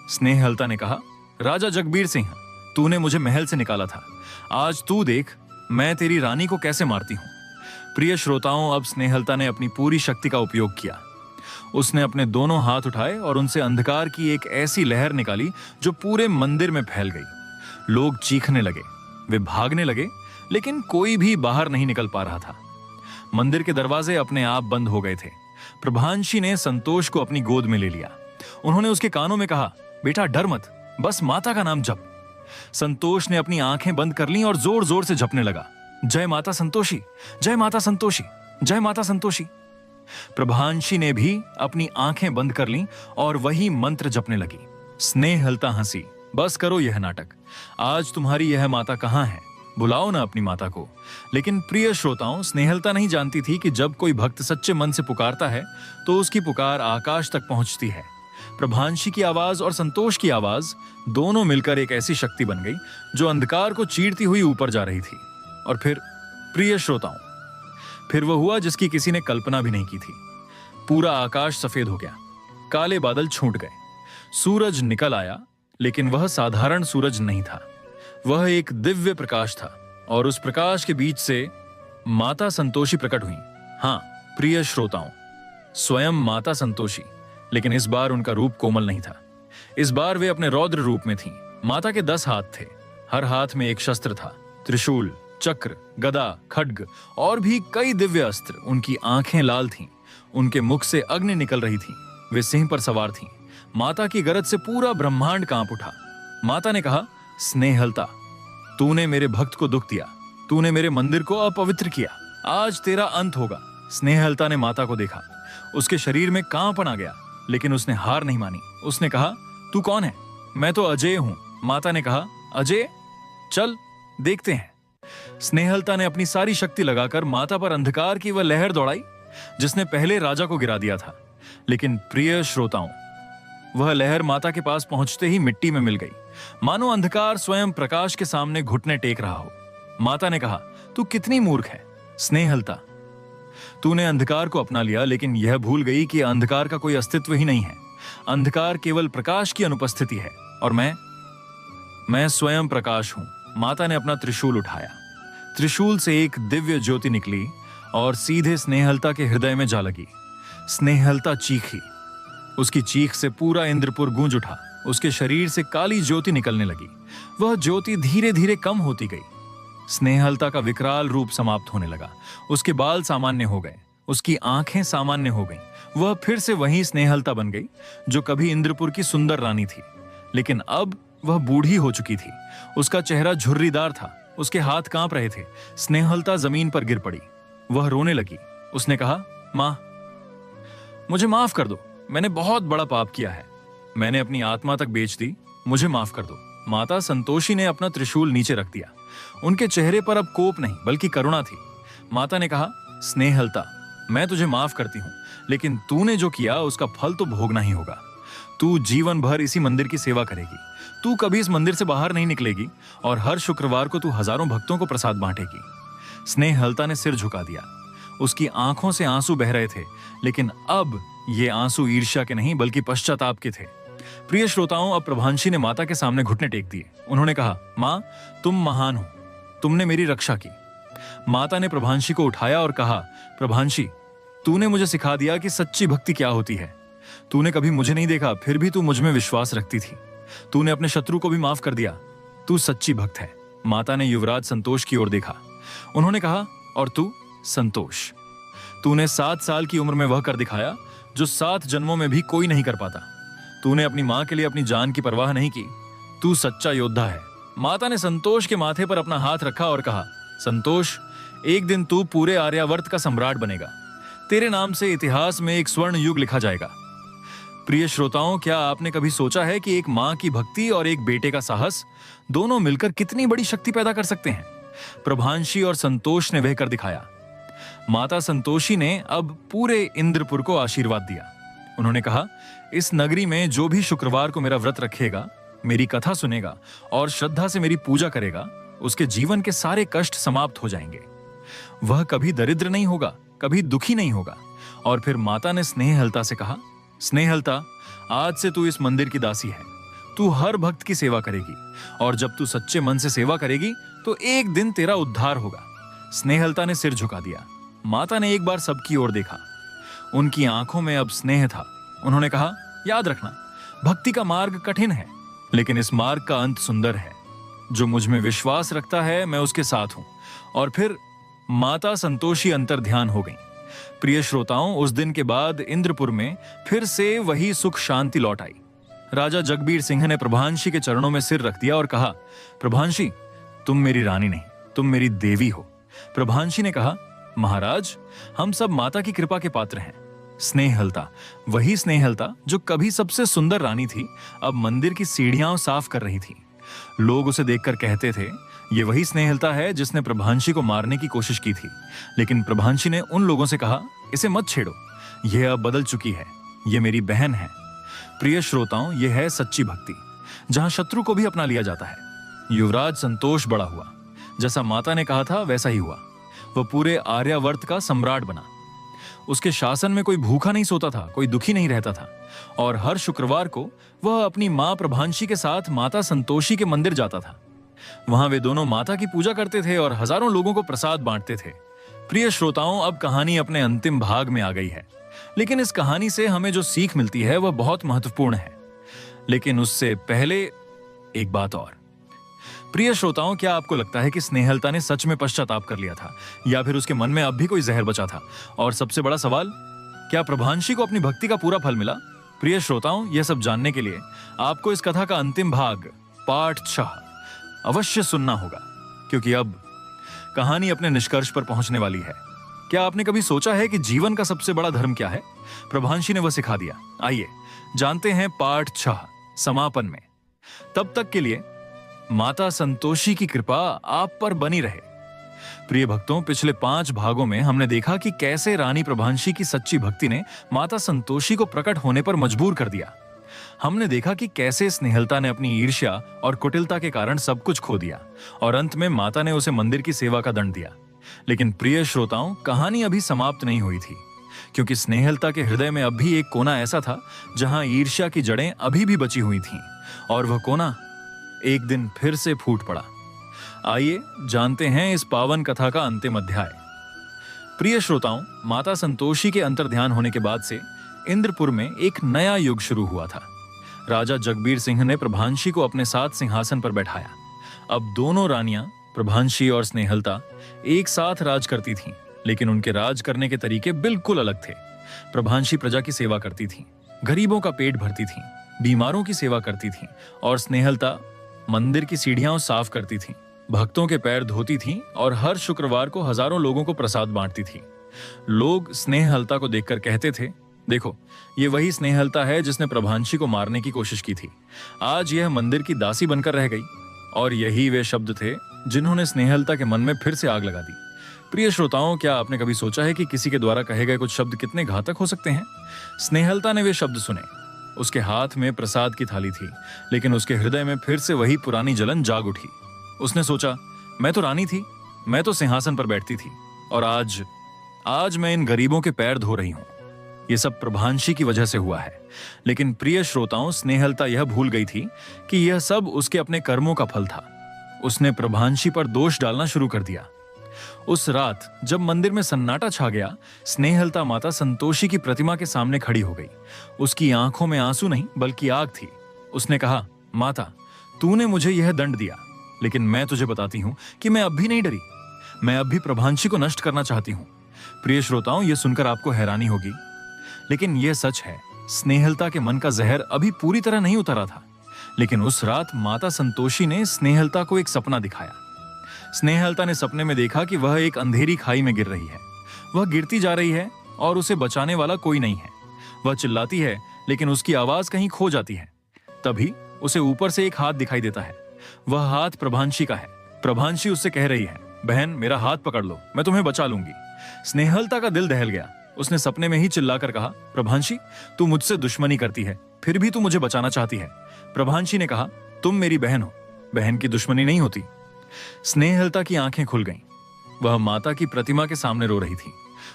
स्नेहलता ने कहा, राजा जगबीर सिंह, तूने मुझे महल से निकाला था, आज तू देख मैं तेरी रानी को कैसे मारती हूं। प्रिय श्रोताओं, अब स्नेहलता ने अपनी पूरी शक्ति का उपयोग किया। उसने अपने दोनों हाथ उठाए और उनसे अंधकार की एक ऐसी लहर निकाली जो पूरे मंदिर में फैल गई। लोग चीखने लगे, वे भागने लगे, लेकिन कोई भी बाहर नहीं निकल पा रहा था। मंदिर के दरवाजे अपने आप बंद हो गए थे। प्रभांशी ने संतोष को अपनी गोद में ले लिया। उन्होंने उसके कानों में कहा, बेटा डर मत, बस माता का नाम जप। संतोष ने अपनी आंखें बंद कर लीं और जोर जोर से जपने लगा, जय माता संतोषी, जय माता संतोषी, जय माता संतोषी। प्रभांशी ने भी अपनी आंखें बंद कर लीं और वही मंत्र जपने लगी। स्नेहलता हंसी, बस करो यह नाटक, आज तुम्हारी यह माता कहां है, बुलाओ ना अपनी माता को। लेकिन प्रिय श्रोताओं, स्नेहलता नहीं जानती थी कि जब कोई भक्त सच्चे मन से पुकारता है तो उसकी पुकार आकाश तक पहुंचती है। प्रभांशी की आवाज और संतोष की आवाज दोनों मिलकर एक ऐसी शक्ति बन गई जो अंधकार को चीरती हुई ऊपर जा रही थी। और फिर प्रिय श्रोताओं, फिर वह हुआ जिसकी किसी ने कल्पना भी नहीं की थी। पूरा आकाश सफेद हो गया, काले बादल छूट गए, सूरज निकल आया, लेकिन वह साधारण सूरज नहीं था, वह एक दिव्य प्रकाश था। और उस प्रकाश के बीच से माता संतोषी प्रकट हुई। हां प्रिय श्रोताओं, स्वयं माता संतोषी, लेकिन इस बार उनका रूप कोमल नहीं था। इस बार वे अपने रौद्र रूप में थीं। माता के 10 हाथ थे, हर हाथ में एक शस्त्र था, त्रिशूल, चक्र, गदा, खड्ग और भी कई दिव्य अस्त्र। उनकी आंखें लाल थीं, उनके मुख से अग्नि निकल रही थी। वे सिंह पर सवार थीं। माता की गरज से पूरा ब्रह्मांड कांप उठा। माता ने कहा, स्नेहलता, तूने मेरे भक्त को दुख दिया, तूने मेरे मंदिर को अपवित्र किया, आज तेरा अंत होगा। स्नेहलता ने माता को देखा, उसके शरीर में कांपन आ गया, लेकिन उसने हार नहीं मानी। उसने कहा, तू कौन है? मैं तो अजय हूं। माता ने कहा, अजय, चल देखते हैं। स्नेहलता ने अपनी सारी शक्ति लगाकर माता पर अंधकार की वह लहर दौड़ाई जिसने पहले राजा को गिरा दिया था। लेकिन प्रिय श्रोताओं, वह लहर माता के पास पहुंचते ही मिट्टी में मिल गई, मानो अंधकार स्वयं प्रकाश के सामने घुटने टेक रहा हो। माता ने कहा, तू कितनी मूर्ख है स्नेहलता, तूने अंधकार को अपना लिया, लेकिन यह भूल गई कि अंधकार का कोई अस्तित्व ही नहीं है। अंधकार केवल प्रकाश की अनुपस्थिति है, और मैं स्वयं प्रकाश हूं। माता ने अपना त्रिशूल उठाया। त्रिशूल से एक दिव्य ज्योति निकली और सीधे स्नेहलता के हृदय में जा लगी। स्नेहलता चीखी, उसकी चीख से पूरा इंद्रपुर गूंज उठा। उसके शरीर से काली ज्योति निकलने लगी। वह ज्योति धीरे धीरे कम होती गई। स्नेहलता का विकराल रूप समाप्त होने लगा। उसके बाल सामान्य हो गए, उसकी आंखें सामान्य हो गईं। वह फिर से वही स्नेहलता बन गई जो कभी इंद्रपुर की सुंदर रानी थी, लेकिन अब वह बूढ़ी हो चुकी थी। उसका चेहरा झुर्रीदार था, उसके हाथ कांप रहे थे। स्नेहलता जमीन पर गिर पड़ी, वह रोने लगी। उसने कहा, मां, मुझे माफ कर दो, मैंने बहुत बड़ा पाप किया है, मैंने अपनी आत्मा तक बेच दी, मुझे माफ कर दो। माता संतोषी ने अपना त्रिशूल नीचे रख दिया। उनके चेहरे पर अब कोप नहीं बल्कि करुणा थी। माता ने कहा, स्नेहलता, मैं तुझे माफ करती हूं, लेकिन तूने जो किया उसका फल तो भोगना ही होगा। तू जीवन भर इसी मंदिर की सेवा करेगी, तू कभी इस मंदिर से बाहर नहीं निकलेगी, और हर शुक्रवार को तू हजारों भक्तों को प्रसाद बांटेगी। स्नेहलता ने सिर झुका दिया। उसकी आंखों से आंसू बह रहे थे, लेकिन अब ये आंसू ईर्ष्या के नहीं बल्कि पश्चाताप के थे। प्रिय श्रोताओं, अब प्रभांशी ने माता के सामने घुटने टेक दिए। उन्होंने कहा, मां, तुम महान हो, तुमने मेरी रक्षा की। माता ने प्रभांशी को उठाया और कहा, प्रभांशी, तूने मुझे सिखा दिया कि सच्ची भक्ति क्या होती है। तूने कभी मुझे नहीं देखा, फिर भी तू मुझ में विश्वास रखती थी। तूने अपने शत्रु को भी माफ कर दिया, तू सच्ची भक्त है। माता ने युवराज संतोष की ओर देखा। उन्होंने कहा, और तू संतोष, तूने 7 साल की उम्र में वह कर दिखाया जो 7 जन्मों में भी कोई नहीं कर पाता। तूने अपनी मां के लिए अपनी जान की परवाह नहीं की, तू सच्चा योद्धा है। माता ने संतोष के माथे पर अपना हाथ रखा और कहा, संतोष, एक दिन तू पूरे आर्यावर्त का सम्राट बनेगा। तेरे नाम से इतिहास में एक स्वर्ण युग लिखा जाएगा। प्रिय श्रोताओं, क्या आपने कभी सोचा है कि एक मां की भक्ति और एक बेटे का साहस दोनों मिलकर कितनी बड़ी शक्ति पैदा कर सकते हैं? प्रभांशी और संतोष ने वह कर दिखाया। माता संतोषी ने अब पूरे इंद्रपुर को आशीर्वाद दिया। उन्होंने कहा, इस नगरी में जो भी शुक्रवार को मेरा व्रत रखेगा, मेरी कथा सुनेगा और श्रद्धा से मेरी पूजा करेगा, उसके जीवन के सारे कष्ट समाप्त हो जाएंगे। वह कभी दरिद्र नहीं होगा, कभी दुखी नहीं होगा। और फिर माता ने स्नेहलता से कहा, स्नेहलता, आज से तू इस मंदिर की दासी है। तू हर भक्त की सेवा करेगी, और जब तू सच्चे मन से सेवा करेगी तो एक दिन तेरा उद्धार होगा। स्नेहलता ने सिर झुका दिया। माता ने एक बार सबकी ओर देखा। उनकी आंखों में अब स्नेह था। उन्होंने कहा, याद रखना, भक्ति का मार्ग कठिन है, लेकिन इस मार्ग का अंत सुंदर है। जो मुझ में विश्वास रखता है, मैं उसके साथ हूं। और फिर माता संतोषी अंतर्ध्यान हो गई। प्रिय श्रोताओं, उस दिन के बाद इंद्रपुर में फिर से वही सुख शांति लौट आई। राजा जगबीर सिंह ने प्रभांशी के चरणों में सिर रख दिया और कहा, प्रभांशी, तुम मेरी रानी नहीं, तुम मेरी देवी हो। प्रभांशी ने कहा, महाराज, हम सब माता की कृपा के पात्र हैं। स्नेहलता, वही स्नेहलता जो कभी सबसे सुंदर रानी थी, अब मंदिर की सीढ़ियां साफ कर रही थी। लोग उसे देखकर कहते थे, ये वही स्नेहलता है जिसने प्रभांशी को मारने की कोशिश की थी। लेकिन प्रभांशी ने उन लोगों से कहा, इसे मत छेड़ो, यह अब बदल चुकी है, यह मेरी बहन है। प्रिय श्रोताओं, यह है सच्ची भक्ति, जहां शत्रु को भी अपना लिया जाता है। युवराज संतोष बड़ा हुआ। जैसा माता ने कहा था वैसा ही हुआ। वह पूरे आर्यावर्त का सम्राट बना। उसके शासन में कोई भूखा नहीं सोता था, कोई दुखी नहीं रहता था। और हर शुक्रवार को वह अपनी मां प्रभांशी के साथ माता संतोषी के मंदिर जाता था। वहां वे दोनों माता की पूजा करते थे और हजारों लोगों को प्रसाद बांटते थे। प्रिय श्रोताओं, अब कहानी अपने अंतिम भाग में आ गई है, लेकिन इस कहानी से हमें जो सीख मिलती है वह बहुत महत्वपूर्ण है। लेकिन उससे पहले एक बात और। प्रिय श्रोताओं, क्या आपको लगता है कि स्नेहलता ने सच में पश्चाताप कर लिया था, या फिर उसके मन में अब भी कोई जहर बचा था? और सबसे बड़ा सवाल, क्या प्रभांशी को अपनी भक्ति का पूरा फल मिला? प्रिय श्रोताओं, यह सब जानने के लिए आपको इस कथा का अंतिम भाग, पार्ट 6 अवश्य सुनना होगा, क्योंकि अब कहानी अपने निष्कर्ष पर पहुंचने वाली है। क्या आपने कभी सोचा है कि जीवन का सबसे बड़ा धर्म क्या है? प्रभांशी ने वह सिखा दिया। आइए जानते हैं पार्ट 6 समापन में। तब तक के लिए माता संतोषी की कृपा आप पर बनी रहे। प्रिय भक्तों, पिछले 5 भागों में हमने देखा कि कैसे रानी प्रभांशी की सच्ची भक्ति ने माता संतोषी को प्रकट होने पर मजबूर कर दिया। हमने देखा कि कैसे स्नेहलता ने अपनी ईर्ष्या और कुटिलता के कारण सब कुछ खो दिया और अंत में माता ने उसे मंदिर की सेवा का दंड दिया। लेकिन प्रिय श्रोताओं, कहानी अभी समाप्त नहीं हुई थी, क्योंकि स्नेहलता के हृदय में अब भी एक कोना ऐसा था जहां ईर्ष्या की जड़ें अभी भी बची हुई थीं, और वह कोना एक दिन फिर से फूट पड़ा। आइए जानते हैं इस पावन कथा का अंतिम अध्याय। प्रिय श्रोताओं, माता संतोषी के अंतर्ध्यान होने के बाद से इंद्रपुर में एक नया युग शुरू हुआ था। राजा जगबीर सिंह ने प्रभांशी को अपने साथ सिंहासन पर बैठाया। अब दोनों रानियां, प्रभांशी और स्नेहलता, एक साथ राज करती थीं, लेकिन उनके राज करने के तरीके बिल्कुल अलग थे। प्रभांशी प्रजा की सेवा करती थीं, गरीबों का पेट भरती थीं, बीमारों की सेवा करती थीं, और स्नेहलता मंदिर की सीढ़ियां साफ करती थीं, भक्तों के पैर धोती थीं और हर शुक्रवार को हजारों लोगों को प्रसाद बांटती थीं। लोग स्नेहलता को देखकर कहते थे, देखो, ये वही स्नेहलता है जिसने प्रभांशी को मारने की कोशिश की थी। आज यह मंदिर की दासी बनकर रह गई। और यही वे शब्द थे जिन्होंने स्नेहलता के मन में फिर से आग लगा दी। प्रिय श्रोताओं, क्या आपने कभी सोचा है कि किसी के द्वारा कहे गए कुछ शब्द कितने घातक हो सकते हैं? स्नेहलता ने वे शब्द सुने। उसके हाथ में प्रसाद की थाली थी, लेकिन उसके हृदय में फिर से वही पुरानी जलन जाग उठी। उसने सोचा, मैं तो रानी थी, मैं तो सिंहासन पर बैठती थी, और आज मैं इन गरीबों के पैर धो रही हूं। यह सब प्रभांशी की वजह से हुआ है। लेकिन प्रिय श्रोताओं, स्नेहलता यह भूल गई थी कि यह सब उसके अपने कर्मों का फल था। उसने प्रभांशी पर दोष डालना शुरू कर दिया। उस रात जब मंदिर में सन्नाटा छा गया, स्नेहलता माता संतोषी की प्रतिमा के सामने खड़ी हो गई। उसकी आंखों में आंसू नहीं बल्कि आग थी। उसने कहा, माता, तूने मुझे यह दंड दिया, लेकिन मैं तुझे बताती हूं कि मैं अब भी नहीं डरी। मैं अब भी प्रभांशी को नष्ट करना चाहती हूं। प्रिय श्रोताओं, यह सुनकर आपको हैरानी होगी, लेकिन यह सच है। स्नेहलता के मन का जहर अभी पूरी तरह नहीं उतरा था। लेकिन उस रात माता संतोषी ने स्नेहलता को एक सपना दिखाया। स्नेहलता ने सपने में देखा कि वह एक अंधेरी खाई में गिर रही है। वह गिरती जा रही है और उसे बचाने वाला कोई नहीं है। वह चिल्लाती है, लेकिन उसकी आवाज कहीं खो जाती है। तभी उसे ऊपर से एक हाथ दिखाई देता है। वह हाथ प्रभांशी का है। प्रभांशी उससे कह रही है, बहन, मेरा हाथ पकड़ लो, मैं तुम्हें बचा लूंगी। स्नेहलता का दिल दहल गया। उसने सपने में ही चिल्लाकर कहा, प्रभांशी, तू मुझसे दुश्मनी करती है, फिर भी तू मुझे बचाना चाहती है। प्रभांशी ने कहा, तुम मेरी बहन हो, बहन की दुश्मनी नहीं होती। स्नेहलता की आंखें खुल गईं। वह माता की प्रतिमा के सामने रो रही थी।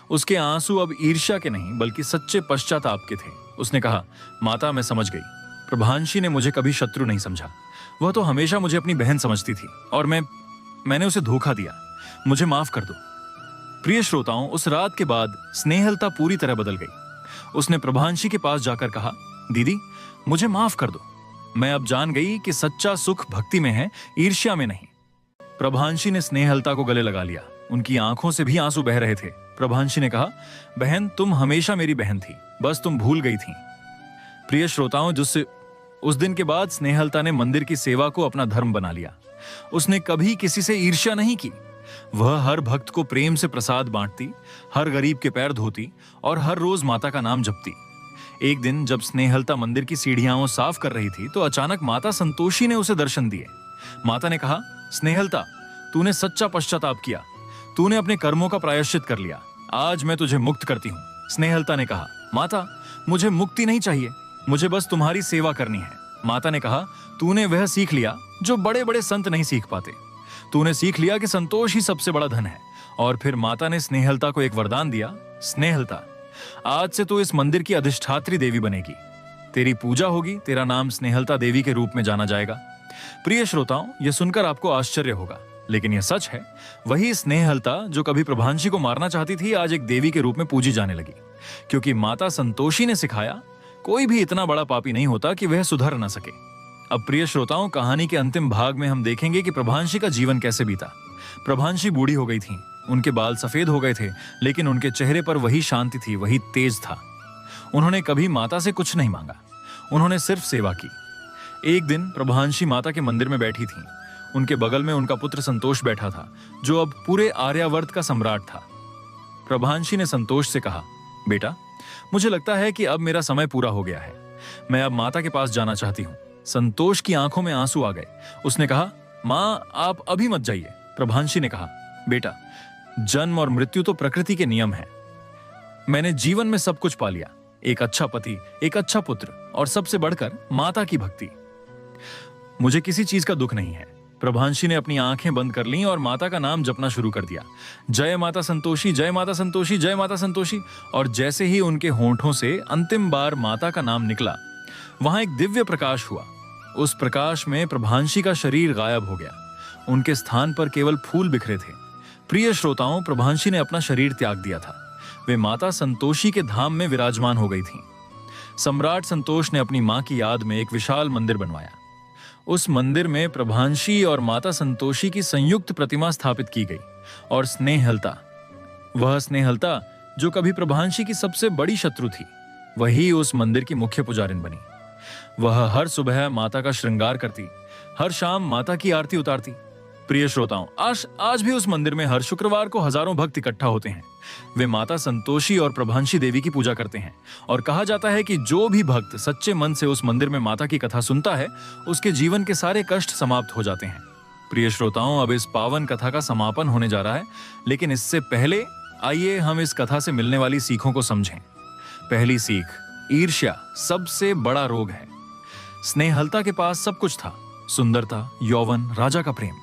उसके आंसू अब ईर्ष्या के नहीं बल्कि सच्चे पश्चाताप के थे। उसने कहा, माता, मैं समझ गई। प्रभांशी ने मुझे कभी शत्रु नहीं समझा। वह तो हमेशा मुझे अपनी बहन समझती थी, और मैं मैंने उसे धोखा दिया, मुझे माफ कर दो। प्रिय श्रोताओं, उस रात के बाद स्नेहलता पूरी तरह बदल गई। उसने प्रभांशी के पास जाकर कहा, दीदी मुझे माफ कर दो, मैं अब जान गई कि सच्चा सुख भक्ति में है, ईर्ष्या में नहीं। प्रभांशी ने स्नेहलता को गले लगा लिया, उनकी आंखों से भी आंसू बह रहे थे। प्रभांशी ने कहा, बहन तुम हमेशा मेरी बहन थी, बस तुम भूल गई थी। प्रिय श्रोताओं, जिससे उस दिन के बाद स्नेहलता ने मंदिर की सेवा को अपना धर्म बना लिया। उसने कभी किसी से ईर्ष्या नहीं की। वह हर भक्त को प्रेम से प्रसाद बांटती, हर गरीब के पैर धोती और हर रोज माता का नाम जपती। एक दिन जब स्नेहलता मंदिर की सीढ़ियां साफ कर रही थी तो अचानक माता संतोषी ने उसे दर्शन दिए। माता ने कहा, स्नेहलता तूने सच्चा पश्चाताप किया, तूने अपने कर्मों का प्रायश्चित कर लिया, आज मैं तुझे मुक्त करती हूँ। स्नेहलता ने कहा, माता मुझे मुक्ति नहीं चाहिए, मुझे बस तुम्हारी सेवा करनी है। माता ने कहा, तूने वह सीख लिया जो बड़े बड़े संत नहीं सीख पाते, तूने सीख लिया कि संतोष ही सबसे बड़ा धन है। और फिर माता ने स्नेहलता को एक वरदान दिया, स्नेहलता आज से तू इस मंदिर की अधिष्ठात्री देवी बनेगी, तेरी पूजा होगी, तेरा नाम स्नेहलता देवी के रूप में जाना जाएगा। प्रिय श्रोताओं, यह सुनकर आपको आश्चर्य होगा, लेकिन यह सच है। वही स्नेहलता जो कभी प्रभांशी को मारना चाहती थी, आज एक देवी के रूप में पूजी जाने लगी, क्योंकि माता संतोषी ने सिखाया, कोई भी इतना बड़ा पापी नहीं होता कि वह सुधर न सके। अब प्रिय श्रोताओं, कहानी के अंतिम भाग में हम देखेंगे कि प्रभांशी का जीवन कैसे बीता। प्रभांशी बूढ़ी हो गई थी, उनके बाल सफेद हो गए थे, लेकिन उनके चेहरे पर वही शांति थी, वही तेज था। उन्होंने कभी माता से कुछ नहीं मांगा, उन्होंने सिर्फ सेवा की। एक दिन प्रभांशी माता के मंदिर में बैठी थी। उनके बगल में उनका पुत्र संतोष बैठा था, जो अब पूरे आर्यावर्त का सम्राट था। प्रभांशी ने संतोष से कहा, बेटा मुझे लगता है कि अब मेरा समय पूरा हो गया है, मैं अब माता के पास जाना चाहती हूँ। संतोष की आंखों में आंसू आ गए। उसने कहा, माँ आप अभी मत जाइए। प्रभांशी ने कहा, बेटा जन्म और मृत्यु तो प्रकृति के नियम है, मैंने जीवन में सब कुछ पा लिया, एक अच्छा पति, एक अच्छा पुत्र और सबसे बढ़कर माता की भक्ति, मुझे किसी चीज का दुख नहीं है। प्रभांशी ने अपनी आंखें बंद कर लीं और माता का नाम जपना शुरू कर दिया, जय माता संतोषी, जय माता संतोषी, जय माता संतोषी। और जैसे ही उनके होंठों से अंतिम बार माता का नाम निकला, वहां एक दिव्य प्रकाश हुआ। उस प्रकाश में प्रभांशी का शरीर गायब हो गया, उनके स्थान पर केवल फूल बिखरे थे। प्रिय श्रोताओं, प्रभांशी ने अपना शरीर त्याग दिया था, वे माता संतोषी के धाम में विराजमान हो गई थीं। सम्राट संतोष ने अपनी मां की याद में एक विशाल मंदिर बनवाया। उस मंदिर में प्रभांशी और माता संतोषी की संयुक्त प्रतिमा स्थापित की गई और स्नेहलता, वह स्नेहलता जो कभी प्रभांशी की सबसे बड़ी शत्रु थी, वही उस मंदिर की मुख्य पुजारिन बनी। वह हर सुबह माता का श्रृंगार करती, हर शाम माता की आरती उतारती। प्रिय श्रोताओं, आज भी उस मंदिर में हर शुक्रवार को हजारों भक्त इकट्ठा होते हैं। वे माता संतोषी और प्रभांशी देवी की पूजा करते हैं और कहा जाता है कि जो भी भक्त सच्चे मन से उस मंदिर में माता की कथा सुनता है, उसके जीवन के सारे कष्ट समाप्त हो जाते हैं। प्रिय श्रोताओं, अब इस पावन कथा का समापन होने जा रहा है, लेकिन इससे पहले आइए हम इस कथा से मिलने वाली सीखों को समझें। पहली सीख, ईर्ष्या सबसे बड़ा रोग है। स्नेहलता के पास सब कुछ था, सुंदरता, यौवन, राजा का प्रेम,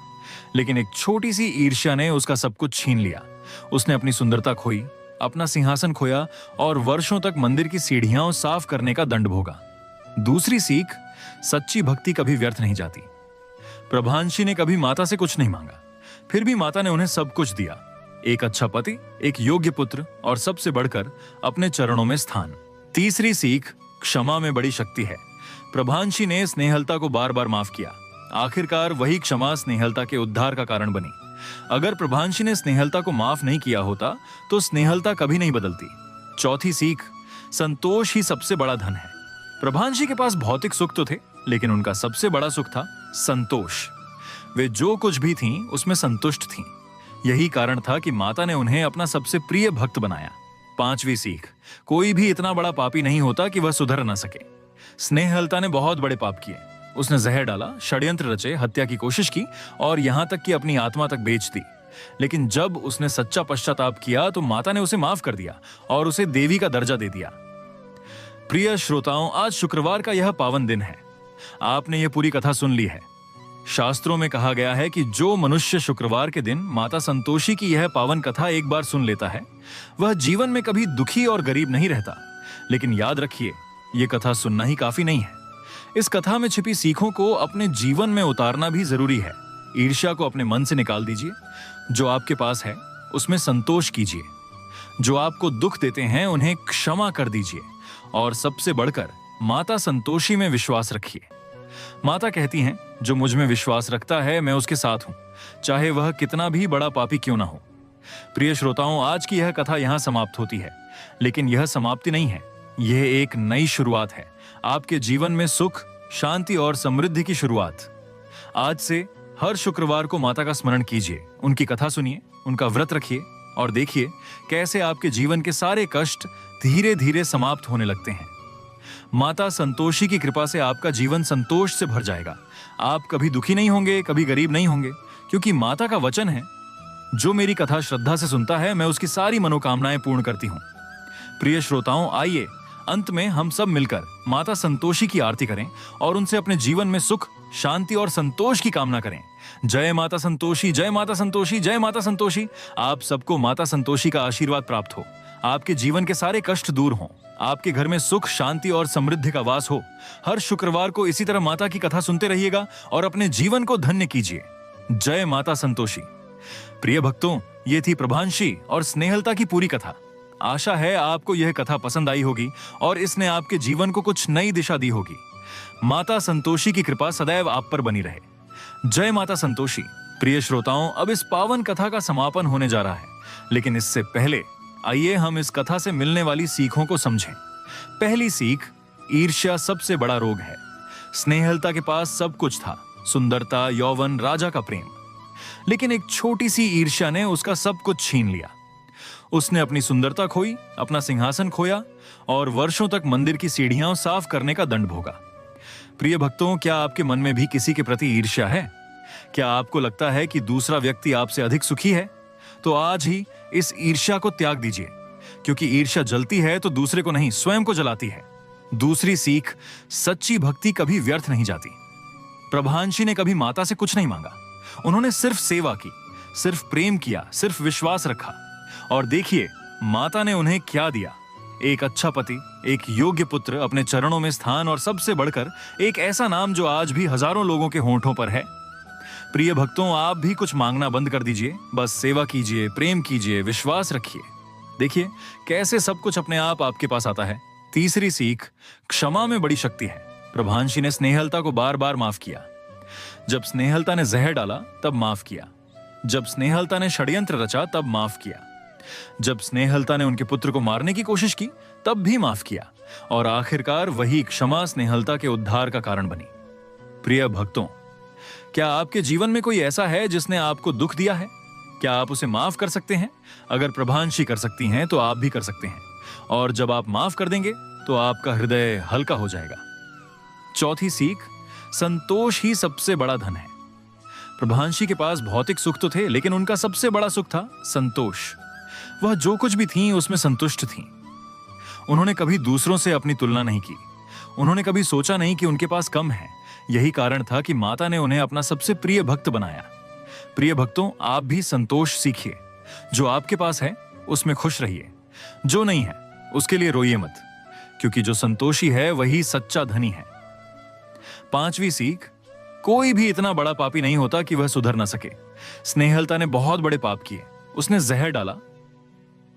लेकिन एक छोटी सी ईर्ष्या ने उसका सब कुछ छीन लिया। उसने अपनी सुंदरता खोई, अपना सिंहासन खोया और वर्षों तक मंदिर की सीढ़ियां साफ करने का दंड भोगा। दूसरी सीख, सच्ची भक्ति कभी व्यर्थ नहीं जाती। प्रभांशी ने कभी माता से कुछ नहीं मांगा, फिर भी माता ने उन्हें सब कुछ दिया, एक अच्छा पति, एक योग्य पुत्र और सबसे बढ़कर अपने चरणों में स्थान। तीसरी सीख, क्षमा में बड़ी शक्ति है। प्रभांशी ने स्नेहलता को बार बार माफ किया, आखिरकार वही क्षमा स्नेहलता के उद्धार का कारण बनी। अगर प्रभांशी ने स्नेहलता को माफ नहीं किया होता तो स्नेहलता कभी नहीं बदलती। चौथी सीख, संतोष ही सबसे बड़ा धन है। प्रभांशी के पास भौतिक सुख तो थे, लेकिन उनका सबसे बड़ा सुख था संतोष। वे जो कुछ भी थीं उसमें संतुष्ट थीं। यही कारण था कि माता ने उन्हें अपना सबसे प्रिय भक्त बनाया। पांचवी सीख, कोई भी इतना बड़ा पापी नहीं होता कि वह सुधर न सके। स्नेहलता ने बहुत बड़े पाप किए। उसने जहर डाला, षड्यंत्र रचे, हत्या की कोशिश की और यहां तक कि अपनी आत्मा तक बेच दी। लेकिन जब उसने सच्चा पश्चाताप किया तो माता ने उसे माफ कर दिया और उसे देवी का दर्जा दे दिया। प्रिय श्रोताओं, आज शुक्रवार का यह पावन दिन है। आपने यह पूरी कथा सुन ली है। शास्त्रों में कहा गया है कि जो मनुष्य शुक्रवार के दिन माता संतोषी की यह पावन कथा एक बार सुन लेता है, वह जीवन में कभी दुखी और गरीब नहीं रहता। लेकिन याद रखिए, यह कथा सुनना ही काफी नहीं है। इस कथा में छिपी सीखों को अपने जीवन में उतारना भी जरूरी है। ईर्ष्या को अपने मन से निकाल दीजिए। जो आपके पास है उसमें संतोष कीजिए। जो आपको दुख देते हैं उन्हें क्षमा कर दीजिए। और सबसे बढ़कर माता संतोषी में विश्वास रखिए। माता कहती हैं, जो मुझ में विश्वास रखता है मैं उसके साथ हूं, चाहे वह कितना भी बड़ा पापी क्यों ना हो। प्रिय श्रोताओं, आज की यह कथा यहां समाप्त होती है, लेकिन यह समाप्ति नहीं है। यह एक नई शुरुआत है। आपके जीवन में सुख, शांति और समृद्धि की शुरुआत। आज से हर शुक्रवार को माता का स्मरण कीजिए, उनकी कथा सुनिए, उनका व्रत रखिए और देखिए कैसे आपके जीवन के सारे कष्ट धीरे धीरे समाप्त होने लगते हैं। माता संतोषी की कृपा से आपका जीवन संतोष से भर जाएगा। आप कभी दुखी नहीं होंगे, कभी गरीब नहीं होंगे, क्योंकि माता का वचन है, जो मेरी कथा श्रद्धा से सुनता है मैं उसकी सारी मनोकामनाएं पूर्ण करती हूं। प्रिय श्रोताओं, आइए अंत में हम सब मिलकर माता संतोषी की आरती करें और उनसे अपने जीवन में सुख, शांति और संतोष की कामना करें। जय माता संतोषी, जय माता संतोषी, जय माता संतोषी। आप सबको माता संतोषी का आशीर्वाद प्राप्त हो, आपके जीवन के सारे कष्ट दूर हों, आपके घर में सुख, शांति और समृद्धि का वास हो। हर शुक्रवार को इसी तरह माता की कथा सुनते रहिएगा और अपने जीवन को धन्य कीजिए। जय माता संतोषी। प्रिय भक्तों, ये थी प्रभांशी और स्नेहलता की पूरी कथा। आशा है आपको यह कथा पसंद आई होगी और इसने आपके जीवन को कुछ नई दिशा दी होगी। माता संतोषी की कृपा सदैव आप पर बनी रहे। जय माता संतोषी। प्रिय श्रोताओं, अब इस पावन कथा का समापन होने जा रहा है, लेकिन इससे पहले आइए हम इस कथा से मिलने वाली सीखों को समझें। पहली सीख, ईर्ष्या सबसे बड़ा रोग है। स्नेहलता के पास सब कुछ था, सुंदरता, यौवन, राजा का प्रेम, लेकिन एक छोटी सी ईर्ष्या ने उसका सब कुछ छीन लिया। उसने अपनी सुंदरता खोई, अपना सिंहासन खोया और वर्षों तक मंदिर की सीढ़ियां साफ करने का दंड भोगा। प्रिय भक्तों, क्या आपके मन में भी किसी के प्रति ईर्ष्या है? क्या आपको लगता है कि दूसरा व्यक्ति आपसे अधिक सुखी है? तो आज ही इस ईर्ष्या को त्याग दीजिए, क्योंकि ईर्ष्या जलती है तो दूसरे को नहीं, स्वयं को जलाती है। दूसरी सीख, सच्ची भक्ति कभी व्यर्थ नहीं जाती। प्रभांशी ने कभी माता से कुछ नहीं मांगा। उन्होंने सिर्फ सेवा की, सिर्फ प्रेम किया, सिर्फ विश्वास रखा। और देखिए माता ने उन्हें क्या दिया। एक अच्छा पति, एक योग्य पुत्र, अपने चरणों में स्थान और सबसे बढ़कर एक ऐसा नाम जो आज भी हजारों लोगों के होंठों पर है। प्रिय भक्तों, आप भी कुछ मांगना बंद कर दीजिए, बस सेवा कीजिए, प्रेम कीजिए, विश्वास रखिए। देखिए कैसे सब कुछ अपने आप आपके पास आता है। तीसरी सीख, क्षमा में बड़ी शक्ति है। प्रभांशी ने स्नेहलता को बार बार माफ किया। जब स्नेहलता ने जहर डाला तब माफ किया। जब स्नेहलता ने षड्यंत्र रचा तब माफ किया। जब स्नेहलता ने उनके पुत्र को मारने की कोशिश की तब भी माफ किया। और आखिरकार वही क्षमा स्नेहलता के उद्धार का कारण बनी। प्रिय भक्तों, क्या आपके जीवन में कोई ऐसा है जिसने आपको दुख दिया है? क्या आप उसे माफ कर सकते हैं? अगर प्रभांशी कर सकती हैं तो आप भी कर सकते हैं। और जब आप माफ कर देंगे तो आपका हृदय हल्का हो जाएगा। चौथी सीख, संतोष ही सबसे बड़ा धन है। प्रभांशी के पास भौतिक सुख तो थे, लेकिन उनका सबसे बड़ा सुख था संतोष। वह जो कुछ भी थीं उसमें संतुष्ट थीं। उन्होंने कभी दूसरों से अपनी तुलना नहीं की। उन्होंने कभी सोचा नहीं कि उनके पास कम है। यही कारण था कि माता ने उन्हें अपना सबसे प्रिय भक्त बनाया। प्रिय भक्तों, आप भी संतोष सीखिए। जो आपके पास है उसमें खुश रहिए, जो नहीं है उसके लिए रोइए मत, क्योंकि जो संतोषी है वही सच्चा धनी है। पांचवी सीख, कोई भी इतना बड़ा पापी नहीं होता कि वह सुधर ना सके। स्नेहलता ने बहुत बड़े पाप किए। उसने जहर डाला,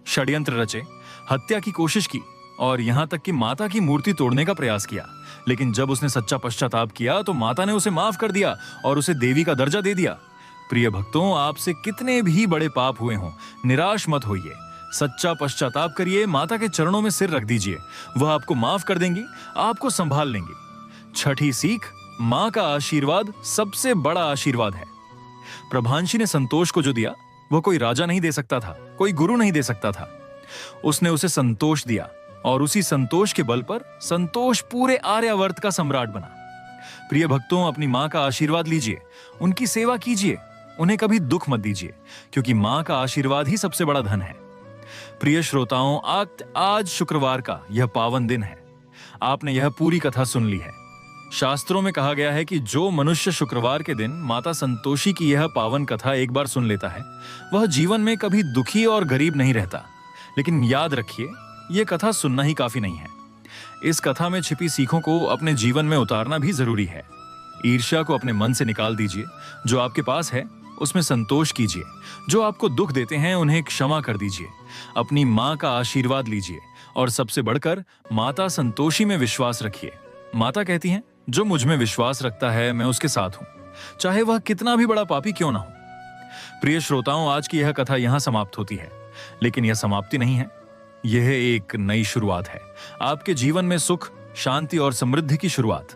षड्यंत्र रचे, हत्या की कोशिश की और यहां तक कि माता की मूर्ति तोड़ने का प्रयास किया। लेकिन जब उसने सच्चा पश्चाताप किया तो माता ने उसे माफ कर दिया और उसे देवी का दर्जा दे दिया। प्रिय भक्तों, आपसे कितने भी बड़े पाप हुए हों, निराश मत होइए। सच्चा पश्चाताप करिए, माता के चरणों में सिर रख दीजिए, वह आपको माफ कर देंगी, आपको संभाल लेंगी। छठी सीख, मां का आशीर्वाद सबसे बड़ा आशीर्वाद है। प्रभांशी ने संतोष को जो दिया वह कोई राजा नहीं दे सकता था, कोई गुरु नहीं दे सकता था। उसने उसे संतोष दिया और उसी संतोष के बल पर संतोष पूरे आर्यावर्त का सम्राट बना। प्रिय भक्तों, अपनी मां का आशीर्वाद लीजिए, उनकी सेवा कीजिए, उन्हें कभी दुख मत दीजिए, क्योंकि मां का आशीर्वाद ही सबसे बड़ा धन है। प्रिय श्रोताओं, आज शुक्रवार का यह पावन दिन है। आपने यह पूरी कथा सुन ली है। शास्त्रों में कहा गया है कि जो मनुष्य शुक्रवार के दिन माता संतोषी की यह पावन कथा एक बार सुन लेता है, वह जीवन में कभी दुखी और गरीब नहीं रहता। लेकिन याद रखिए, यह कथा सुनना ही काफी नहीं है। इस कथा में छिपी सीखों को अपने जीवन में उतारना भी जरूरी है। ईर्ष्या को अपने मन से निकाल दीजिए। जो आपके पास है उसमें संतोष कीजिए। जो आपको दुख देते हैं उन्हें क्षमा कर दीजिए। अपनी माँ का आशीर्वाद लीजिए और सबसे बढ़कर माता संतोषी में विश्वास रखिए। माता कहती हैं, जो मुझ में विश्वास रखता है मैं उसके साथ हूं, चाहे वह कितना भी बड़ा पापी क्यों ना हो। प्रिय श्रोताओं, आज की यह कथा यहां समाप्त होती है, लेकिन यह समाप्ति नहीं है। यह एक नई शुरुआत है। आपके जीवन में सुख, शांति और समृद्धि की शुरुआत।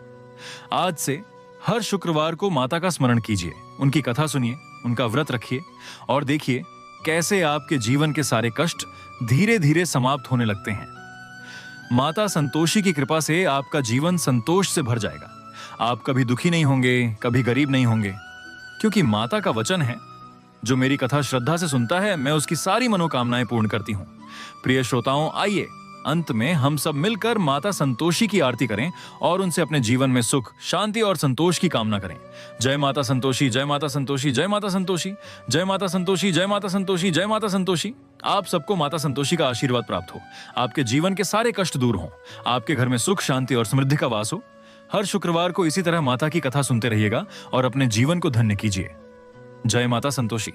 आज से हर शुक्रवार को माता का स्मरण कीजिए, उनकी कथा सुनिए, उनका व्रत रखिए और देखिए कैसे आपके जीवन के सारे कष्ट धीरे धीरे समाप्त होने लगते हैं। माता संतोषी की कृपा से आपका जीवन संतोष से भर जाएगा। आप कभी दुखी नहीं होंगे, कभी गरीब नहीं होंगे, क्योंकि माता का वचन है, जो मेरी कथा श्रद्धा से सुनता है मैं उसकी सारी मनोकामनाएं पूर्ण करती हूं। प्रिय श्रोताओं, आइए अंत में हम सब मिलकर माता संतोषी की आरती करें और उनसे अपने जीवन में सुख, शांति और संतोष की कामना करें। जय माता संतोषी, जय माता संतोषी, जय माता संतोषी, जय माता संतोषी, जय माता संतोषी, जय माता संतोषी। आप सबको माता संतोषी का आशीर्वाद प्राप्त हो, आपके जीवन के सारे कष्ट दूर हों, आपके घर में सुख, शांति और समृद्धि का वास हो। हर शुक्रवार को इसी तरह माता की कथा सुनते रहिएगा और अपने जीवन को धन्य कीजिए। जय माता संतोषी।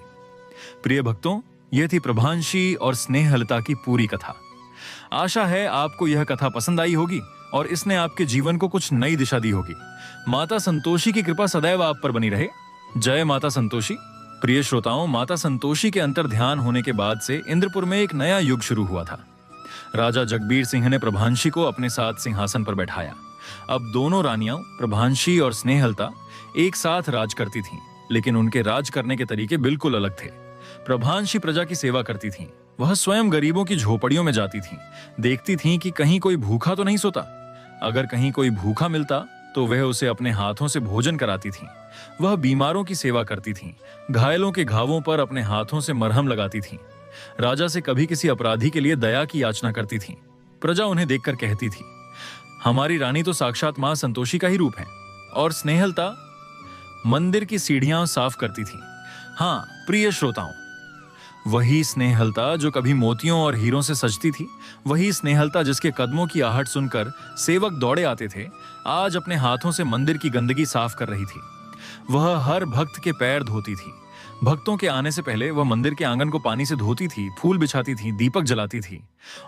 प्रिय भक्तों, यह थी प्रभांशी और स्नेहलता की पूरी कथा। आशा है आपको यह कथा पसंद आई होगी और इसने आपके जीवन को कुछ नई दिशा दी होगी। माता संतोषी की कृपा सदैव आप पर बनी रहे। जय माता संतोषी। प्रिय श्रोताओं, माता संतोषी के अंतर ध्यान होने के बाद से इंद्रपुर में एक नया युग शुरू हुआ था। राजा जगबीर सिंह ने प्रभांशी को अपने साथ सिंहासन पर बैठाया। अब दोनों रानियां प्रभांशी और स्नेहलता एक साथ राज करती थीं, लेकिन उनके राज करने के तरीके बिल्कुल अलग थे। प्रभांशी प्रजा की सेवा करती थीं। वह स्वयं गरीबों की झोपड़ियों में जाती थीं, देखती थीं कि कहीं कोई भूखा तो नहीं सोता। अगर कहीं कोई भूखा मिलता तो वह उसे अपने हाथों से भोजन कराती थीं। वह बीमारों की सेवा करती थीं, घायलों के घावों पर अपने हाथों से मरहम लगाती थीं। राजा से कभी किसी अपराधी के लिए दया की याचना करती थीं। प्रजा उन्हें देखकर कहती थी, हमारी रानी तो साक्षात मां संतोषी का ही रूप है। और स्नेहलता मंदिर की सीढ़ियां साफ करती थी। हाँ प्रिय श्रोताओं, वही स्नेहलता जो कभी मोतियों और हीरों से सजती थी, वही स्नेहलता जिसके कदमों की आहट सुनकर सेवक दौड़े आते थे, आज अपने हाथों से मंदिर की गंदगी साफ कर रही थी। वह हर भक्त के पैर धोती थी। भक्तों के आने से पहले वह मंदिर के आंगन को पानी से धोती थी, फूल बिछाती थी, दीपक जलाती थी।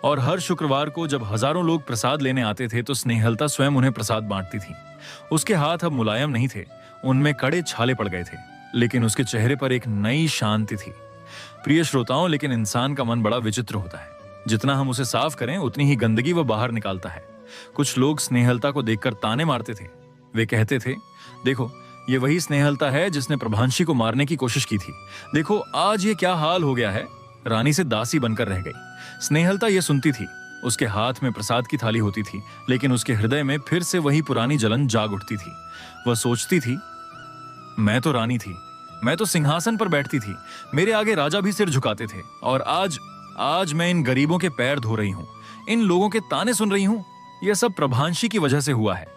और हर शुक्रवार को जब हजारों लोग प्रसाद लेने आते थे तो स्नेहलता स्वयं उन्हें प्रसाद बांटती थी। उसके हाथ अब मुलायम नहीं थे, उनमें कड़े छाले पड़ गए थे, लेकिन उसके चेहरे पर एक नई शांति थी। प्रिय श्रोताओं, लेकिन इंसान का मन बड़ा विचित्र होता है। जितना हम उसे साफ करें उतनी ही गंदगी वह बाहर निकालता है। कुछ लोग स्नेहलता को देखकर ताने मारते थे। वे कहते थे, देखो ये वही स्नेहलता है जिसने प्रभांशी को मारने की कोशिश की थी। देखो आज ये क्या हाल हो गया है, रानी से दासी बनकर रह गई। स्नेहलता ये सुनती थी। उसके हाथ में प्रसाद की थाली होती थी, लेकिन उसके हृदय में फिर से वही पुरानी जलन जाग उठती थी। वह सोचती थी, मैं तो रानी थी, मैं तो सिंहासन पर बैठती थी, मेरे आगे राजा भी सिर झुकाते थे, और आज मैं इन गरीबों के पैर धो रही हूं, इन लोगों के ताने सुन रही हूं। यह सब प्रभांशी की वजह से हुआ है।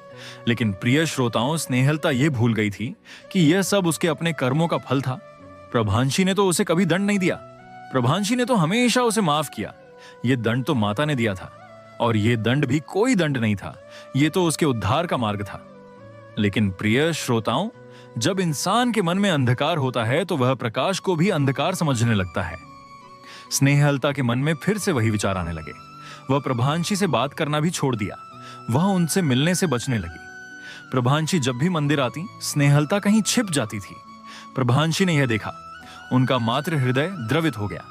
लेकिन प्रिय श्रोताओं, स्नेहलता यह भूल गई थी कि यह सब उसके अपने कर्मों का फल था। प्रभांशी ने तो उसे कभी दंड नहीं दिया। प्रभांशी ने तो हमेशा उसे माफ किया। यह दंड तो माता ने दिया था, और यह दंड भी कोई दंड नहीं था, यह तो उसके उद्धार का मार्ग था। लेकिन प्रिय श्रोताओं, जब इंसान के मन में अंधकार होता है तो वह प्रकाश को भी अंधकार समझने लगता है। स्नेहलता के मन में फिर से वही विचार आने लगे। वह प्रभांशी से बात करना भी छोड़ दिया। वह उनसे मिलने से बचने लगी। प्रभांशी जब भी मंदिर आती, स्नेहलता कहीं छिप जाती थी। प्रभांशी ने यह देखा, उनका मातृ हृदय द्रवित हो गया।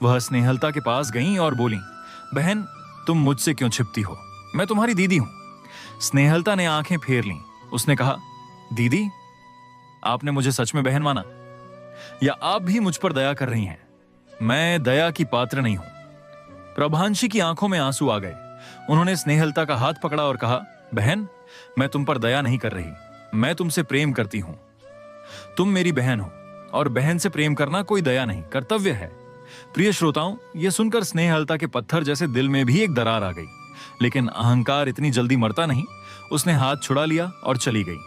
वह स्नेहलता के पास गईं और बोली, बहन तुम मुझसे क्यों छिपती हो, मैं तुम्हारी दीदी हूं। स्नेहलता ने आंखें फेर लीं। उसने कहा, दीदी आपने मुझे सच में बहन माना, या आप भी मुझ पर दया कर रही हैं? मैं दया की पात्र नहीं हूं। प्रभांशी की आंखों में आंसू आ गए। उन्होंने स्नेहलता का हाथ पकड़ा और कहा, बहन मैं तुम पर दया नहीं कर रही, मैं तुमसे प्रेम करती हूं। तुम मेरी बहन हो, और बहन से प्रेम करना कोई दया नहीं, कर्तव्य है। प्रिय श्रोताओं, यह सुनकर स्नेहलता के पत्थर जैसे दिल में भी एक दरार आ गई। लेकिन अहंकार इतनी जल्दी मरता नहीं। उसने हाथ छुड़ा लिया और चली गई।